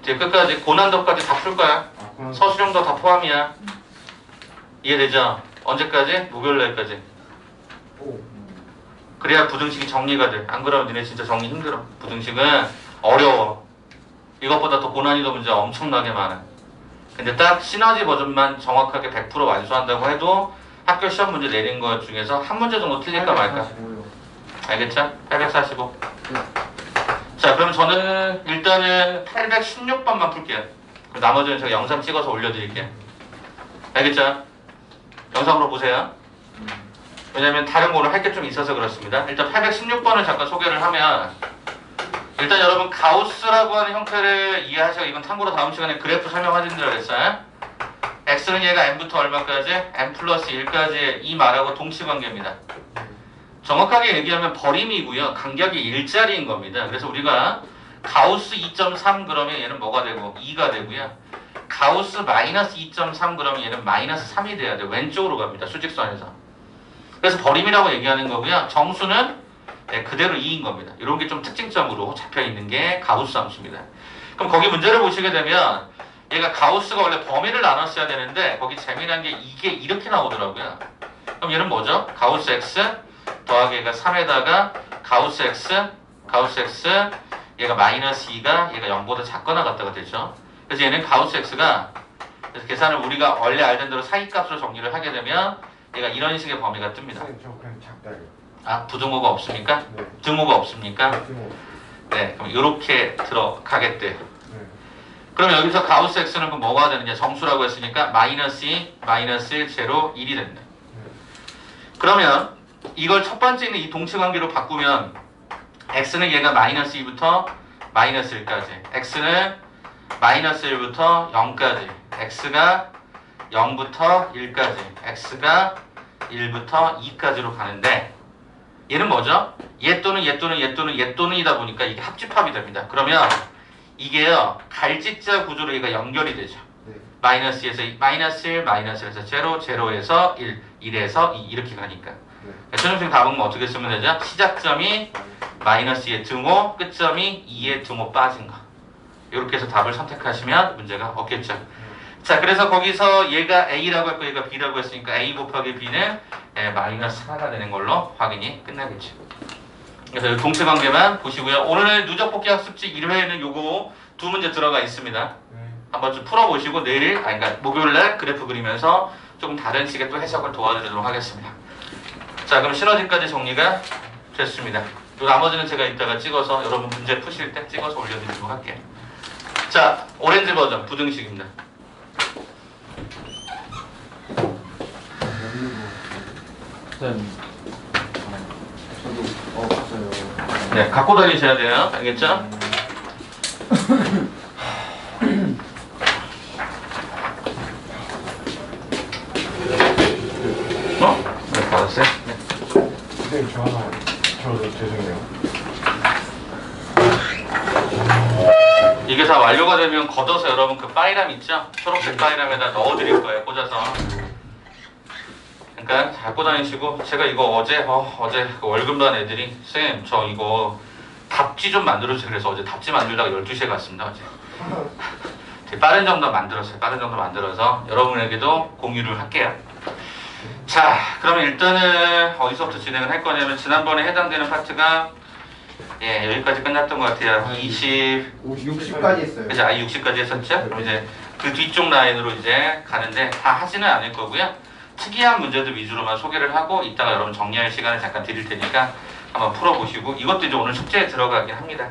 Speaker 1: 뒤에 끝까지 고난도까지 다 풀 거야. 서술형도 다 포함이야. 이해되죠? 언제까지? 목요일날까지. 그래야 부등식이 정리가 돼. 안 그러면 니네 진짜 정리 힘들어. 부등식은 어려워. 이것보다 더 고난이도 문제가 엄청나게 많아. 근데 딱 시너지 버전만 정확하게 100% 완수한다고 해도 학교 시험 문제 내린 것 중에서 한 문제 정도 틀릴까 말까.
Speaker 2: 845요.
Speaker 1: 알겠죠? 845. 자, 그럼 저는 일단은 816번만 풀게요. 그럼 나머지는 제가 영상 찍어서 올려드릴게요. 알겠죠? 영상으로 보세요. 왜냐면 다른 거 오늘 할 게 좀 있어서 그렇습니다. 일단 816번을 잠깐 소개를 하면 일단 여러분 가우스라고 하는 형태를 이해하시고 이건 참고로 다음 시간에 그래프 설명하신다고 그랬어요. x는 얘가 n부터 얼마까지? n 플러스 1까지의 이 말하고 동치관계입니다. 정확하게 얘기하면 벌임이고요. 간격이 일자리인 겁니다. 그래서 우리가 가우스 2.3 그러면 얘는 뭐가 되고 2가 되고요. 가우스 마이너스 2.3 그러면 얘는 마이너스 3이 돼야 돼요. 왼쪽으로 갑니다. 수직선에서. 그래서 벌임이라고 얘기하는 거고요. 정수는 그대로 2인 겁니다. 이런 게 좀 특징점으로 잡혀 있는 게 가우스 함수입니다. 그럼 거기 문제를 보시게 되면 얘가 가우스가 원래 범위를 나눴어야 되는데 거기 재미난 게 이게 이렇게 나오더라고요. 그럼 얘는 뭐죠? 가우스 x 더하기 얘가 3에다가 가우스 x 얘가 마이너스 2가 얘가 0보다 작거나 같다가 되죠. 그래서 얘는 가우스 x가 그래서 계산을 우리가 원래 알던 대로 사이값으로 정리를 하게 되면 얘가 이런 식의 범위가 뜹니다.
Speaker 5: 선생님 저 그냥 작다요.
Speaker 1: 부등호가 없습니까?
Speaker 5: 네.
Speaker 1: 등호가 없습니까?
Speaker 5: 등호.
Speaker 1: 네, 그럼 이렇게 들어가겠대요.
Speaker 5: 네.
Speaker 1: 그럼 여기서 가우스 x는 그럼 뭐가 되느냐? 정수라고 했으니까 마이너스 2, 마이너스 1, 제로 1이 된다. 그러면 이걸 첫 번째 있는 이 동치관계로 바꾸면 x는 얘가 마이너스 2부터 마이너스 1까지 x는 마이너스 1부터 0까지 x가 0부터 1까지 x가 1부터 2까지로 가는데 얘는 뭐죠? 얘 또는 얘 또는 얘 또는 얘 또는이다 보니까 이게 합집합이 됩니다. 그러면 이게요 갈짓자 구조로 얘가 연결이 되죠.
Speaker 2: 네.
Speaker 1: 마이너스에서 마이너스 1, 마이너스에서 제로, 제로에서 1, 1에서 2 이렇게 가니까.
Speaker 2: 네.
Speaker 1: 최종식 답은 뭐 어떻게 쓰면 되죠? 시작점이 마이너스 2의 등호, 끝점이 2의 등호 빠진 거. 이렇게 해서 답을 선택하시면 문제가 없겠죠. 자, 그래서 거기서 얘가 A라고 했고 얘가 B라고 했으니까 A 곱하기 B는 마이너스 4가 되는 걸로 확인이 끝나겠죠. 그래서 이 동체 관계만 보시고요. 오늘 누적 복귀 학습지 1회에는 요거 두 문제 들어가 있습니다. 한번 좀 풀어보시고 내일, 그러니까 목요일날 그래프 그리면서 조금 다른 식의 또 해석을 도와드리도록 하겠습니다. 자, 그럼 시너지까지 정리가 됐습니다. 또 나머지는 제가 이따가 찍어서 여러분 문제 푸실 때 찍어서 올려드리도록 할게요. 자, 오렌지 버전 부등식입니다.
Speaker 4: 쌤,
Speaker 2: 저도 봤어요.
Speaker 1: 네, 갖고 다니셔야 돼요. 알겠죠? 네, 받았어요? 네.
Speaker 5: 선생님 저 하나 저도 죄송해요.
Speaker 1: 이게 다 완료가 되면 걷어서 여러분 그 파이람 있죠? 초록색 파이람에다 넣어드릴 거예요, 꽂아서. 그러니까 잘 꽂아내시고, 제가 이거 어제 그 월급 난 애들이 쌤, 저 이거 답지 좀 만들어주세요. 그래서 어제 답지 만들다가 12시에 갔습니다, 어제. 되게 빠른 정도 만들었어요. 빠른 정도 만들어서 여러분에게도 공유를 할게요. 자, 그러면 일단은 어디서부터 진행을 할 거냐면 지난번에 해당되는 파트가 여기까지 끝났던 것 같아요.
Speaker 2: 60까지 했어요.
Speaker 1: 그죠? 60까지 했었죠? 그럼 이제 그 뒤쪽 라인으로 이제 가는데 다 하지는 않을 거고요. 특이한 문제들 위주로만 소개를 하고 이따가 여러분 정리할 시간을 잠깐 드릴 테니까 한번 풀어보시고 이것도 이제 오늘 숙제에 들어가긴 합니다.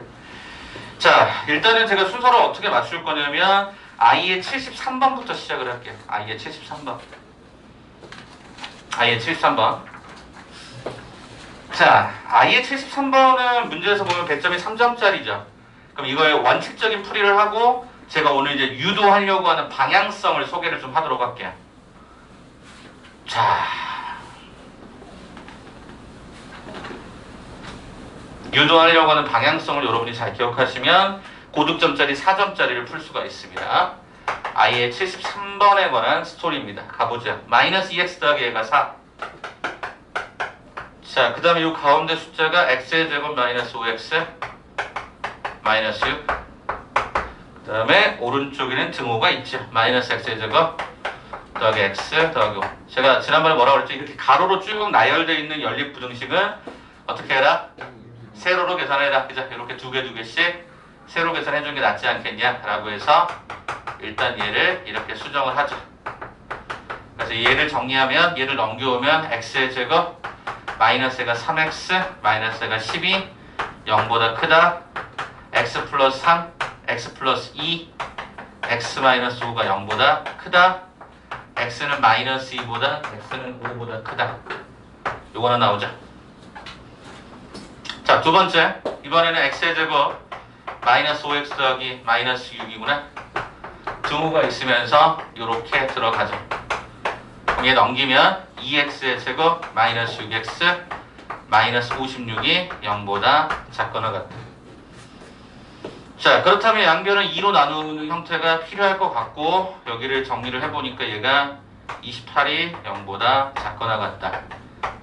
Speaker 1: 자, 일단은 제가 순서를 어떻게 맞출 거냐면 I의 73번부터 시작을 할게요. I의 73번. I의 73번. 자, I의 73번은 문제에서 보면 100점이 3점짜리죠. 그럼 이거의 원칙적인 풀이를 하고 제가 오늘 이제 유도하려고 하는 방향성을 소개를 좀 하도록 할게요. 자, 유도하려고 하는 방향성을 여러분이 잘 기억하시면 고득점짜리 4점짜리를 풀 수가 있습니다. I의 73번에 관한 스토리입니다. 가보죠. 마이너스 2x 더하기 얘가 4. 자, 그 다음에 이 가운데 숫자가 x의 제곱 마이너스 5x 마이너스 6. 그 다음에 오른쪽에는 등호가 있죠. 마이너스 x의 제곱 더하기 x 더하기 5. 제가 지난번에 뭐라고 그랬죠? 이렇게 가로로 쭉 나열되어 있는 연립 부등식은 어떻게 해라? 세로로 계산해라. 그죠? 이렇게 두 개씩 세로 계산해주는 게 낫지 않겠냐? 라고 해서 일단 얘를 이렇게 수정을 하죠. 그래서 얘를 정리하면 얘를 넘겨오면 x의 제곱 마이너스가 3x 마이너스가 12 0보다 크다 x 플러스 3 x 플러스 2 x 마이너스 5가 0보다 크다 x는 마이너스 2보다 x는 5보다 크다. 요거 하나 나오죠. 자, 두 번째 이번에는 x의 제곱 마이너스 5x 더하기 마이너스 6이구나. 등호가 있으면서 요렇게 들어가죠. 얘 넘기면 2x의 제곱 마이너스 6x 마이너스 56이 0보다 작거나 같다. 자, 그렇다면 양변을 2로 나누는 형태가 필요할 것 같고 여기를 정리를 해보니까 얘가 28이 0보다 작거나 같다.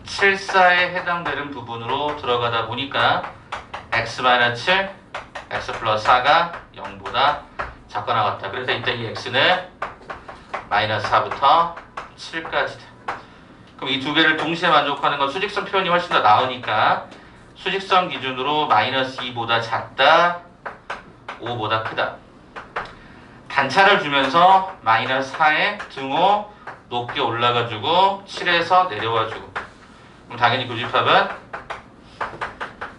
Speaker 1: 74에 해당되는 부분으로 들어가다 보니까 x-7 x 플러스 4가 0보다 작거나 같다. 그래서 이때 이 x는 마이너스 4부터 7까지다. 그럼 이 두 개를 동시에 만족하는 건 수직선 표현이 훨씬 더 나으니까 수직선 기준으로 마이너스 2보다 작다 5보다 크다. 단차를 주면서 마이너스 4의 등호 높게 올라가주고 7에서 내려와주고 그럼 당연히 교집합은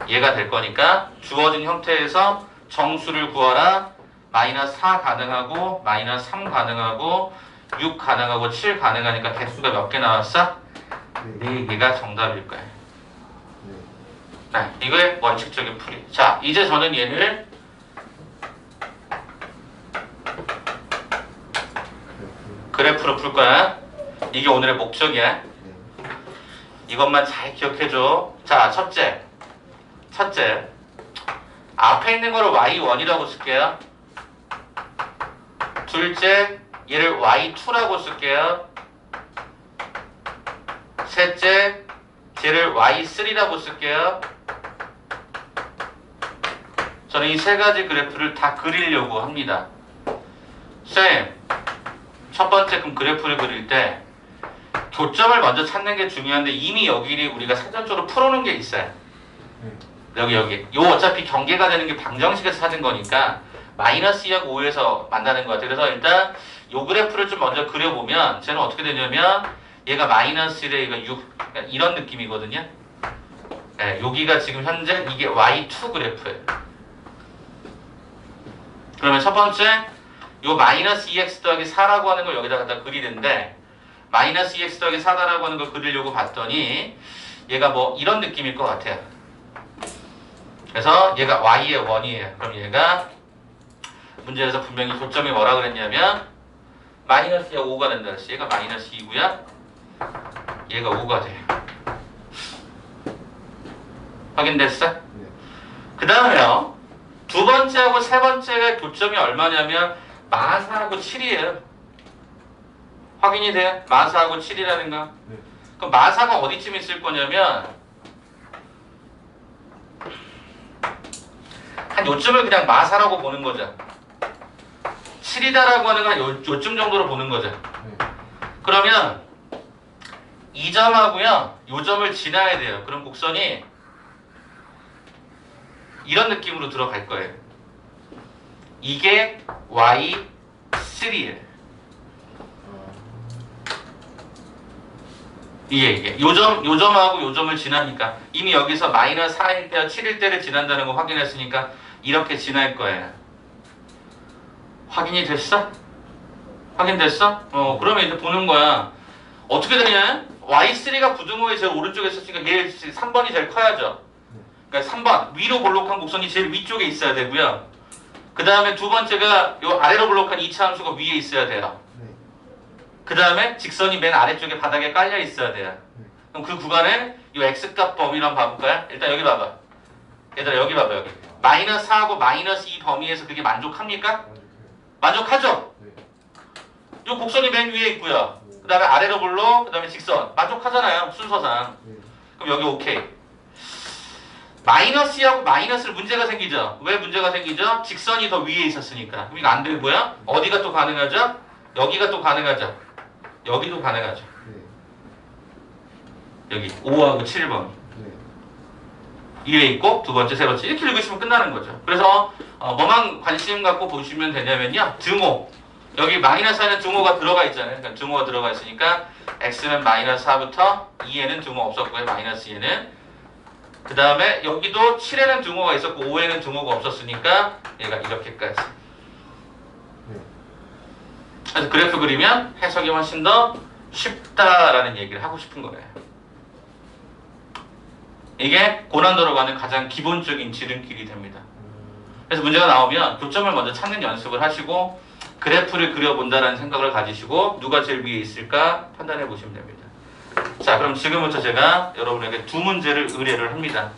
Speaker 1: 얘가 될 거니까 주어진 형태에서 정수를 구하라. 마이너스 4 가능하고 마이너스 3 가능하고 6 가능하고 7 가능하니까 개수가 몇 개 나왔어? 4개가 정답일 거예요. 네, 이거의 원칙적인 풀이. 자, 이제 저는 얘를 그래프로 풀 거야. 이게 오늘의 목적이야. 이것만 잘 기억해줘. 자, 첫째. 앞에 있는 거를 y1이라고 쓸게요. 둘째, 얘를 y2라고 쓸게요. 셋째, 쟤를 y3라고 쓸게요. 저는 이 세 가지 그래프를 다 그리려고 합니다. 쌤, 첫 번째 그럼 그래프를 그릴 때 교점을 먼저 찾는 게 중요한데 이미 여기 우리가 사전적으로 풀어놓은 게 있어요. 여기. 요 어차피 경계가 되는 게 방정식에서 찾은 거니까 마이너스 2하고 5에서 만나는 것 같아요. 그래서 일단 요 그래프를 좀 먼저 그려보면 쟤는 어떻게 되냐면 얘가 마이너스 1에 이거 6 이런 느낌이거든요. 네, 여기가 지금 현재 이게 y2 그래프예요. 그러면 첫 번째 요 마이너스 2x 더하기 4라고 하는 걸 여기다 갖다 그리는데 마이너스 2x 더하기 4다라고 하는 걸 그리려고 봤더니 얘가 뭐 이런 느낌일 것 같아요. 그래서 얘가 y의 원이에요. 그럼 얘가 문제에서 분명히 교점이 뭐라 그랬냐면 마이너스 2가 5가 된다 그랬어. 얘가 마이너스 2고요. 얘가 5가 돼요. 확인됐어?
Speaker 2: 네.
Speaker 1: 그 다음에요. 두 번째하고 세 번째가 교점이 얼마냐면 마사하고 7이에요. 확인이 돼요? 마사하고 7이라는 거.
Speaker 5: 네.
Speaker 1: 그럼 마사가 어디쯤 있을 거냐면 한 요쯤을 그냥 마사라고 보는 거죠. 7이다라고 하는 건 요쯤 정도로 보는 거죠.
Speaker 5: 네.
Speaker 1: 그러면 이 점하고요, 요 점을 지나야 돼요. 그럼 곡선이 이런 느낌으로 들어갈 거예요. 이게 y3예요. 이게 요 점하고 요 점을 지나니까 이미 여기서 마이너스 4일 때와 7일 때를 지난다는 거 확인했으니까 이렇게 지날 거예요. 확인이 됐어? 확인됐어? 그러면 이제 보는 거야. 어떻게 되냐? y3가 부등호의 제일 오른쪽에 있었으니까 얘 3번이 제일 커야죠. 그러니까 3번 위로 볼록한 곡선이 제일 위쪽에 있어야 되고요. 그 다음에 두 번째가 요 아래로 볼록한 2차 함수가 위에 있어야 돼요.
Speaker 2: 네.
Speaker 1: 그 다음에 직선이 맨 아래쪽에 바닥에 깔려 있어야 돼요. 그럼 그 구간에 요 x값 범위를 한번 봐볼까요? 일단 여기 봐봐. 얘들아 여기 봐봐 여기. 마이너스 4하고 마이너스 2 범위에서 그게 만족합니까? 만족하죠?
Speaker 5: 네.
Speaker 1: 요 곡선이 맨 위에 있고요. 그 다음에 아래로 볼록, 그 다음에 직선. 만족하잖아요. 순서상.
Speaker 2: 네.
Speaker 1: 그럼 여기 오케이. 마이너스 2하고 마이너스를 문제가 생기죠. 왜 문제가 생기죠? 직선이 더 위에 있었으니까. 그럼 이거 안 되고요. 어디가 또 가능하죠? 여기가 또 가능하죠. 여기도 가능하죠.
Speaker 2: 네.
Speaker 1: 여기 5하고 7번.
Speaker 2: 네.
Speaker 1: 위에 있고 두 번째, 세 번째 이렇게 읽으시면 끝나는 거죠. 그래서 뭐만 관심 갖고 보시면 되냐면요. 등호. 여기 마이너스 4에는 등호가 들어가 있잖아요. 그러니까 등호가 들어가 있으니까 x는 마이너스 4부터 2에는 등호 없었고요. 마이너스 2에는. 그 다음에 여기도 7에는 등호가 있었고 5에는 등호가 없었으니까 얘가 이렇게까지.
Speaker 2: 네.
Speaker 1: 그래서 그래프 그리면 해석이 훨씬 더 쉽다라는 얘기를 하고 싶은 거예요. 이게 고난도로 가는 가장 기본적인 지름길이 됩니다. 그래서 문제가 나오면 교점을 먼저 찾는 연습을 하시고 그래프를 그려본다라는 생각을 가지시고 누가 제일 위에 있을까 판단해 보시면 됩니다. 자, 그럼 지금부터 제가 여러분에게 두 문제를 의뢰를 합니다.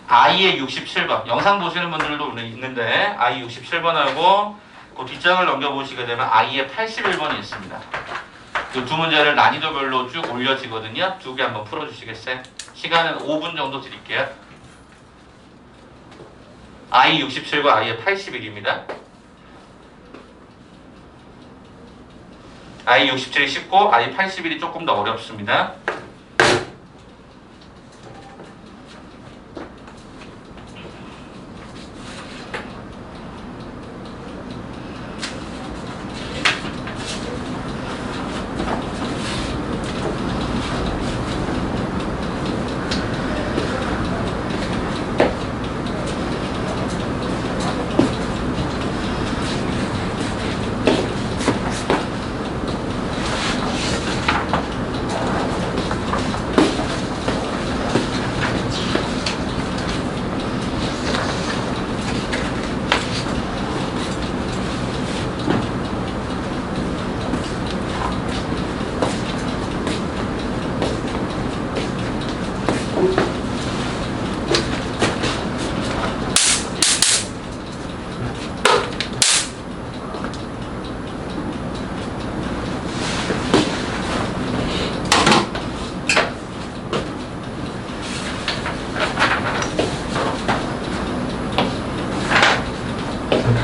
Speaker 1: I의 67번 영상 보시는 분들도 있는데 I 67번하고 그 뒷장을 넘겨보시게 되면 I의 81번이 있습니다. 이 두 문제를 난이도별로 쭉 올려지거든요. 두 개 한번 풀어주시겠어요? 시간은 5분 정도 드릴게요. I 67과 I의 81입니다. I 67이 쉽고 I 81이 조금 더 어렵습니다.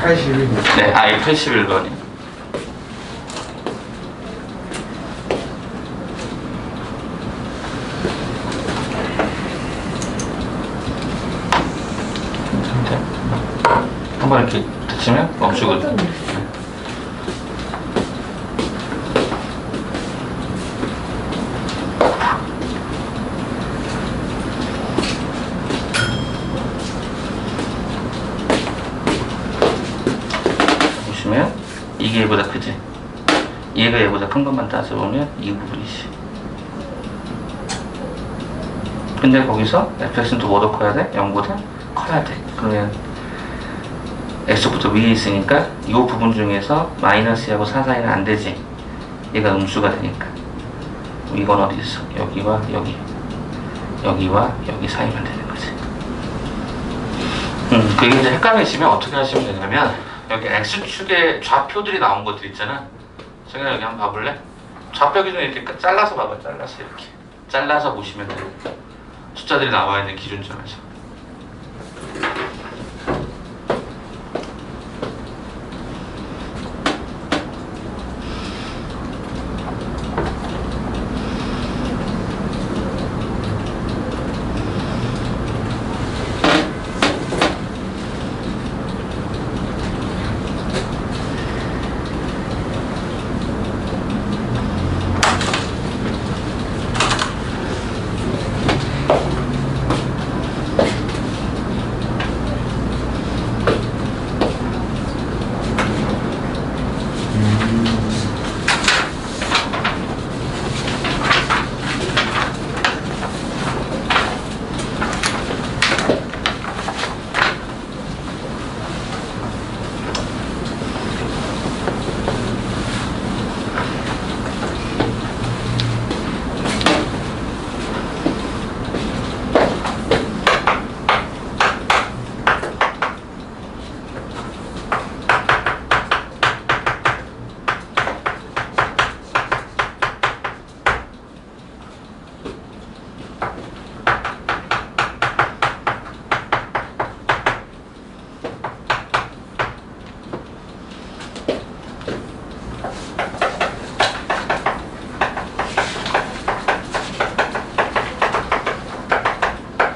Speaker 2: 81.
Speaker 1: 네, I81번이요. 한번 이렇게 다치면 멈추고.
Speaker 3: 깜짝 놀랐어.
Speaker 1: 보시면 이게 얘보다 크지? 얘가 얘보다 큰 것만 따져보면 이 부분이지. 근데 거기서 fx는 또 뭐더 커야 돼? 0보다 커야 돼. 그러면 x부터 위에 있으니까 이 부분 중에서 마이너스하고 4 사이는 안 되지. 얘가 음수가 되니까. 이건 어디 있어? 여기와 여기, 여기와 여기 사이만 되는 거지. 그게 이제 헷갈리시면 어떻게 하시면 되냐면 여기 x축에 좌표들이 나온 것들 있잖아. 성현아 여기 한번 봐볼래? 좌표 기준 이렇게 잘라서 봐봐. 잘라서 이렇게 잘라서 보시면 돼. 숫자들이 나와 있는 기준점에서.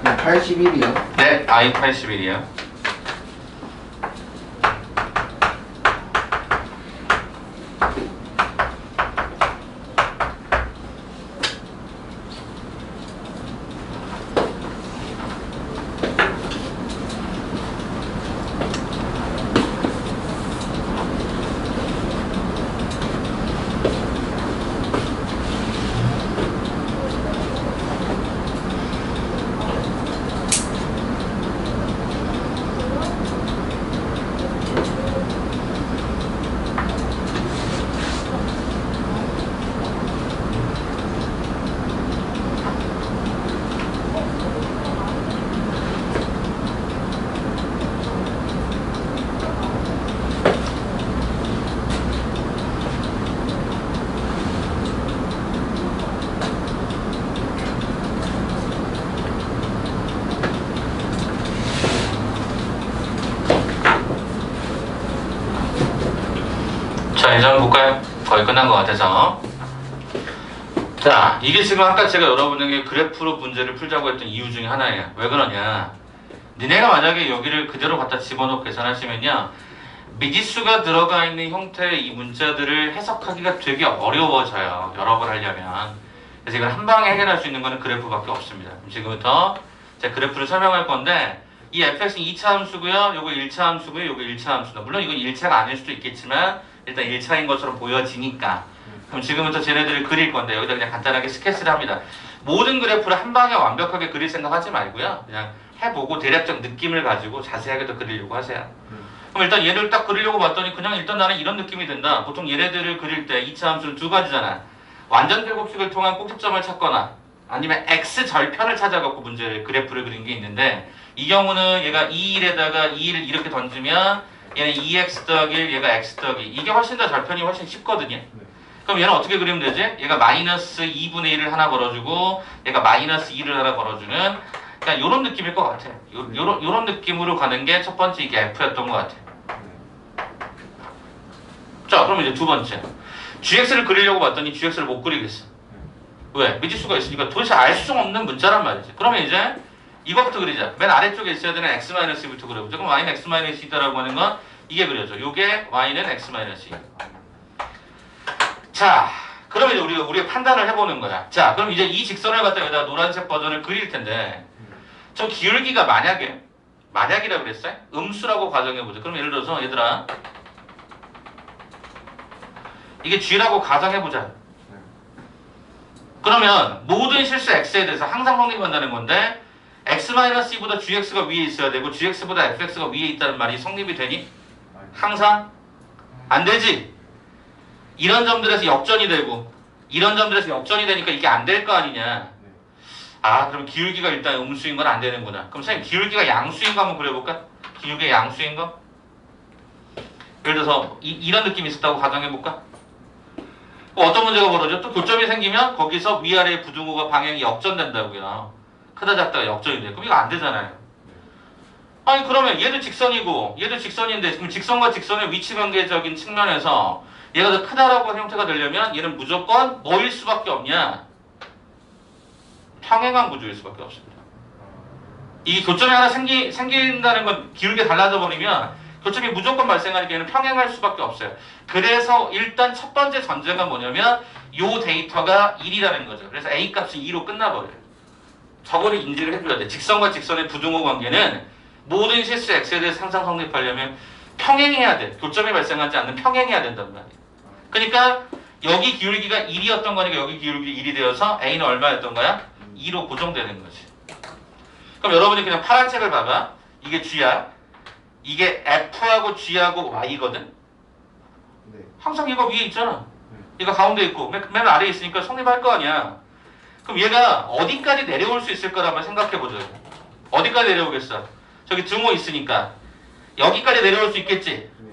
Speaker 2: 네, 81이요.
Speaker 1: 네, I81이요. 자, 이제 한번 볼까요? 거의 끝난 것 같아서. 자, 이게 지금 아까 제가 여러분에게 그래프로 문제를 풀자고 했던 이유 중에 하나예요. 왜 그러냐? 니네가 만약에 여기를 그대로 갖다 집어넣고 계산하시면요, 미지수가 들어가 있는 형태의 이 문자들을 해석하기가 되게 어려워져요. 여러 번 하려면. 그래서 이걸 한 방에 해결할 수 있는 거는 그래프밖에 없습니다. 지금부터 제가 그래프를 설명할 건데, 이 fx는 2차 함수고요, 요거 1차 함수고요, 요거 1차 함수다. 물론 이건 1차가 아닐 수도 있겠지만 일단 1차인 것처럼 보여지니까. 그럼 지금부터 쟤네들을 그릴 건데 여기다 그냥 간단하게 스케치를 합니다. 모든 그래프를 한 방에 완벽하게 그릴 생각하지 말고요, 그냥 해보고 대략적 느낌을 가지고 자세하게 더 그리려고 하세요. 그럼 일단 얘를 딱 그리려고 봤더니 그냥 일단 나는 이런 느낌이 든다. 보통 얘네들을 그릴 때 2차 함수는 두 가지잖아. 완전 곱식을 통한 꼭지점을 찾거나 아니면 x절편을 찾아갖고 문제를 그래프를 그린 게 있는데, 이 경우는 얘가 2일에다가 2를 이렇게 던지면 얘는 2x 더하기 1, 얘가 x 더하기 2. 이게 훨씬 더 절편이 훨씬 쉽거든요. 그럼 얘는 어떻게 그리면 되지? 얘가 마이너스 2분의 1을 하나 걸어주고 얘가 마이너스 2를 하나 걸어주는, 그러니까 요런 느낌일 것 같아. 요런 느낌으로 가는 게 첫 번째 이게 F였던 것 같아. 자, 그럼 이제 두 번째. gx를 그리려고 봤더니 gx를 못 그리겠어. 왜? 미지수가 있으니까 도대체 알 수 없는 문자란 말이지. 그러면 이제 이것부터 그리자. 맨 아래쪽에 있어야 되는 x-2부터 그려보자. 그럼 y는 x-2다라고 하는 건 이게 그려져. 요게 y는 x-2. 자, 그러면 이제 우리가 판단을 해보는 거야. 자, 그럼 이제 이 직선을 갖다 여기다 노란색 버전을 그릴 텐데, 저 기울기가 만약이라고 그랬어요? 음수라고 가정해보자. 그럼 예를 들어서 얘들아, 이게 g라고 가정해보자. 그러면 모든 실수 x에 대해서 항상 성립한다는 건데, x-2보다 gx가 위에 있어야 되고 gx보다 fx가 위에 있다는 말이 성립이 되니? 항상 안 되지. 이런 점들에서 역전이 되고 이런 점들에서 역전이 되니까 이게 안 될 거 아니냐. 아, 그럼 기울기가 일단 음수인 건 안 되는구나. 그럼 선생님 기울기가 양수인 거 한번 그려볼까? 기울기가 양수인 거? 예를 들어서 이런 느낌이 있었다고 가정해볼까? 어떤 문제가 벌어져? 또 교점이 생기면 거기서 위아래의 부등호가 방향이 역전된다고요. 크다 작다가 역전이 돼. 그럼 이거 안 되잖아요. 아니 그러면 얘도 직선이고 얘도 직선인데 그럼 직선과 직선의 위치 관계적인 측면에서 얘가 더 크다라고 하는 형태가 되려면 얘는 무조건 뭐일 수밖에 없냐? 평행한 구조일 수밖에 없습니다. 이 교점이 하나 생긴다는 건 기울기가 달라져 버리면 교점이 무조건 발생하니까 얘는 평행할 수밖에 없어요. 그래서 일단 첫 번째 전제가 뭐냐면 요 데이터가 1이라는 거죠. 그래서 A 값이 2로 끝나버려요. 저거를 인지를 해줘야 돼. 직선과 직선의 부등호 관계는 모든 실수 x에 대해 항상 성립하려면 평행해야 돼. 교점이 발생하지 않는 평행해야 된단 말이에요. 그러니까 여기 기울기가 1이었던 거니까 여기 기울기 1이 되어서 A는 얼마였던 거야? 2로 고정되는 거지. 그럼 여러분이 그냥 파란 책을 봐봐. 이게 G야. 이게 F하고 G하고 Y거든.
Speaker 2: 네.
Speaker 1: 항상 얘가 위에 있잖아. 얘가 가운데 있고 맨 아래에 있으니까 성립할 거 아니야. 그럼 얘가 어디까지 내려올 수 있을 거라 한번 생각해보자. 어디까지 내려오겠어? 저기 등호 있으니까 여기까지 내려올 수 있겠지?
Speaker 2: 네.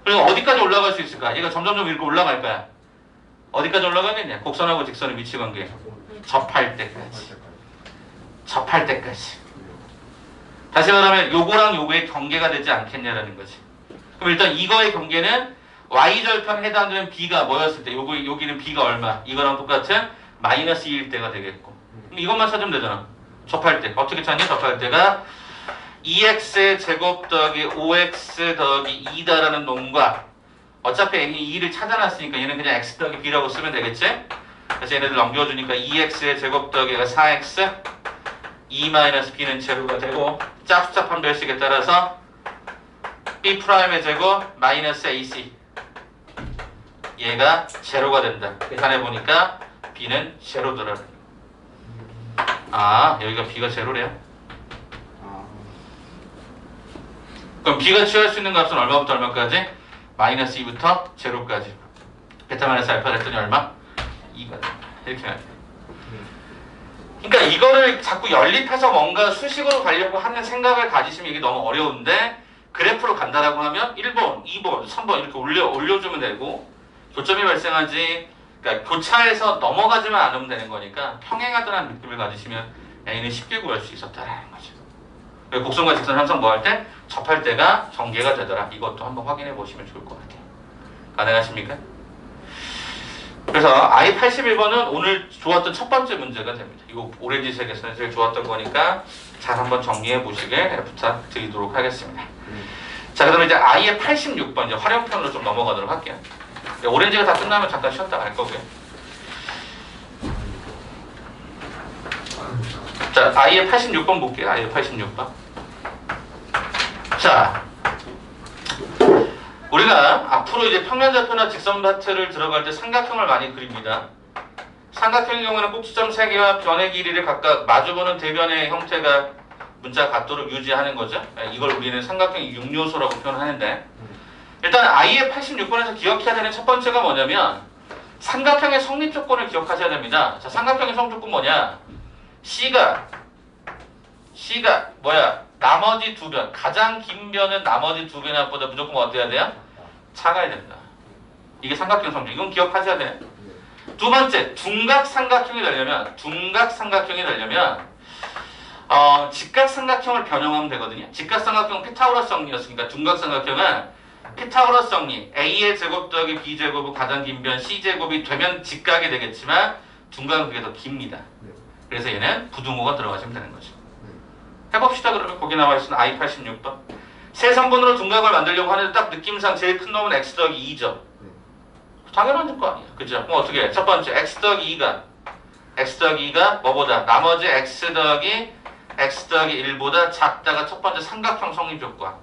Speaker 1: 그리고 어디까지 올라갈 수 있을까? 얘가 점점점 이렇게 올라갈 거야. 어디까지 올라가겠냐? 곡선하고 직선의 위치 관계. 접할 때까지. 접할 때까지. 다시 말하면 요거랑 요거의 경계가 되지 않겠냐라는 거지. 그럼 일단 이거의 경계는 y절편에 해당되는 b가 뭐였을 때 여기는 b가 얼마? 이거랑 똑같은 마이너스 2일 때가 되겠고. 그럼 이것만 찾으면 되잖아. 접할 때. 어떻게 찾냐? 접할 때가 2x의 제곱 더하기 5x 더하기 2다라는 놈과 어차피 n이 2를 찾아놨으니까 얘는 그냥 x 더하기 b라고 쓰면 되겠지? 그래서 얘네들 넘겨주니까 2x의 제곱 더하기가 4x 2-b는 제로가 되고 짝수차 판별식에 따라서 b'의 제곱 마이너스 ac 얘가 제로가 된다. 계산해보니까 b는 제로더라. 아, 여기가 b가 제로래요? 그럼 b가 취할 수 있는 값은 얼마부터 얼마까지? 마이너스 2부터 제로까지. 베타 마이너스 알파 했더니 얼마? 2가 된다. 이렇게 해야 돼. 그러니까 이거를 자꾸 연립해서 뭔가 수식으로 가려고 하는 생각을 가지시면 이게 너무 어려운데 그래프로 간다라고 하면 1번, 2번, 3번 이렇게 올려주면 되고 교점이 발생하지 그러니까 교차해서 넘어가지만 않으면 되는 거니까 평행하다는 느낌을 가지시면 A는 쉽게 구할 수 있었다라는 거죠. 곡선과 직선 항상 뭐 할 때? 접할 때가 전개가 되더라. 이것도 한번 확인해 보시면 좋을 것 같아요. 가능하십니까? 그래서 I81번은 오늘 좋았던 첫 번째 문제가 됩니다. 이거 오렌지색에서는 제일 좋았던 거니까 잘 한번 정리해 보시길 부탁드리도록 하겠습니다. 자, 그러면 이제 I의 86번 이제 활용편으로 좀 넘어가도록 할게요. 오렌지가 다 끝나면 잠깐 쉬었다 갈 거고요. 자, I의 86번 볼게요. I의 86번. 자, 우리가 앞으로 이제 평면좌표나 직선바트를 들어갈 때 삼각형을 많이 그립니다. 삼각형의 경우는 꼭지점 3개와 변의 길이를 각각 마주보는 대변의 형태가 문자 같도록 유지하는 거죠. 이걸 우리는 삼각형의 6요소라고 표현하는데 일단 I의 86번에서 기억해야 되는 첫 번째가 뭐냐면 삼각형의 성립 조건을 기억하셔야 됩니다. 자, 삼각형의 성립 조건 뭐냐? C가 뭐야? 나머지 두 변, 가장 긴 변은 나머지 두 변보다 무조건 어때야 돼요? 작아야 된다. 이게 삼각형 성립. 이건 기억하셔야 돼. 두 번째, 둔각 삼각형이 되려면 직각 삼각형을 변형하면 되거든요. 직각 삼각형은 피타고라스 정리였으니까 둔각 삼각형은 피타고라스 정리. A의 제곱 더하기 B 제곱은 가장 긴 변 C 제곱이 되면 직각이 되겠지만 중간 그게 더 깁니다.
Speaker 2: 네.
Speaker 1: 그래서 얘는 부등호가 들어가시면 되는 거죠. 해봅시다. 그러면 거기 나와 있는 I86번. 세 성분으로 중각을 만들려고 하는데 딱 느낌상 제일 큰 놈은 x 더하기 2죠.
Speaker 2: 네.
Speaker 1: 당연한 거 아니야. 그죠? 그럼 어떻게 해? 첫 번째 x 더하기 2가 뭐보다 나머지 x 더하기 1보다 작다가 첫 번째 삼각형 성립 조건.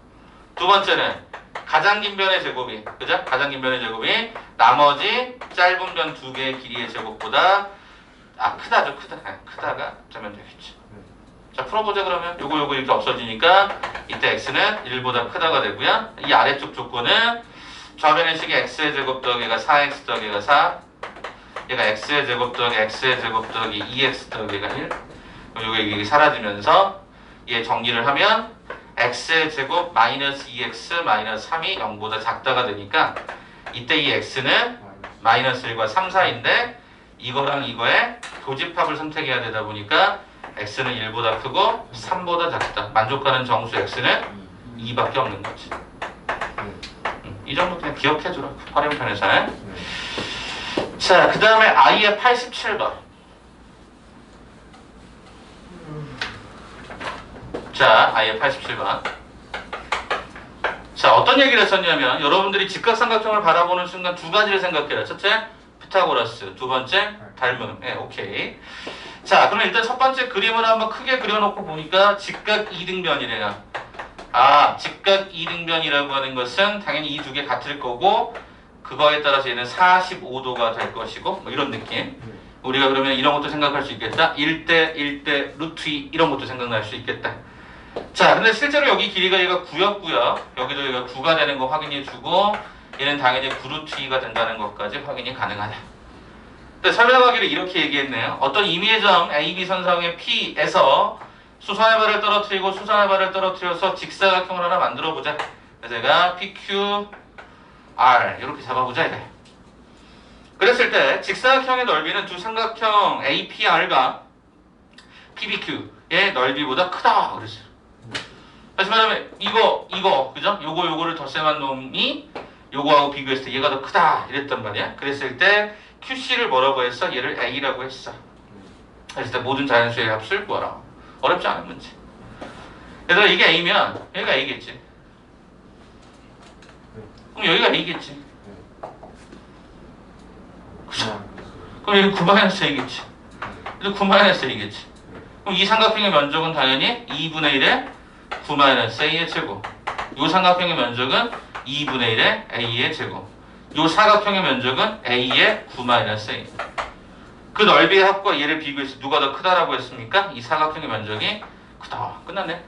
Speaker 1: 두 번째는 가장 긴 변의 제곱이, 그죠? 가장 긴 변의 제곱이 나머지 짧은 변 두 개의 길이의 제곱보다 크다죠. 크다가 되면 되겠지. 자, 풀어보자. 그러면 요거 이렇게 없어지니까 이때 x는 1보다 크다가 되고요. 이 아래쪽 조건은 좌변의 식이 x의 제곱 더하기가 4x 더하기가 4, 얘가 x의 제곱 더하기 x의 제곱 더하기 2x 더하기가 1. 이게 사라지면서 얘 정리를 하면 x의 제곱 마이너스 2x 마이너스 3이 0보다 작다가 되니까 이때 이 x는 마이너스 1과 3, 4인데 이거랑 이거의 교집합을 선택해야 되다 보니까 x는 1보다 크고 3보다 작다. 만족하는 정수 x는 2밖에 없는 거지. 이 정도 그냥 기억해주라. 활용편에서. 자, 그 다음에 i의 87번. 자, i의 87번. 자, 어떤 얘기를 했었냐면 여러분들이 직각삼각형을 바라보는 순간 두 가지를 생각해라. 첫째, 피타고라스. 두 번째, 닮음. 네, 오케이. 자, 그러면 일단 첫 번째 그림을 한번 크게 그려놓고 보니까 직각 이등변이래요. 직각 이등변이라고 하는 것은 당연히 이 두 개 같을 거고 그거에 따라서 얘는 45도가 될 것이고 뭐 이런 느낌. 우리가 그러면 이런 것도 생각할 수 있겠다. 1대 루트 2 이런 것도 생각날 수 있겠다. 자, 근데 실제로 여기 길이가 얘가 9였고요. 여기도 얘가 9가 되는 거 확인해주고 얘는 당연히 9루트 2가 된다는 것까지 확인이 가능하다. 근데 설명하기를 이렇게 얘기했네요. 어떤 임의의 점 AB 선상의 P에서 수선의 발을 떨어뜨리고 수선의 발을 떨어뜨려서 직사각형을 하나 만들어보자. 그래서 제가 PQR 이렇게 잡아보자 이래. 그랬을 때 직사각형의 넓이는 두 삼각형 APR과 PBQ의 넓이보다 크다 그랬어요. 다시 말하면 이거 그죠? 요거를 덧셈한 놈이 요거하고 비교했을 때 얘가 더 크다 이랬단 말이야. 그랬을 때 QC를 뭐라고 했어? 얘를 A라고 했어. 그랬을 때 모든 자연수의 합을 구하라. 어렵지 않은 문제. 그래서 이게 A면 여기가 A겠지. 그럼 여기가 A겠지. 그죠? 그럼 여기 9-A겠지. 그래서 9-A겠지. 그럼 이 삼각형의 면적은 당연히 2분의 1의 9-A의 제곱. 이 삼각형의 면적은 2분의 1의 A의 제곱. 이 사각형의 면적은 A의 9-A. 그 넓이의 합과 얘를 비교해서 누가 더 크다라고 했습니까? 이 사각형의 면적이 크다. 끝났네.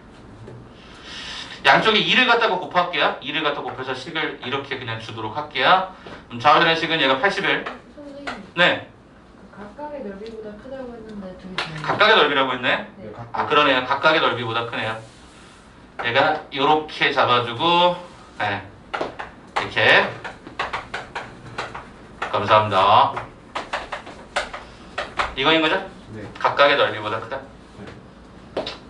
Speaker 1: 양쪽에 2를 갖다가 곱할게요. 2를 갖다 곱해서 식을 이렇게 그냥 주도록 할게요. 좌우변의 식은 얘가 81.
Speaker 3: 선생님,
Speaker 1: 네.
Speaker 3: 각각의 넓이보다 크다고 했는데 둘이 다르네.
Speaker 1: 각각의 넓이라고 했네.
Speaker 3: 네.
Speaker 1: 그러네요. 각각의 넓이보다 크네요. 얘가 이렇게 잡아주고, 네. 이렇게. 감사합니다. 이거인 거죠?
Speaker 2: 네.
Speaker 1: 각각의 넓이보다 크다.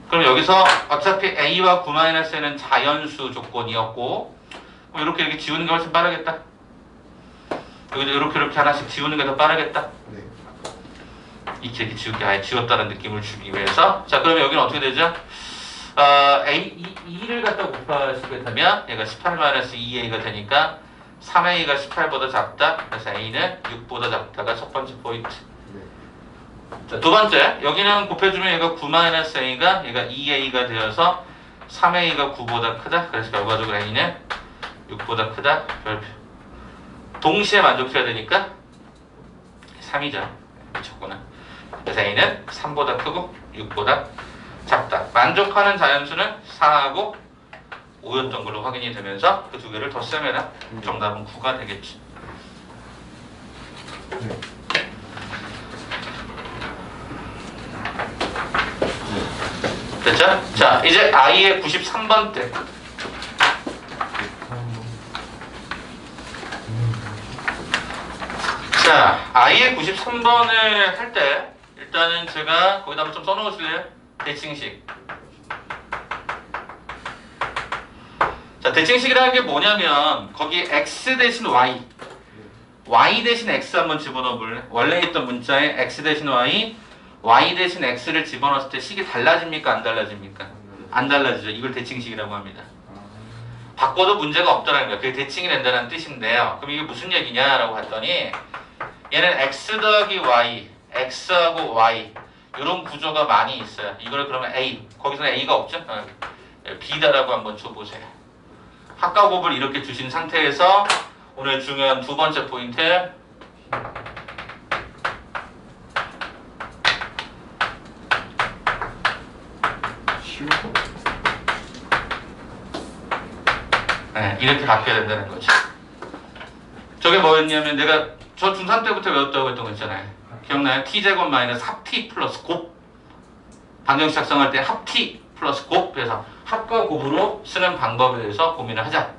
Speaker 1: 그럼 여기서 어차피 A와 9-A는 자연수 조건이었고 이렇게 지우는 게 훨씬 빠르겠다. 여기도 이렇게 하나씩 지우는 게 더 빠르겠다.
Speaker 2: 네.
Speaker 1: 이렇게 지우게 아예 지웠다는 느낌을 주기 위해서. 자, 그러면 여기는 어떻게 되죠? A를 갖다 곱하시겠다면 얘가 18-2A가 되니까 3A가 18보다 작다. 그래서 A는 6보다 작다가 첫 번째 포인트. 자, 두 번째, 여기는 곱해주면 얘가 9-A가 얘가 2A가 되어서 3A가 9보다 크다. 그래서 결과적으로 A는 6보다 크다. 별표. 동시에 만족해야 되니까 3이죠. 미쳤구나. 그래서 A는 3보다 크고 6보다 작다. 만족하는 자연수는 4하고 5였던 걸로 확인이 되면서 그 두 개를 덧셈해라. 정답은 9가 되겠지.
Speaker 2: 네.
Speaker 1: 됐죠? 자, 이제 I의 93번째. 자, I의 93번을 할 때 일단은 제가 거기다 한번 좀 써놓으실래요? 대칭식. 자, 대칭식이라는 게 뭐냐면 거기 x 대신 y 대신 x 한번 집어넣어 볼래? 원래 있던 문자에 x 대신 y 대신 x를 집어넣었을 때 식이 달라집니까? 안 달라집니까? 안 달라지죠. 이걸 대칭식이라고 합니다. 바꿔도 문제가 없다는 거예요. 그게 대칭이 된다는 뜻인데요. 그럼 이게 무슨 얘기냐라고 했더니 얘는 x 더하기 y, x하고 y 이런 구조가 많이 있어요. 이걸 그러면 a, 거기서는 a가 없죠? b다라고 한번 줘보세요. 합과곱을 이렇게 주신 상태에서 오늘 중요한 두 번째 포인트
Speaker 2: 쉬워.
Speaker 1: 네, 이렇게 바뀌어야 된다는 거죠. 저게 뭐였냐면 내가 저 중3 때부터 외웠다고 했던 거 있잖아요. 기억나요? t제곱 마이너스 합t 플러스 곱. 방정식 작성할 때 합t 플러스 곱. 그래서 합과 곱으로 쓰는 방법에 대해서 고민을 하자.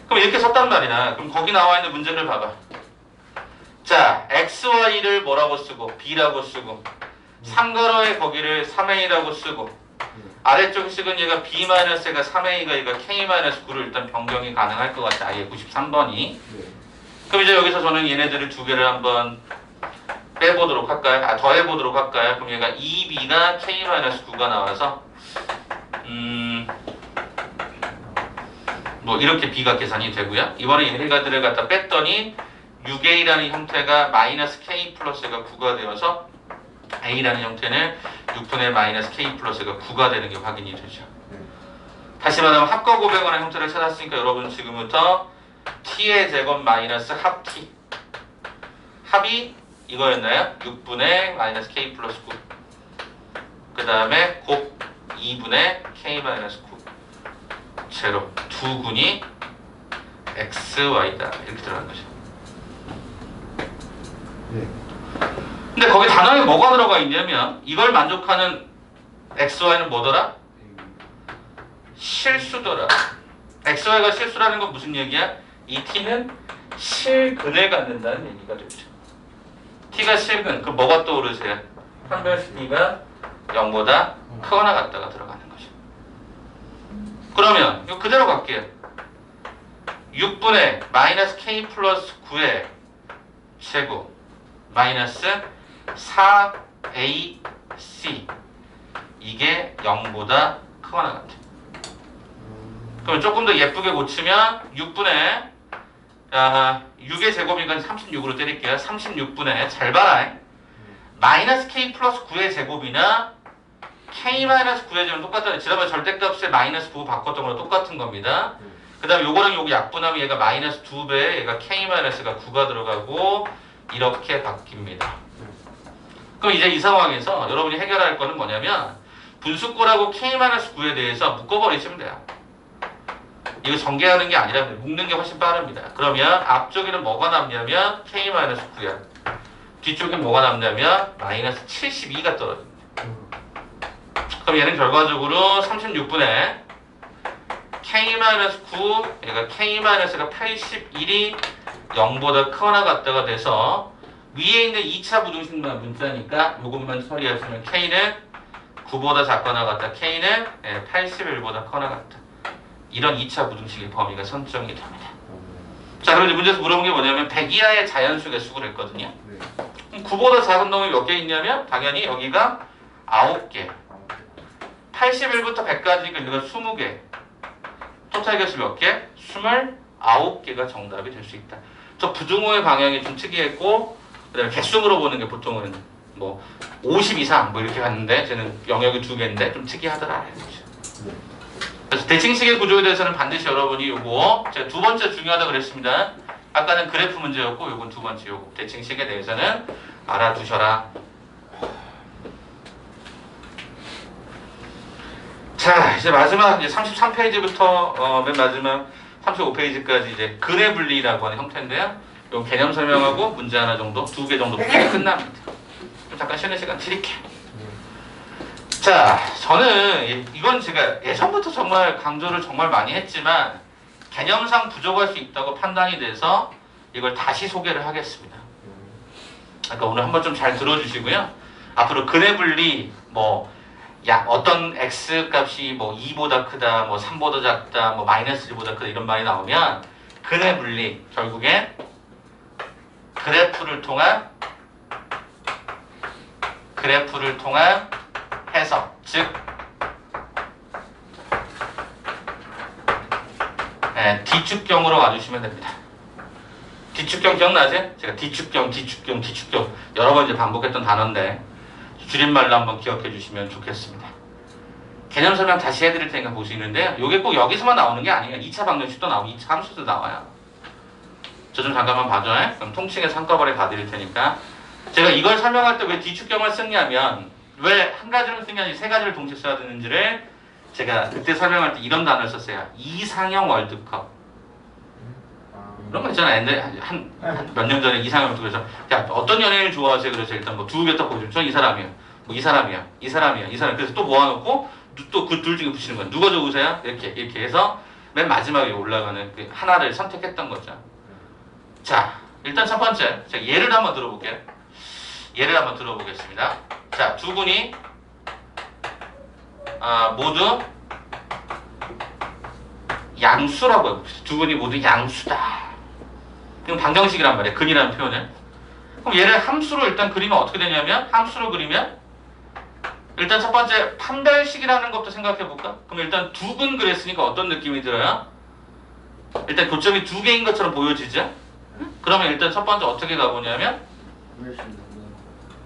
Speaker 1: 그럼 이렇게 썼단 말이야. 그럼 거기 나와 있는 문제를 봐봐. 자, xy를 뭐라고 쓰고 b라고 쓰고 3가로의 거기를 3a라고 쓰고 아래쪽 식은 얘가 b-가 3a가 얘가 k-9로 일단 변경이 가능할 것 같아. 아예 93번이. 그럼 이제 여기서 저는 얘네들을 두 개를 한번 빼보도록 할까요? 더해보도록 할까요? 그럼 얘가 2b가 k-9가 나와서 뭐 이렇게 b가 계산이 되고요. 이번에 얘네들을 갖다 뺐더니 6a라는 형태가 마이너스 k 플러스가 9가 되어서 a라는 형태는 6분의 마이너스 k 플러스가 9가 되는 게 확인이 되죠. 다시 말하면 합과 곱에 관한 형태를 찾았으니까 여러분 지금부터 t의 제곱 마이너스 합 t 합이 이거였나요? 6분의 마이너스 k 플러스 9 그 다음에 곱 2분의 k 마이너스 9 제로 두 군이 x, y다 이렇게 들어가는 거죠.
Speaker 2: 네.
Speaker 1: 근데 거기 단어에 뭐가 들어가 있냐면 이걸 만족하는 x, y는 뭐더라? 실수더라. x, y가 실수라는 건 무슨 얘기야? 이 t는 실근을 갖는다는 얘기가 되죠. t가 실근, 그럼 뭐가 떠오르세요? 판별식 t가 0보다 크거나 같다가 들어가는 거죠. 그러면 이거 그대로 갈게요. 6분의 마이너스 k 플러스 9의 제곱 마이너스 4ac 이게 0보다 크거나 같아요. 그럼 조금 더 예쁘게 고치면 6분의 6의 제곱이니까 36으로 때릴게요. 36분의 잘 봐라. 마이너스 k 플러스 9의 제곱이나 k 마이너스 9의 제곱은 똑같다. 지난번에 절대값에 마이너스 9 바꿨던 거랑 똑같은 겁니다. 그 다음에 요거랑 요거 약분하면 얘가 마이너스 2배, 얘가 k 마이너스가 9가 들어가고 이렇게 바뀝니다. 그럼 이제 이 상황에서 여러분이 해결할 거는 뭐냐면 분수꼴하고 k 마이너스 9에 대해서 묶어버리시면 돼요. 이거 전개하는 게 아니라 묶는 게 훨씬 빠릅니다. 그러면 앞쪽에는 뭐가 남냐면 k 마이너스 9야. 뒤쪽에 뭐가 남냐면 마이너스 72가 떨어집니다. 그럼 얘는 결과적으로 36분의 k-9 얘가 k-가 81이 0보다 크거나 같다가 돼서 위에 있는 2차 부등식만 문자니까 요것만 처리하시면 k는 9보다 작거나 같다. k는 81보다 크거나 같다. 이런 2차 부등식의 범위가 선정이 됩니다. 자, 그럼 이제 문제에서 물어본 게 뭐냐면 100 이하의 자연수 개수를 했거든요. 그럼 9보다 작은 놈이 몇 개 있냐면 당연히 여기가 9개. 81부터 100까지니까 여기가 20개. 토탈 개수 몇 개? 29개가 정답이 될 수 있다. 저 부등호의 방향이 좀 특이했고 그 다음에 개수 물어보는 게 보통은 뭐 50 이상 뭐 이렇게 갔는데 쟤는 영역이 2개인데 좀 특이하더라. 그래서 대칭식의 구조에 대해서는 반드시 여러분이 요거 제가 두 번째 중요하다고 그랬습니다. 아까는 그래프 문제였고 요건 두 번째 요거 대칭식에 대해서는 알아두셔라. 자, 이제 마지막 이제 33페이지부터 맨 마지막 35페이지까지 이제 근의 분리라고 하는 형태인데요. 요 개념 설명하고 문제 하나 정도, 2개 정도 풀면 끝납니다. 좀 잠깐 쉬는 시간 드릴게요. 자, 저는 이건 제가 예전부터 정말 강조를 정말 많이 했지만 개념상 부족할 수 있다고 판단이 돼서 이걸 다시 소개를 하겠습니다. 그러니까 오늘 한번 좀 잘 들어주시고요. 앞으로 근의 분리, 뭐 어떤 x 값이 뭐 2보다 크다, 뭐 3보다 작다, 뭐 마이너스 1보다 크다 이런 말이 나오면 근의 분리 결국에 그래프를 통한 해석, 즉 뒤축경으로 와주시면 됩니다. 뒤축경 기억나지? 제가 뒤축경 여러 번 이제 반복했던 단어인데 줄임말로 한번 기억해 주시면 좋겠습니다. 개념 설명 다시 해드릴 테니까 보시는데 이게 꼭 여기서만 나오는 게 아니에요. 2차 방정식도 나오고 2차 함수도 나와요. 저 좀 잠깐만 봐줘요. 그럼 통칭해서 한꺼번에 가드릴 테니까 제가 이걸 설명할 때 왜 뒤축경을 쓰냐면 왜 한 가지를 쓰냐 이 세 가지를 동시에 써야 되는지를 제가 그때 설명할 때 이런 단어를 썼어요. 이상형 월드컵. 그런 거 있잖아. 한 몇 년 전에 이상형 월드컵에서 야 어떤 연예인을 좋아하세요? 그래서 일단 뭐 두 개 딱 보여주면 전 이 사람이야. 뭐 이 사람이야. 그래서 또 모아놓고 또 그 둘 중에 붙이는 거야. 누가 좋으세요? 이렇게 해서 맨 마지막에 올라가는 그 하나를 선택했던 거죠. 자, 일단 첫 번째 제가 예를 한번 들어볼게요. 예를 한번 들어보겠습니다. 자, 두 분이 모두 양수라고 해봅시다. 두 분이 모두 양수다. 이건 방정식이란 말이에요. 근이라는 표현은. 그럼 얘를 함수로 일단 그리면 어떻게 되냐면 함수로 그리면 일단 첫 번째 판별식이라는 것도 생각해 볼까? 그럼 일단 두 분 그랬으니까 어떤 느낌이 들어요? 일단 교점이 두 개인 것처럼 보여지죠? 그러면 일단 첫 번째 어떻게 가보냐면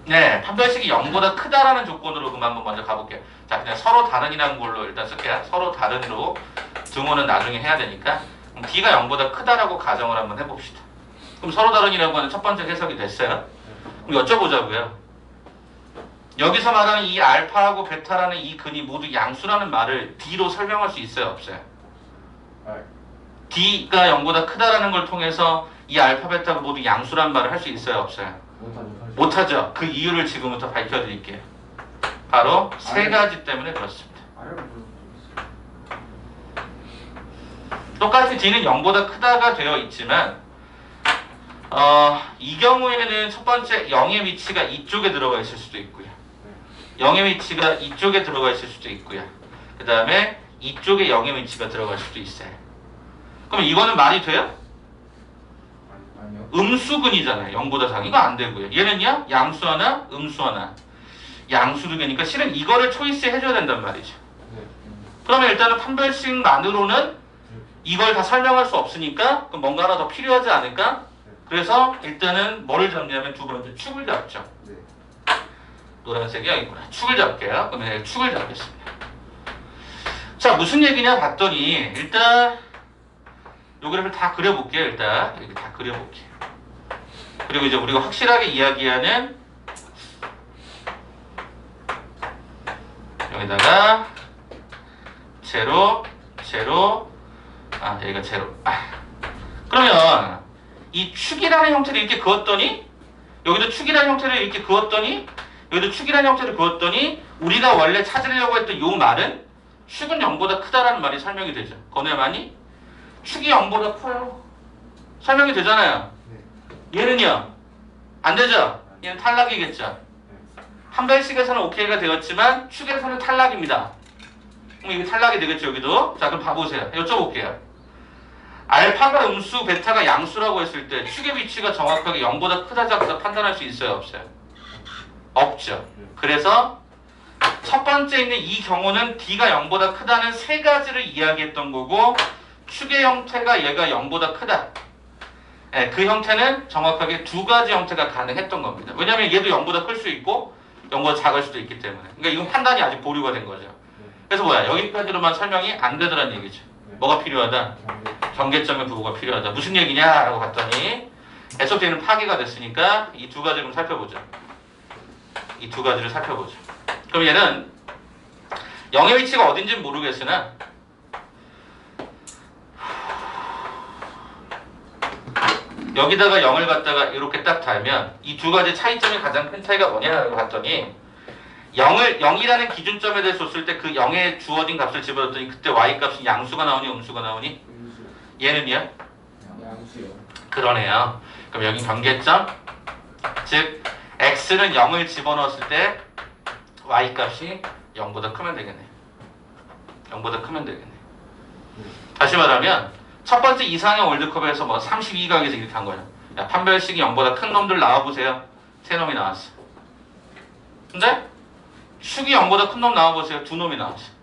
Speaker 1: 네, 판별식이 0보다 크다라는 조건으로 그만 한번 먼저 가볼게요. 자, 그냥 서로 다른이라는 걸로 일단 쓸게요. 서로 다른으로 등호는 나중에 해야 되니까 그럼 D가 0보다 크다라고 가정을 한번 해봅시다. 그럼 서로 다른이라고 하는 첫 번째 해석이 됐어요. 그럼 여쭤보자고요. 여기서 말하는 이 알파하고 베타라는 이 근이 모두 양수라는 말을 D로 설명할 수 있어요? 없어요? D가 0보다 크다라는 걸 통해서 이 알파, 베타가 모두 양수라는 말을 할 수 있어요? 없어요? 못하죠. 그 이유를 지금부터 밝혀드릴게요. 바로 세 가지 때문에 그렇습니다. 똑같이 D는 0보다 크다가 되어 있지만 이 경우에는 첫 번째 0의 위치가 이쪽에 들어가 있을 수도 있고요. 0의 위치가 이쪽에 들어가 있을 수도 있고요. 그 다음에 이쪽에 0의 위치가 들어갈 수도 있어요. 그럼 이거는 말이 돼요? 음수근이잖아요. 0보다 작은 거 안 되고요. 얘는요? 양수 하나, 음수 하나. 양수 두 개니까 실은 이거를 초이스 해줘야 된단 말이죠. 그러면 일단은 판별식만으로는 이걸 다 설명할 수 없으니까 그럼 뭔가 하나 더 필요하지 않을까? 그래서 일단은 뭐를 잡냐면 두 번째 축을 잡죠. 노란색이 여기구나. 축을 잡게요. 그러면 축을 잡겠습니다. 자, 무슨 얘기냐 봤더니 일단 요 그래프를 다 그려볼게요. 일단 이렇게 다 그려볼게요. 그리고 이제 우리가 확실하게 이야기하는 여기다가 제로 여기가 제로. 그러면 이 축이라는 형태를 이렇게 그었더니 여기도 축이라는 형태를 이렇게 그었더니 여기도 축이라는 형태를 그었더니 우리가 원래 찾으려고 했던 요 말은 축은 0보다 크다라는 말이 설명이 되죠. 건우야만이 축이 0보다 커요. 설명이 되잖아요. 얘는요? 안 되죠? 얘는 탈락이겠죠. 판별식에서는 오케이가 되었지만 축에서는 탈락입니다. 그럼 이게 탈락이 되겠죠, 여기도? 자, 그럼 봐보세요. 여쭤볼게요. 알파가 음수, 베타가 양수라고 했을 때 축의 위치가 정확하게 0보다 크다 작다 판단할 수 있어요, 없어요? 없죠. 그래서 첫 번째 있는 이 경우는 D가 0보다 크다는 세 가지를 이야기했던 거고 축의 형태가 얘가 0보다 크다. 네, 그 형태는 정확하게 두 가지 형태가 가능했던 겁니다. 왜냐하면 얘도 0보다 클 수 있고 0보다 작을 수도 있기 때문에. 그러니까 이건 판단이 아직 보류가 된 거죠. 그래서 뭐야? 여기까지로만 설명이 안 되더란 얘기죠. 뭐가 필요하다? 경계점의 부호가 필요하다. 무슨 얘기냐라고 봤더니 SOT는 파괴가 됐으니까 이 두 가지를 좀 살펴보죠. 이 두 가지를 살펴보죠. 그럼 얘는 0의 위치가 어딘지는 모르겠으나 여기다가 0을 갖다가 이렇게 딱 달면 이 두 가지 차이점이 가장 큰 차이가 뭐냐라고 봤더니 0이라는 기준점에 대해서 줬을 때 그 0에 주어진 값을 집어넣었더니 그때 y 값이 양수가 나오니 음수가 나오니? 얘는요?
Speaker 2: 양수요.
Speaker 1: 그러네요. 그럼 여기 경계점 즉 x는 0을 집어넣었을 때 y 값이 0보다 크면 되겠네. 0보다 크면 되겠네. 다시 말하면 첫 번째 이상형 월드컵에서 뭐 32강에서 이렇게 한 거야. 야, 판별식이 0보다 큰 놈들 나와보세요. 3놈이 나왔어. 근데 축이 0보다 큰 놈 나와보세요. 2놈이 나왔어.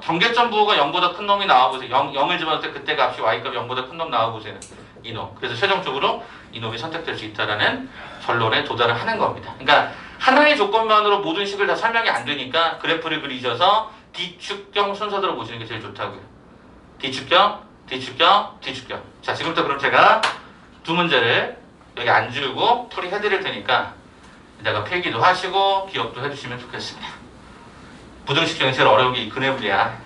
Speaker 1: 경계점 부호가 0보다 큰 놈이 나와보세요. 0을 집어넣을 때 그때 값이 y값 0보다 큰 놈 나와보세요. 이놈. 그래서 최종적으로 이놈이 선택될 수 있다라는 결론에 도달을 하는 겁니다. 그러니까 하나의 조건만으로 모든 식을 다 설명이 안 되니까 그래프를 그리셔서 D축경 순서대로 보시는 게 제일 좋다고요. D축경, D축경, D축경. 자, 지금부터 그럼 제가 두 문제를 여기 안 지우고 풀이해드릴 테니까 이따가 필기도 하시고 기억도 해주시면 좋겠습니다. 부등식 중에 제일 어려운 게 이 근해분이야.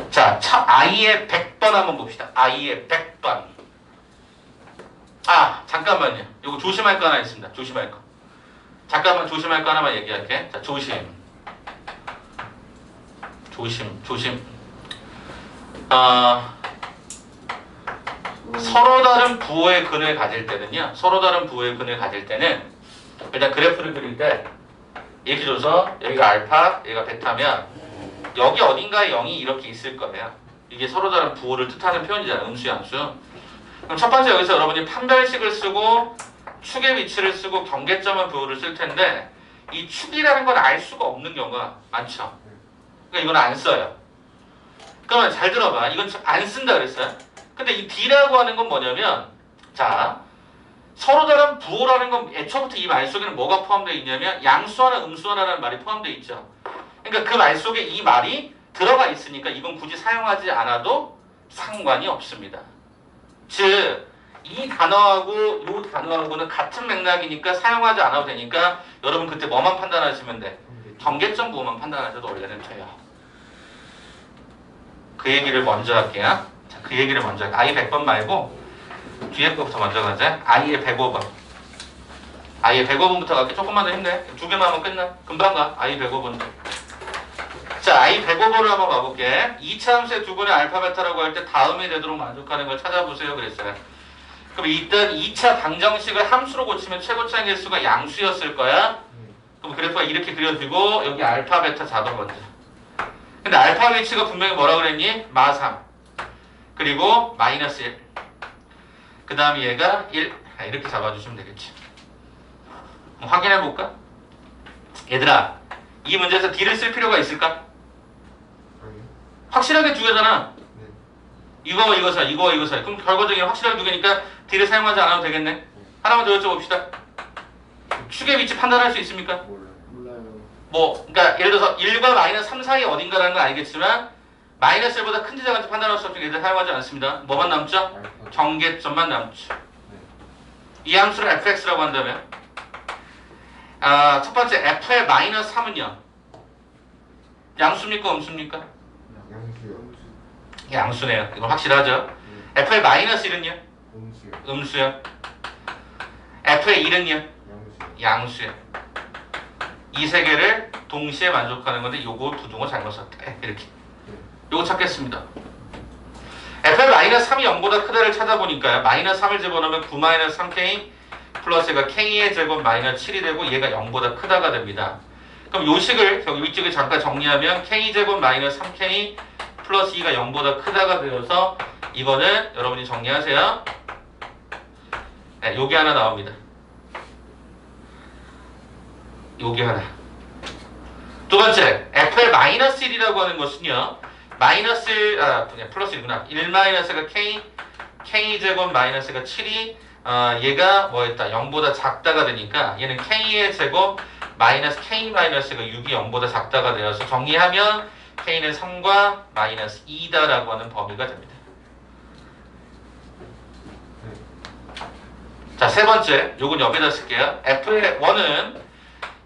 Speaker 1: 자, i의 100번 한번 봅시다. i의 100번. 아, 잠깐만요. 이거 조심할 거 하나 있습니다. 조심할 거. 잠깐만 조심할 거 하나만 얘기할게. 자, 조심. 서로 다른 부호의 근을 가질 때는요. 서로 다른 부호의 근을 가질 때는 일단 그래프를 그릴 때 이렇게 줘서 여기가 알파, 여기가 베타면 여기 어딘가에 0이 이렇게 있을 거예요. 이게 서로 다른 부호를 뜻하는 표현이잖아요. 음수, 양수. 그럼 첫 번째 여기서 여러분이 판별식을 쓰고 축의 위치를 쓰고 경계점의 부호를 쓸 텐데 이 축이라는 건 알 수가 없는 경우가 많죠. 그러니까 이건 안 써요. 그러면 잘 들어봐. 이건 안 쓴다 그랬어요. 근데 이 D라고 하는 건 뭐냐면 자 서로 다른 부호라는 건 애초부터 이 말 속에는 뭐가 포함되어 있냐면 양수 하나, 음수 하나라는 말이 포함되어 있죠. 그러니까 그 말 속에 이 말이 들어가 있으니까 이건 굳이 사용하지 않아도 상관이 없습니다. 즉, 이 단어하고 이 단어하고는 같은 맥락이니까 사용하지 않아도 되니까 여러분 그때 뭐만 판단하시면 돼? 경계점 부호만 판단하셔도 원래는 돼요. 그 얘기를 먼저 할게요. 자, 그 얘기를 먼저 할게요. i 100번 말고 뒤에 거부터 먼저 가자. i의 105번. i의 105번부터 갈게. 조금만 더 힘내. 두 개만 하면 끝나. 금방 가. i 105번. 자, i 105번을 한번 가볼게. 2차 함수의 두 번의 알파 베타라고 할 때 다음이 되도록 만족하는 걸 찾아보세요. 그랬어요. 그럼 일단 2차 방정식을 함수로 고치면 최고차의 개수가 양수였을 거야. 그럼 그래프가 이렇게 그려지고 여기 알파 베타 잡아 먼저. 근데 알파 위치가 분명히 뭐라 그랬니? 마3 그리고 마이너스 1. 그 다음 얘가 1. 이렇게 잡아주시면 되겠지. 확인해 볼까? 얘들아, 이 문제에서 D를 쓸 필요가 있을까? 확실하게 두 개잖아. 이거와 이거 사이, 이거와 이거 사이. 그럼 결과적인 확실하게 두 개니까 D를 사용하지 않아도 되겠네. 하나만 더 여쭤봅시다. 축의 위치 판단할 수 있습니까?
Speaker 2: 몰라요.
Speaker 1: 뭐, 그러니까 예를 들어서 1과 마이너스 3 사이 어딘가라는 건 알겠지만 마이너스 1보다 큰지 작은지 판단할 수 없으니까 얘들 사용하지 않습니다. 뭐만 남죠? 경계점만 남죠. 이 함수를 fx라고 한다면 첫 번째 f의 마이너스 3은요. 양수입니까? 음수입니까?
Speaker 5: 양수요.
Speaker 1: 양수네요. 이건 확실하죠. f의 마이너스 1은요?
Speaker 5: 음수요.
Speaker 1: 음수요. f의 1은요?
Speaker 5: 양수요.
Speaker 1: 양수요. 이 세 개를 동시에 만족하는 건데 요거 부등호 잘못 썼다. 이렇게. 요거 찾겠습니다. f의 마이너스 3이 0보다 크다를 찾아보니까 마이너스 3을 집어넣으면 9 마이너스 3k 플러스가 k의 제곱 마이너스 7이 되고 얘가 0보다 크다가 됩니다. 그럼 요 식을 여기 위쪽에 잠깐 정리하면 k 제곱 마이너스 3k 플러스 2가 0보다 크다가 되어서 이거는 여러분이 정리하세요. 네, 요게 하나 나옵니다. 요게 하나. 두 번째, f의 마이너스 1이라고 하는 것은요. 마이너스 1, 플러스 1구나. 1 마이너스가 k 제곱 마이너스가 7이 얘가 뭐였다? 0보다 작다가 되니까 얘는 k의 제곱 마이너스 k 마이너스가 6이 0보다 작다가 되어서 정리하면 k는 3과 마이너스 2다라고 하는 범위가 됩니다. 자, 세 번째, 요건 여기다 쓸게요. f의 1은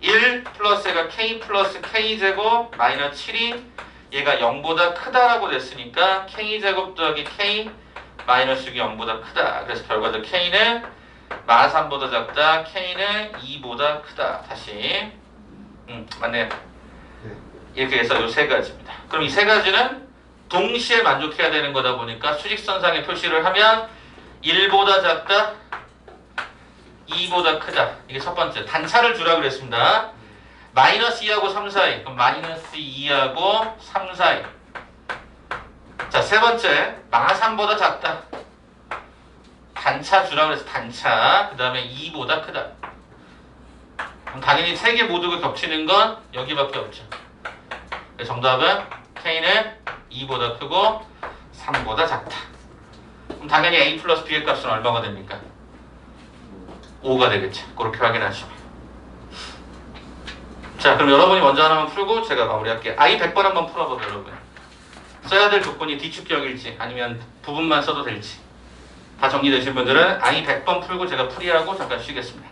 Speaker 1: 1 플러스가 k 플러스 k제곱 마이너스 7이 얘가 0보다 크다라고 됐으니까 k제곱 더하기 k 마이너스 6이 0보다 크다. 그래서 결과적 k는 마3보다 작다. k는 2보다 크다. 다시 맞네요. 이렇게 해서 요 세 가지입니다. 그럼 이 세 가지는 동시에 만족해야 되는 거다 보니까 수직선상에 표시를 하면 1보다 작다, 2보다 크다. 이게 첫 번째. 단차를 주라고 그랬습니다. 마이너스 2하고 3 사이. 그럼 마이너스 2하고 3 사이. 자, 세 번째. 마3보다 작다. 단차 주라고 해서 단차. 그 다음에 2보다 크다. 그럼 당연히 세 개 모두가 겹치는 건 여기밖에 없죠. 그래서 정답은 K는 2보다 크고 3보다 작다. 그럼 당연히 A 플러스 B의 값은 얼마가 됩니까? 5가 되겠죠. 그렇게 확인하시면. 자, 그럼 여러분이 먼저 하나만 풀고 제가 마무리할게요. I 100번 한번 풀어봐요, 여러분. 써야 될 조건이 D축격일지 아니면 부분만 써도 될지. 다 정리되신 분들은 I 100번 풀고 제가 풀이하고 잠깐 쉬겠습니다.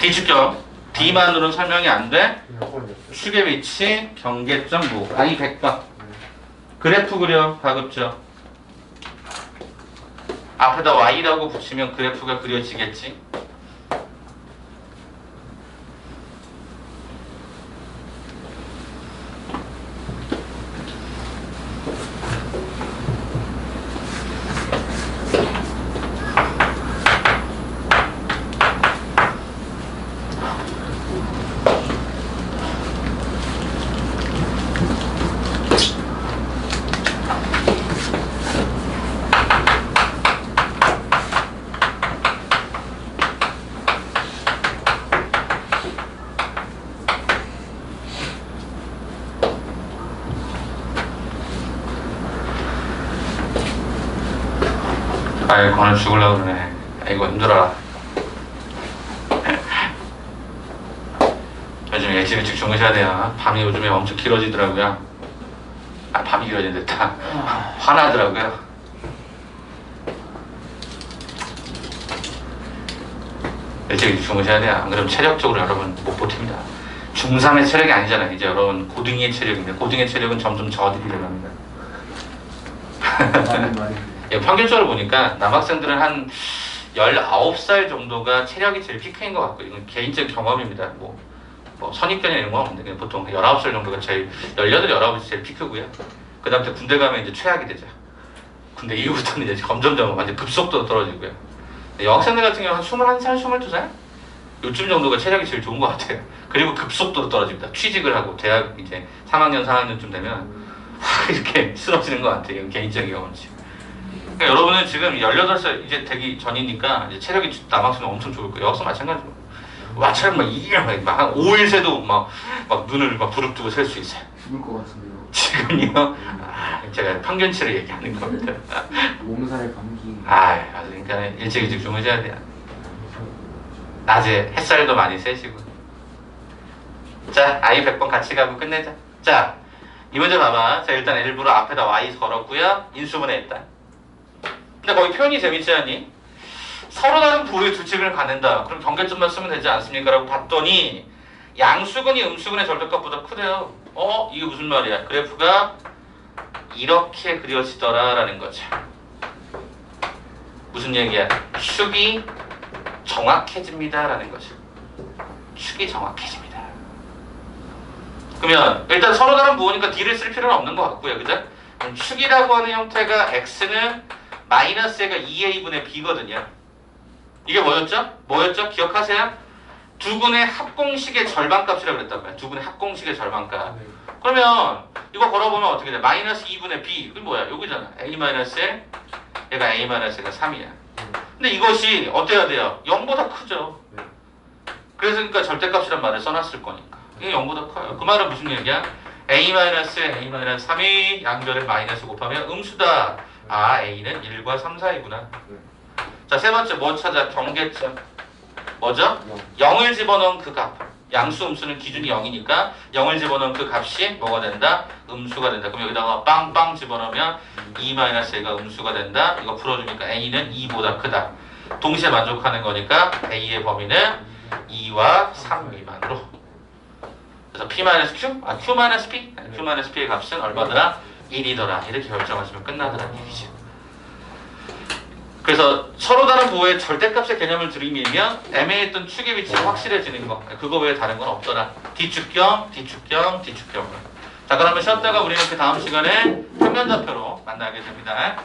Speaker 1: D축격. D만으로는 설명이 안 돼.
Speaker 5: 몇 번이었어요?
Speaker 1: 축의 위치, 경계점 무. I 100번. 그래프 그려, 가급적. 앞에다 Y라고 붙이면 그래프가 그려지겠지. 아이고, 오늘 죽으려고 그러네. 아이고, 힘들어라. 요즘 일찍 일찍 주무셔야 돼요. 밤이 요즘에 엄청 길어지더라고요. 아, 밤이 길어진댔다. 화나더라고요. 일찍 일찍 주무셔야 돼요. 안 그러면 체력적으로 여러분 못 버팁니다. 중3의 체력이 아니잖아요. 이제 여러분 고등이의 체력인데, 고등의 체력은 점점 저하들이 돼갑니다.
Speaker 2: 맞는 말입니다.
Speaker 1: 예, 평균적으로 보니까 남학생들은 한 19살 정도가 체력이 제일 피크인 것 같고, 이건 개인적인 경험입니다. 뭐 선입견이나 이런 건 없는데, 그냥 보통 19살 정도가 제일, 18, 19이 제일 피크고요. 그 다음부터 군대 가면 이제 최악이 되죠. 군대 이후부터는 이제 점점점 완전 급속도로 떨어지고요. 여학생들 같은 경우는 한 21살, 22살? 요쯤 정도가 체력이 제일 좋은 것 같아요. 그리고 급속도로 떨어집니다. 취직을 하고 대학 이제 3학년, 4학년쯤 되면 확 이렇게 쓰러지는 것 같아요. 이건 개인적인 경험이지. 그러니까 여러분은 지금 18살 이제 되기 전이니까 이제 체력이 남학생은 엄청 좋을 거예요. 여학생 마찬가지로. 마찰 막 한 5일 새도 막 눈을 막 부릅뜨고 셀 수 있어요.
Speaker 2: 죽을 것 같은데요.
Speaker 1: 지금요? 아, 제가 평균치를 얘기하는 겁니다.
Speaker 2: 몸살 감기.
Speaker 1: 아, 그러니까 일찍 주무셔야 돼요. 낮에 햇살도 많이 쐬시고. 자, I 100번 같이 가고 끝내자. 자, 이 문제 봐봐. 자, 일단 일부러 앞에다 Y 걸었고요. 인수분해했다. 근데 거기 표현이 재밌지 않니? 서로 다른 부호의 두 칙을 갖는다. 그럼 경계점만 쓰면 되지 않습니까? 라고 봤더니 양수근이 음수근의 절대값보다 크대요. 이게 무슨 말이야? 그래프가 이렇게 그려지더라 라는 거죠. 무슨 얘기야? 축이 정확해집니다 라는 거죠. 축이 정확해집니다. 그러면 일단 서로 다른 부호니까 D를 쓸 필요는 없는 것 같고요. 그죠? 그럼 축이라고 하는 형태가 X는 마이너스 A가 2A분의 B거든요. 이게 뭐였죠? 기억하세요? 두 분의 합공식의 절반값이라고 그랬다고요. 두 분의 합공식의 절반값. 그러면 이거 걸어보면 어떻게 돼? 마이너스 2분의 B. 이게 뭐야? 여기잖아. A 마이너스 1, 얘가 A 마이너스 1가 3이야. 근데 이것이 어때야 돼요? 0보다 크죠. 그래서 그러니까 절대값이란 말을 써놨을 거니까. 이게 0보다 커요. 그 말은 무슨 얘기야? A 마이너스 3이 양변에 마이너스 곱하면 음수다. 아, A는 1과 3 사이구나. 자, 세 번째 뭐 찾아? 경계점. 뭐죠? 0을 집어넣은 그 값. 양수 음수는 기준이 0이니까 0을 집어넣은 그 값이 뭐가 된다? 음수가 된다. 그럼 여기다가 빵빵 집어넣으면 2-A가 음수가 된다. 이거 풀어주니까 A는 2보다 크다. 동시에 만족하는 거니까 A의 범위는 2와 3 미만으로. 그래서 P-Q? Q-P? Q-P의 값은 얼마더라? 1이더라. 이렇게 결정하시면 끝나더라는 얘기죠. 그래서 서로 다른 부호의 절대값의 개념을 들이밀면 애매했던 축의 위치가 확실해지는 거. 그거 외에 다른 건 없더라. D축경. 자, 그러면 쉬었다가 우리는 그 다음 시간에 평면좌표로 만나게 됩니다.